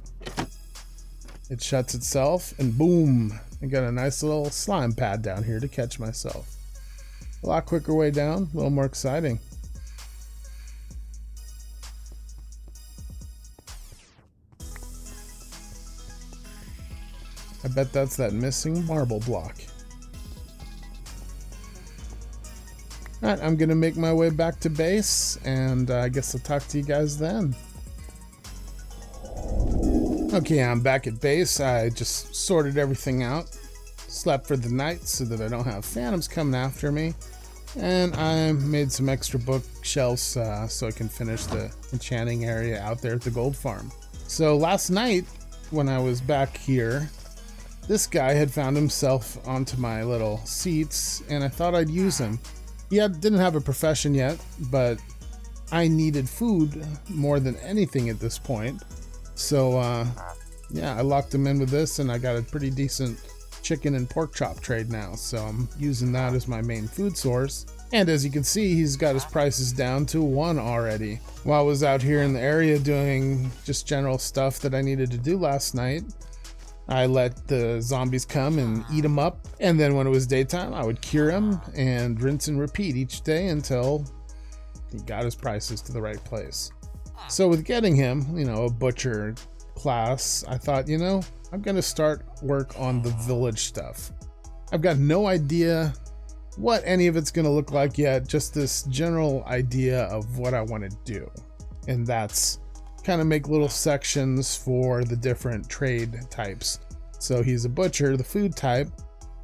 It shuts itself, and boom! I got a nice little slime pad down here to catch myself. A lot quicker way down, a little more exciting. I bet that's that missing marble block. Alright, I'm gonna make my way back to base, and I guess I'll talk to you guys then. Okay, I'm back at base. I just sorted everything out, slept for the night so that I don't have phantoms coming after me, and I made some extra bookshelves so I can finish the enchanting area out there at the gold farm. So last night, when I was back here, this guy had found himself onto my little seats, and I thought I'd use him. He didn't have a profession yet, but I needed food more than anything at this point. So, yeah, I locked him in with this, and I got a pretty decent chicken and pork chop trade now. So I'm using that as my main food source. And as you can see, he's got his prices down to 1 already. While I was out here in the area doing just general stuff that I needed to do last night, I let the zombies come and eat him up. And then when it was daytime, I would cure him and rinse and repeat each day until he got his prices to the right place. So with getting him, a butcher class, I thought, I'm going to start work on the village stuff. I've got no idea what any of it's going to look like yet, just this general idea of what I want to do. And that's kind of make little sections for the different trade types. So he's a butcher, the food type.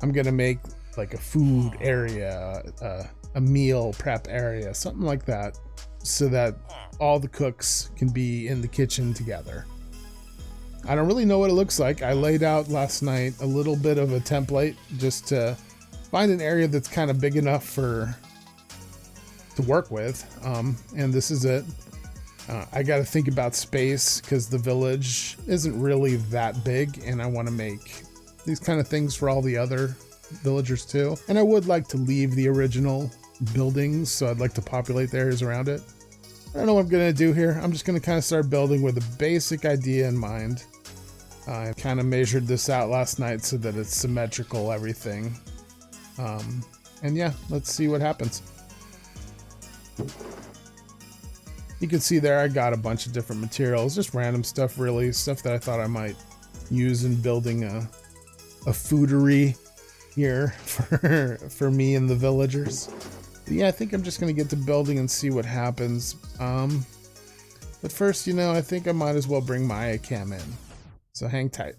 I'm going to make like a food area, a meal prep area, something like that, so that all the cooks can be in the kitchen together. I don't really know what it looks like. I laid out last night a little bit of a template just to find an area that's kind of big enough to work with. And this is it. I got to think about space because the village isn't really that big, and I want to make these kind of things for all the other villagers too. And I would like to leave the original buildings, so I'd like to populate the areas around it. I don't know what I'm going to do here. I'm just going to kind of start building with a basic idea in mind. I kind of measured this out last night so that it's symmetrical, everything. And yeah, let's see what happens. You can see there I got a bunch of different materials, just random stuff really, stuff that I thought I might use in building a foodery here for me and the villagers. But yeah, I think I'm just going to get to building and see what happens. But first, I think I might as well bring my cam in. So hang tight.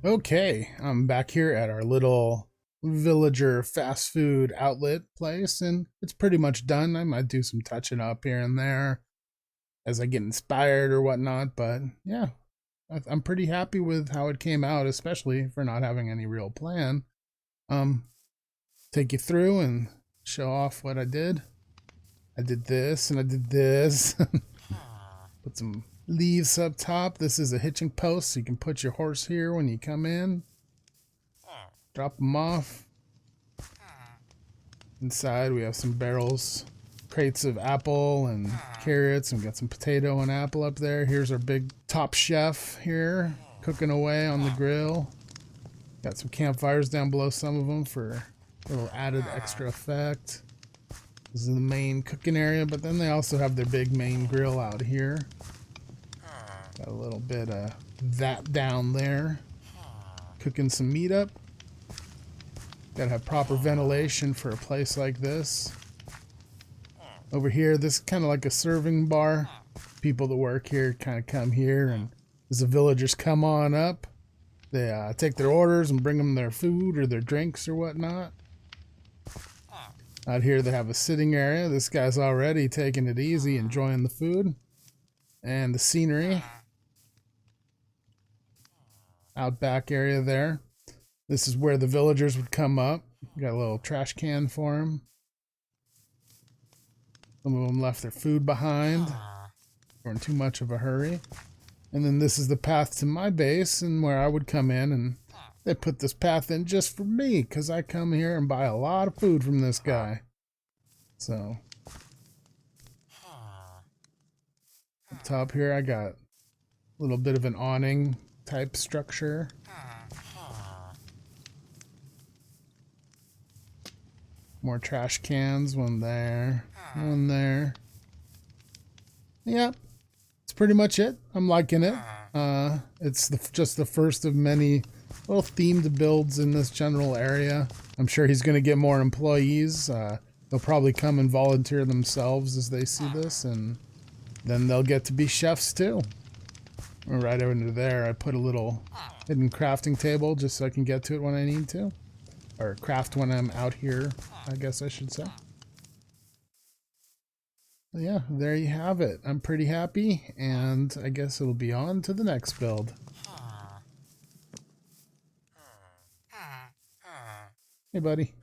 Okay, I'm back here at our little villager fast food outlet place, and it's pretty much done. I might do some touching up here and there as I get inspired or whatnot, but yeah, I'm pretty happy with how it came out, especially for not having any real plan. Take you through and show off what I did. I did this and I did this. Put some leaves up top. This is a hitching post, so you can put your horse here when you come in. Drop them off. Inside we have some barrels, crates of apple and carrots, and we got some potato and apple up there. Here's our big top chef here, cooking away on the grill. Got some campfires down below, some of them for a little added extra effect. This is the main cooking area, but then they also have their big main grill out here. Got a little bit of that down there. Cooking some meat up. Gotta have proper ventilation for a place like this. Over here, this is kind of like a serving bar. People that work here kind of come here, and as the villagers come on up, they take their orders and bring them their food or their drinks or whatnot. Out here they have a sitting area. This guy's already taking it easy, enjoying the food and the scenery. Outback area there. This is where the villagers would come up. Got a little trash can for them. Some of them left their food behind. Weren't too much of a hurry. And then this is the path to my base and where I would come in, and they put this path in just for me because I come here and buy a lot of food from this guy. So up top here I got a little bit of an awning type structure. More trash cans, one there, one there. Yep, that's pretty much it. I'm liking it. It's just the first of many little themed builds in this general area. I'm sure he's going to get more employees. They'll probably come and volunteer themselves as they see this, and then they'll get to be chefs too. Right over there, I put a little hidden crafting table just so I can get to it when I need to. Or craft when I'm out here, I guess I should say. But yeah, there you have it. I'm pretty happy, and I guess it'll be on to the next build. Hey, buddy.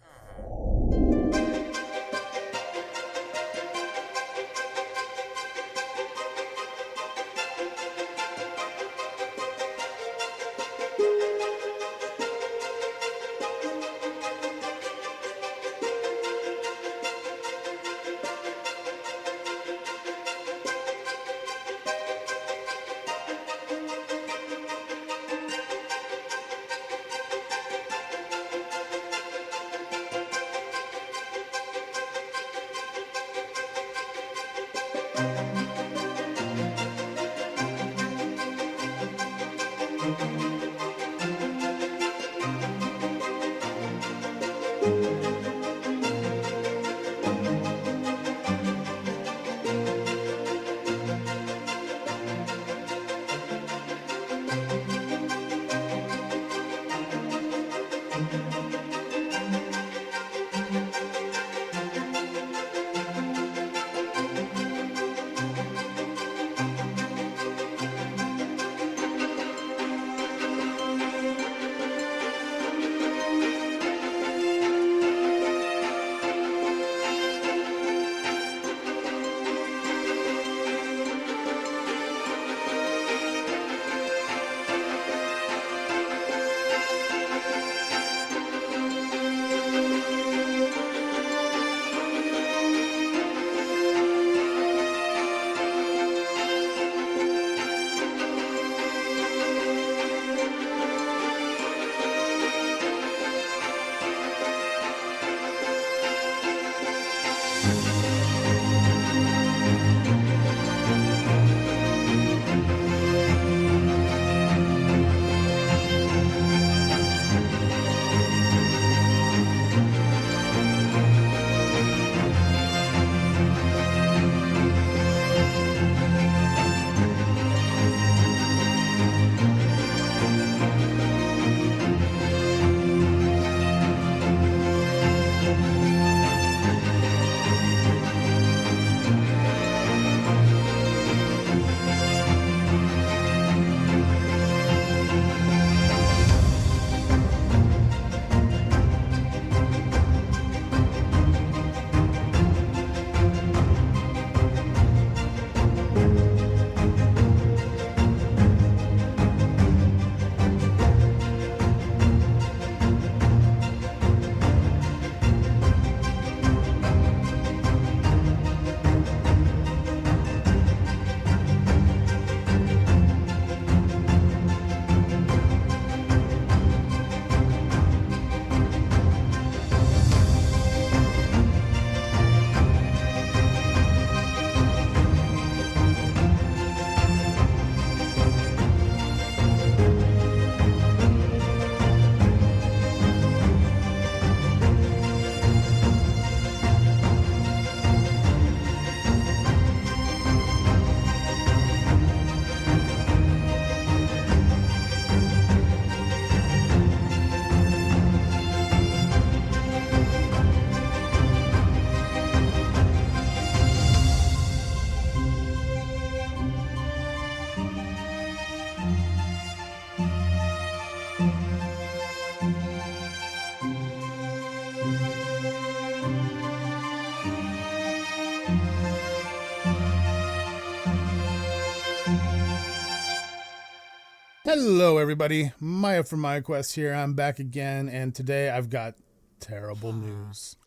Hello everybody, Maya from MayaQuest here. I'm back again, and today I've got terrible news.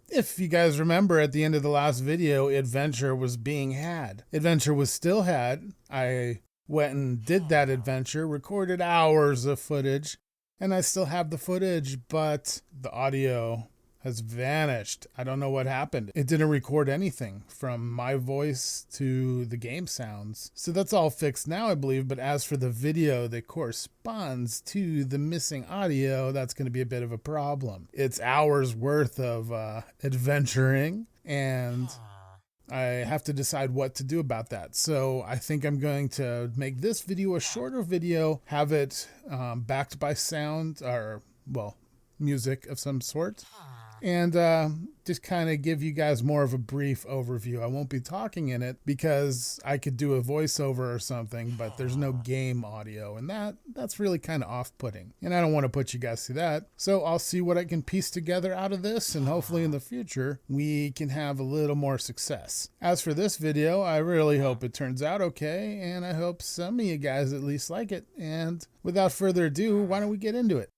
If you guys remember, at the end of the last video, Adventure was being had. Adventure was still had. I went and did that adventure, recorded hours of footage, and I still have the footage, but the audio has vanished. I don't know what happened. It didn't record anything from my voice to the game sounds. So that's all fixed now, I believe. But as for the video that corresponds to the missing audio, that's going to be a bit of a problem. It's hours worth of adventuring, and I have to decide what to do about that. So I think I'm going to make this video a shorter video, have it backed by sound or, well, music of some sort, and just kind of give you guys more of a brief overview. I won't be talking in it because I could do a voiceover or something, but there's no game audio, and that's really kind of off-putting, and I don't want to put you guys through that. So I'll see what I can piece together out of this, and hopefully in the future we can have a little more success. As for this video, I really hope it turns out okay, and I hope some of you guys at least like it. And without further ado, why don't we get into it?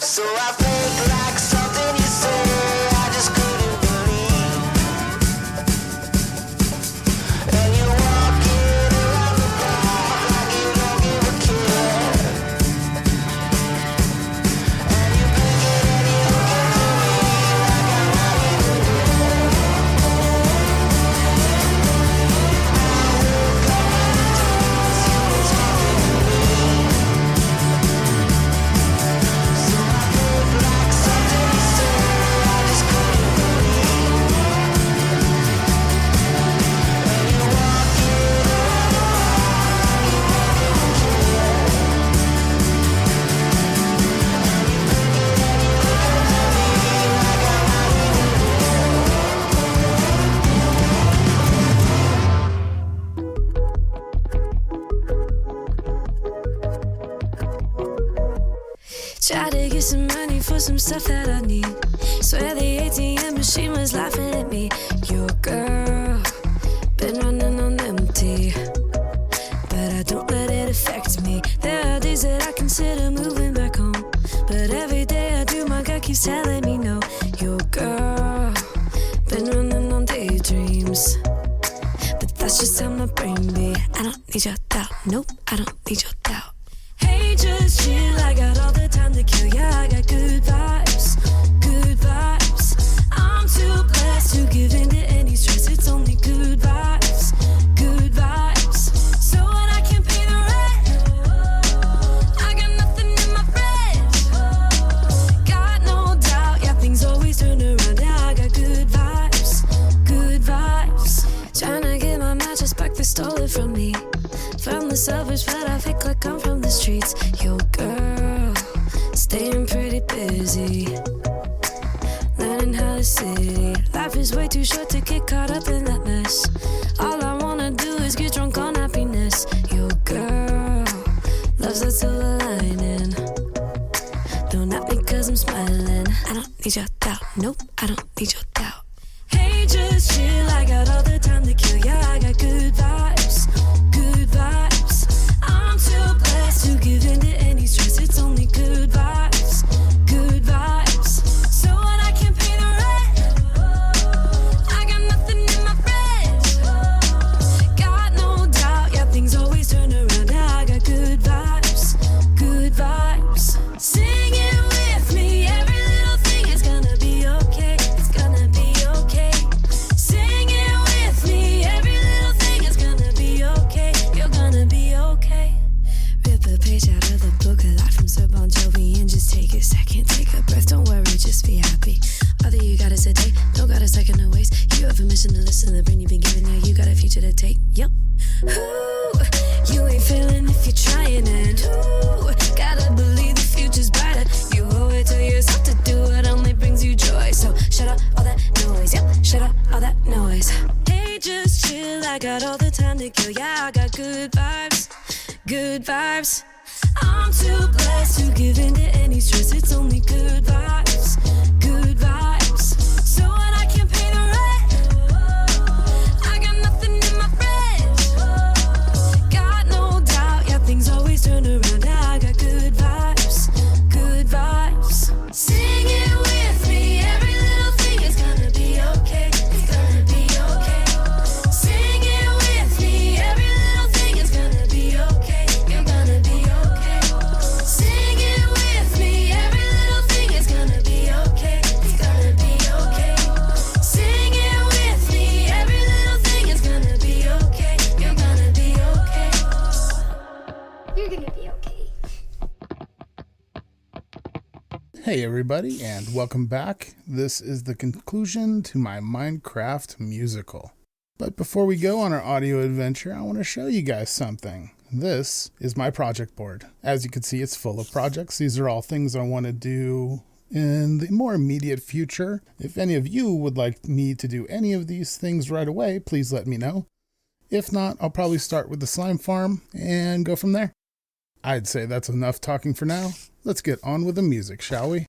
So I fake like something you say I just couldn't believe. And you walk it around the block like you don't give a care. And you blink it and you look into me like I'm not even there. I woke up in the dark, you were talking to me. So I fake like something you say I just couldn't believe. And you walk it around the block like you don't give a care. And you blink it and you look into me like I'm not even Try to get some money for some stuff that I need. Swear the ATM machine was laughing at me. Your girl, been running on empty, but I don't let it affect me. There are days that I consider moving back home, but every day I do, my gut keeps telling me no. Your girl, been running on daydreams, but that's just how my brain be. I don't need your doubt, nope, I don't need your doubt. Hey, just chill, I got all the time to kill. Yeah, I got good vibes, good vibes. I'm too blessed to give in to any stress. It's only good vibes, good vibes. So when I can't pay the rent, I got nothing in my fridge. Got no doubt, yeah, things always turn around. Yeah, I got good vibes, good vibes. Tryna get my mattress back, they stole it from me. From the suburbs, but I fake like I'm from the streets. Yo, girl, staying pretty busy, learning how to city. Life is way too short to get caught up in that mess. All I wanna do is get drunk on happiness. Yo, girl, love's a silver lining. Don't at me cause I'm smiling. I don't need your doubt, nope, I don't need your doubt. Hey, just chill, I got all the time to kill. Yeah, I got good vibes, good vibes. I'm too blessed to give in to any stress. It's only good vibes, good vibes. So when I can't pay the rent, I got nothing in my fridge. Got no doubt, yeah, things always turn around. Yeah, I got good vibes, good vibes. Sing it with me, every little thing is gonna be okay. It's gonna be okay. Sing it with me, every little thing is gonna be okay. You're gonna be okay. Rip a page out of the book, a lot from Sir Bon Jovi, and just take a second, take a breath. Don't worry, just be happy. All that you got is a day, don't got a second to waste. You have permission to listen to the brain you've been given. Yeah, you got a future to take. Yep. Ooh, you ain't failing if you're trying, and ooh, gotta believe the future's brighter. You owe it to yourself to do what only brings you joy. So shut up all that noise. Yep, shut up all that noise. Hey, just chill, I got all the time to kill. Yeah, I got good vibes, good vibes. I'm too blessed to give in to any stress. It's only good vibes, good vibes. So when I can't pay the rent, I got nothing in my fridge. Got no doubt, yeah, things always turn around. Yeah, I got good vibes, good vibes. Sing it with me, every little thing is gonna be okay. It's gonna be okay. Sing it with me, every little thing is gonna be okay. You're gonna be okay. Sing it with me, every little thing is gonna be okay. It's gonna be okay. Sing it with me, every little thing is gonna be okay. You're gonna be okay. You're gonna be okay. Hey everybody, and welcome back. This is the conclusion to my Minecraft musical. But before we go on our audio adventure, I want to show you guys something. This is my project board. As you can see, it's full of projects. These are all things I want to do in the more immediate future. If any of you would like me to do any of these things right away, please let me know. If not, I'll probably start with the slime farm and go from there. I'd say that's enough talking for now. Let's get on with the music, shall we?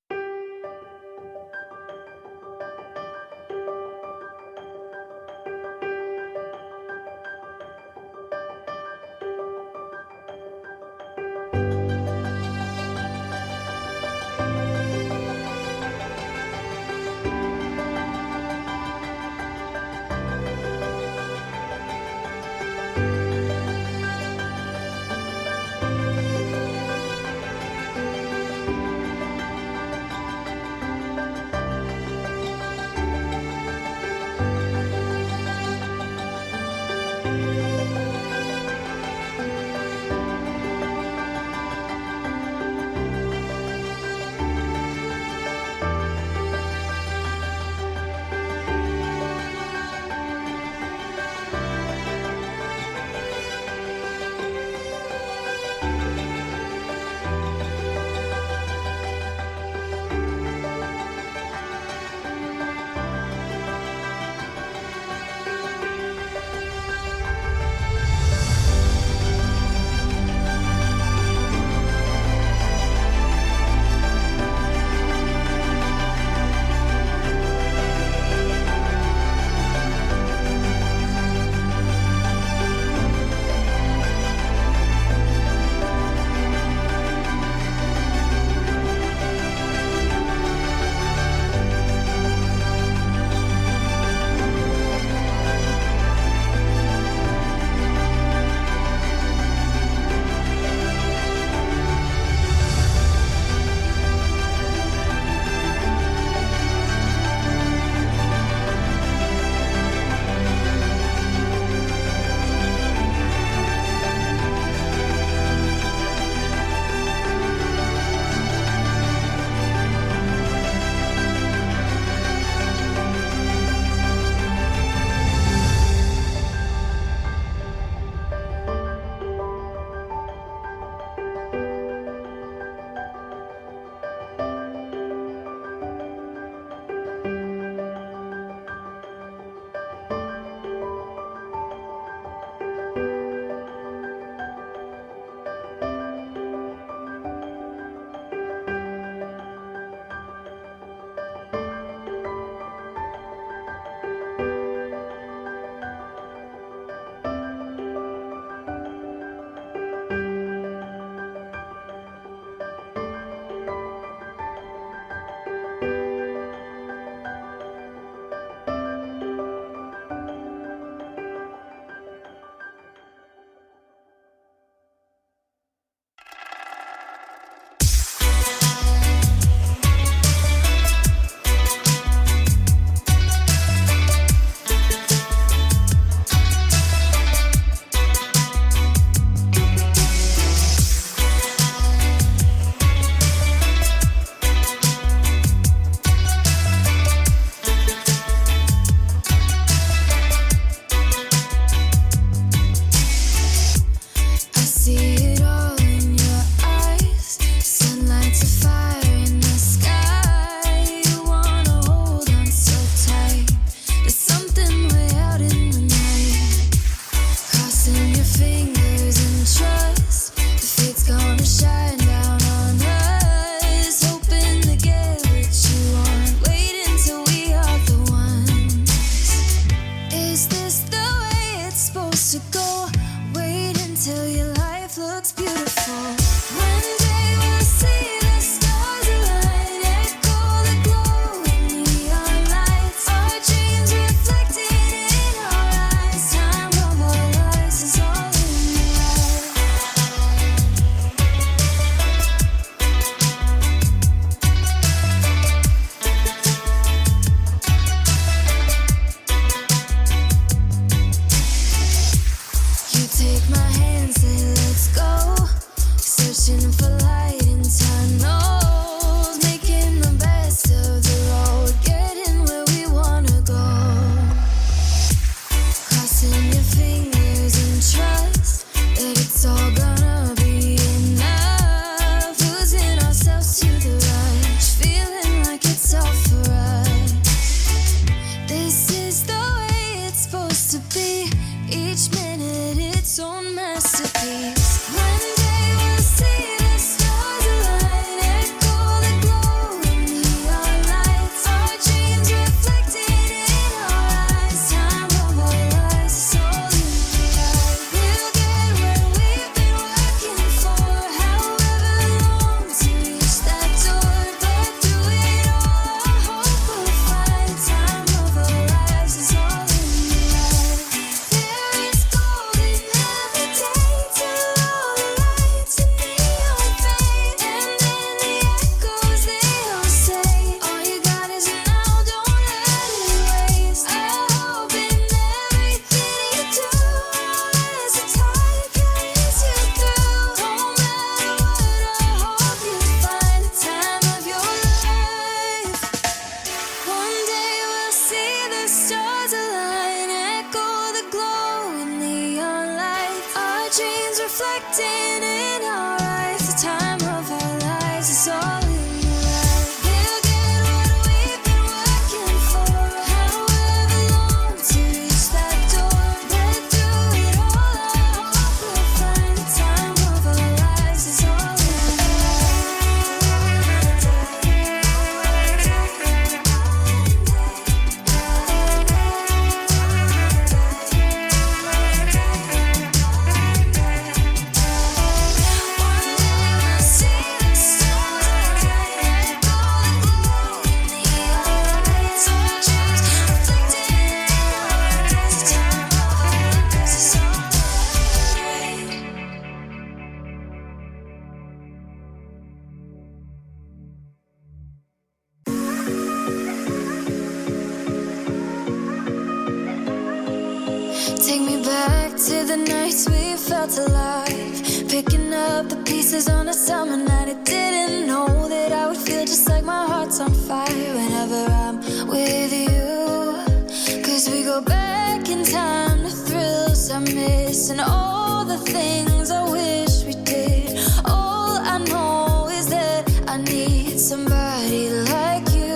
back to the nights we felt alive, picking up the pieces on a summer night. I didn't know that I would feel just like my heart's on fire whenever I'm with you. Cause we go back in time to thrills I miss and all the things I wish we did. All I know is that I need somebody like you.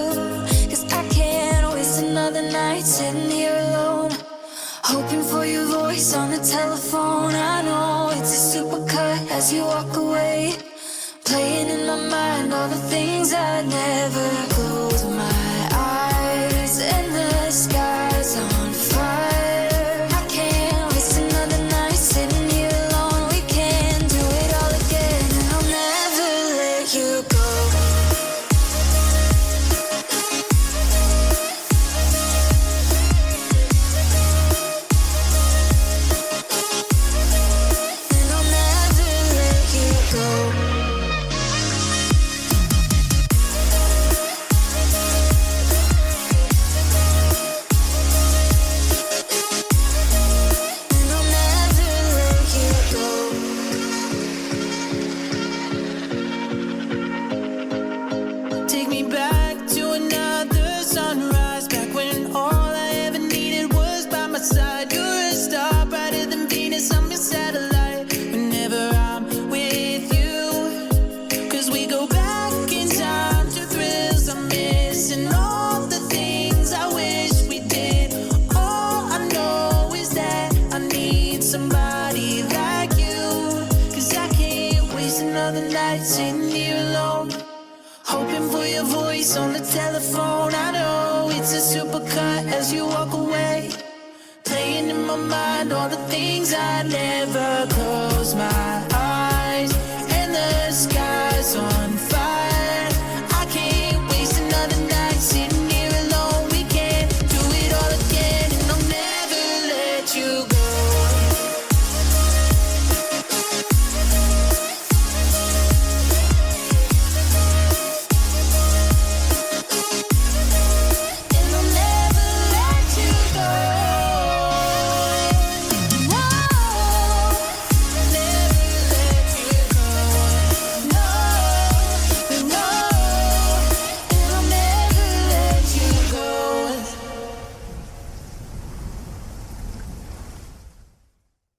Cause I can't waste another night sitting here alone, hoping for your voice on the telephone. I know it's a supercut as you walk away, playing in my mind all the things I never. Close my eyes and the sky's on fire. I can't waste another night sitting here alone. We can do it all again and I'll never let you go. Sitting here alone, hoping for your voice on the telephone. I know it's a supercut as you walk away, playing in my mind all the things I never. Close my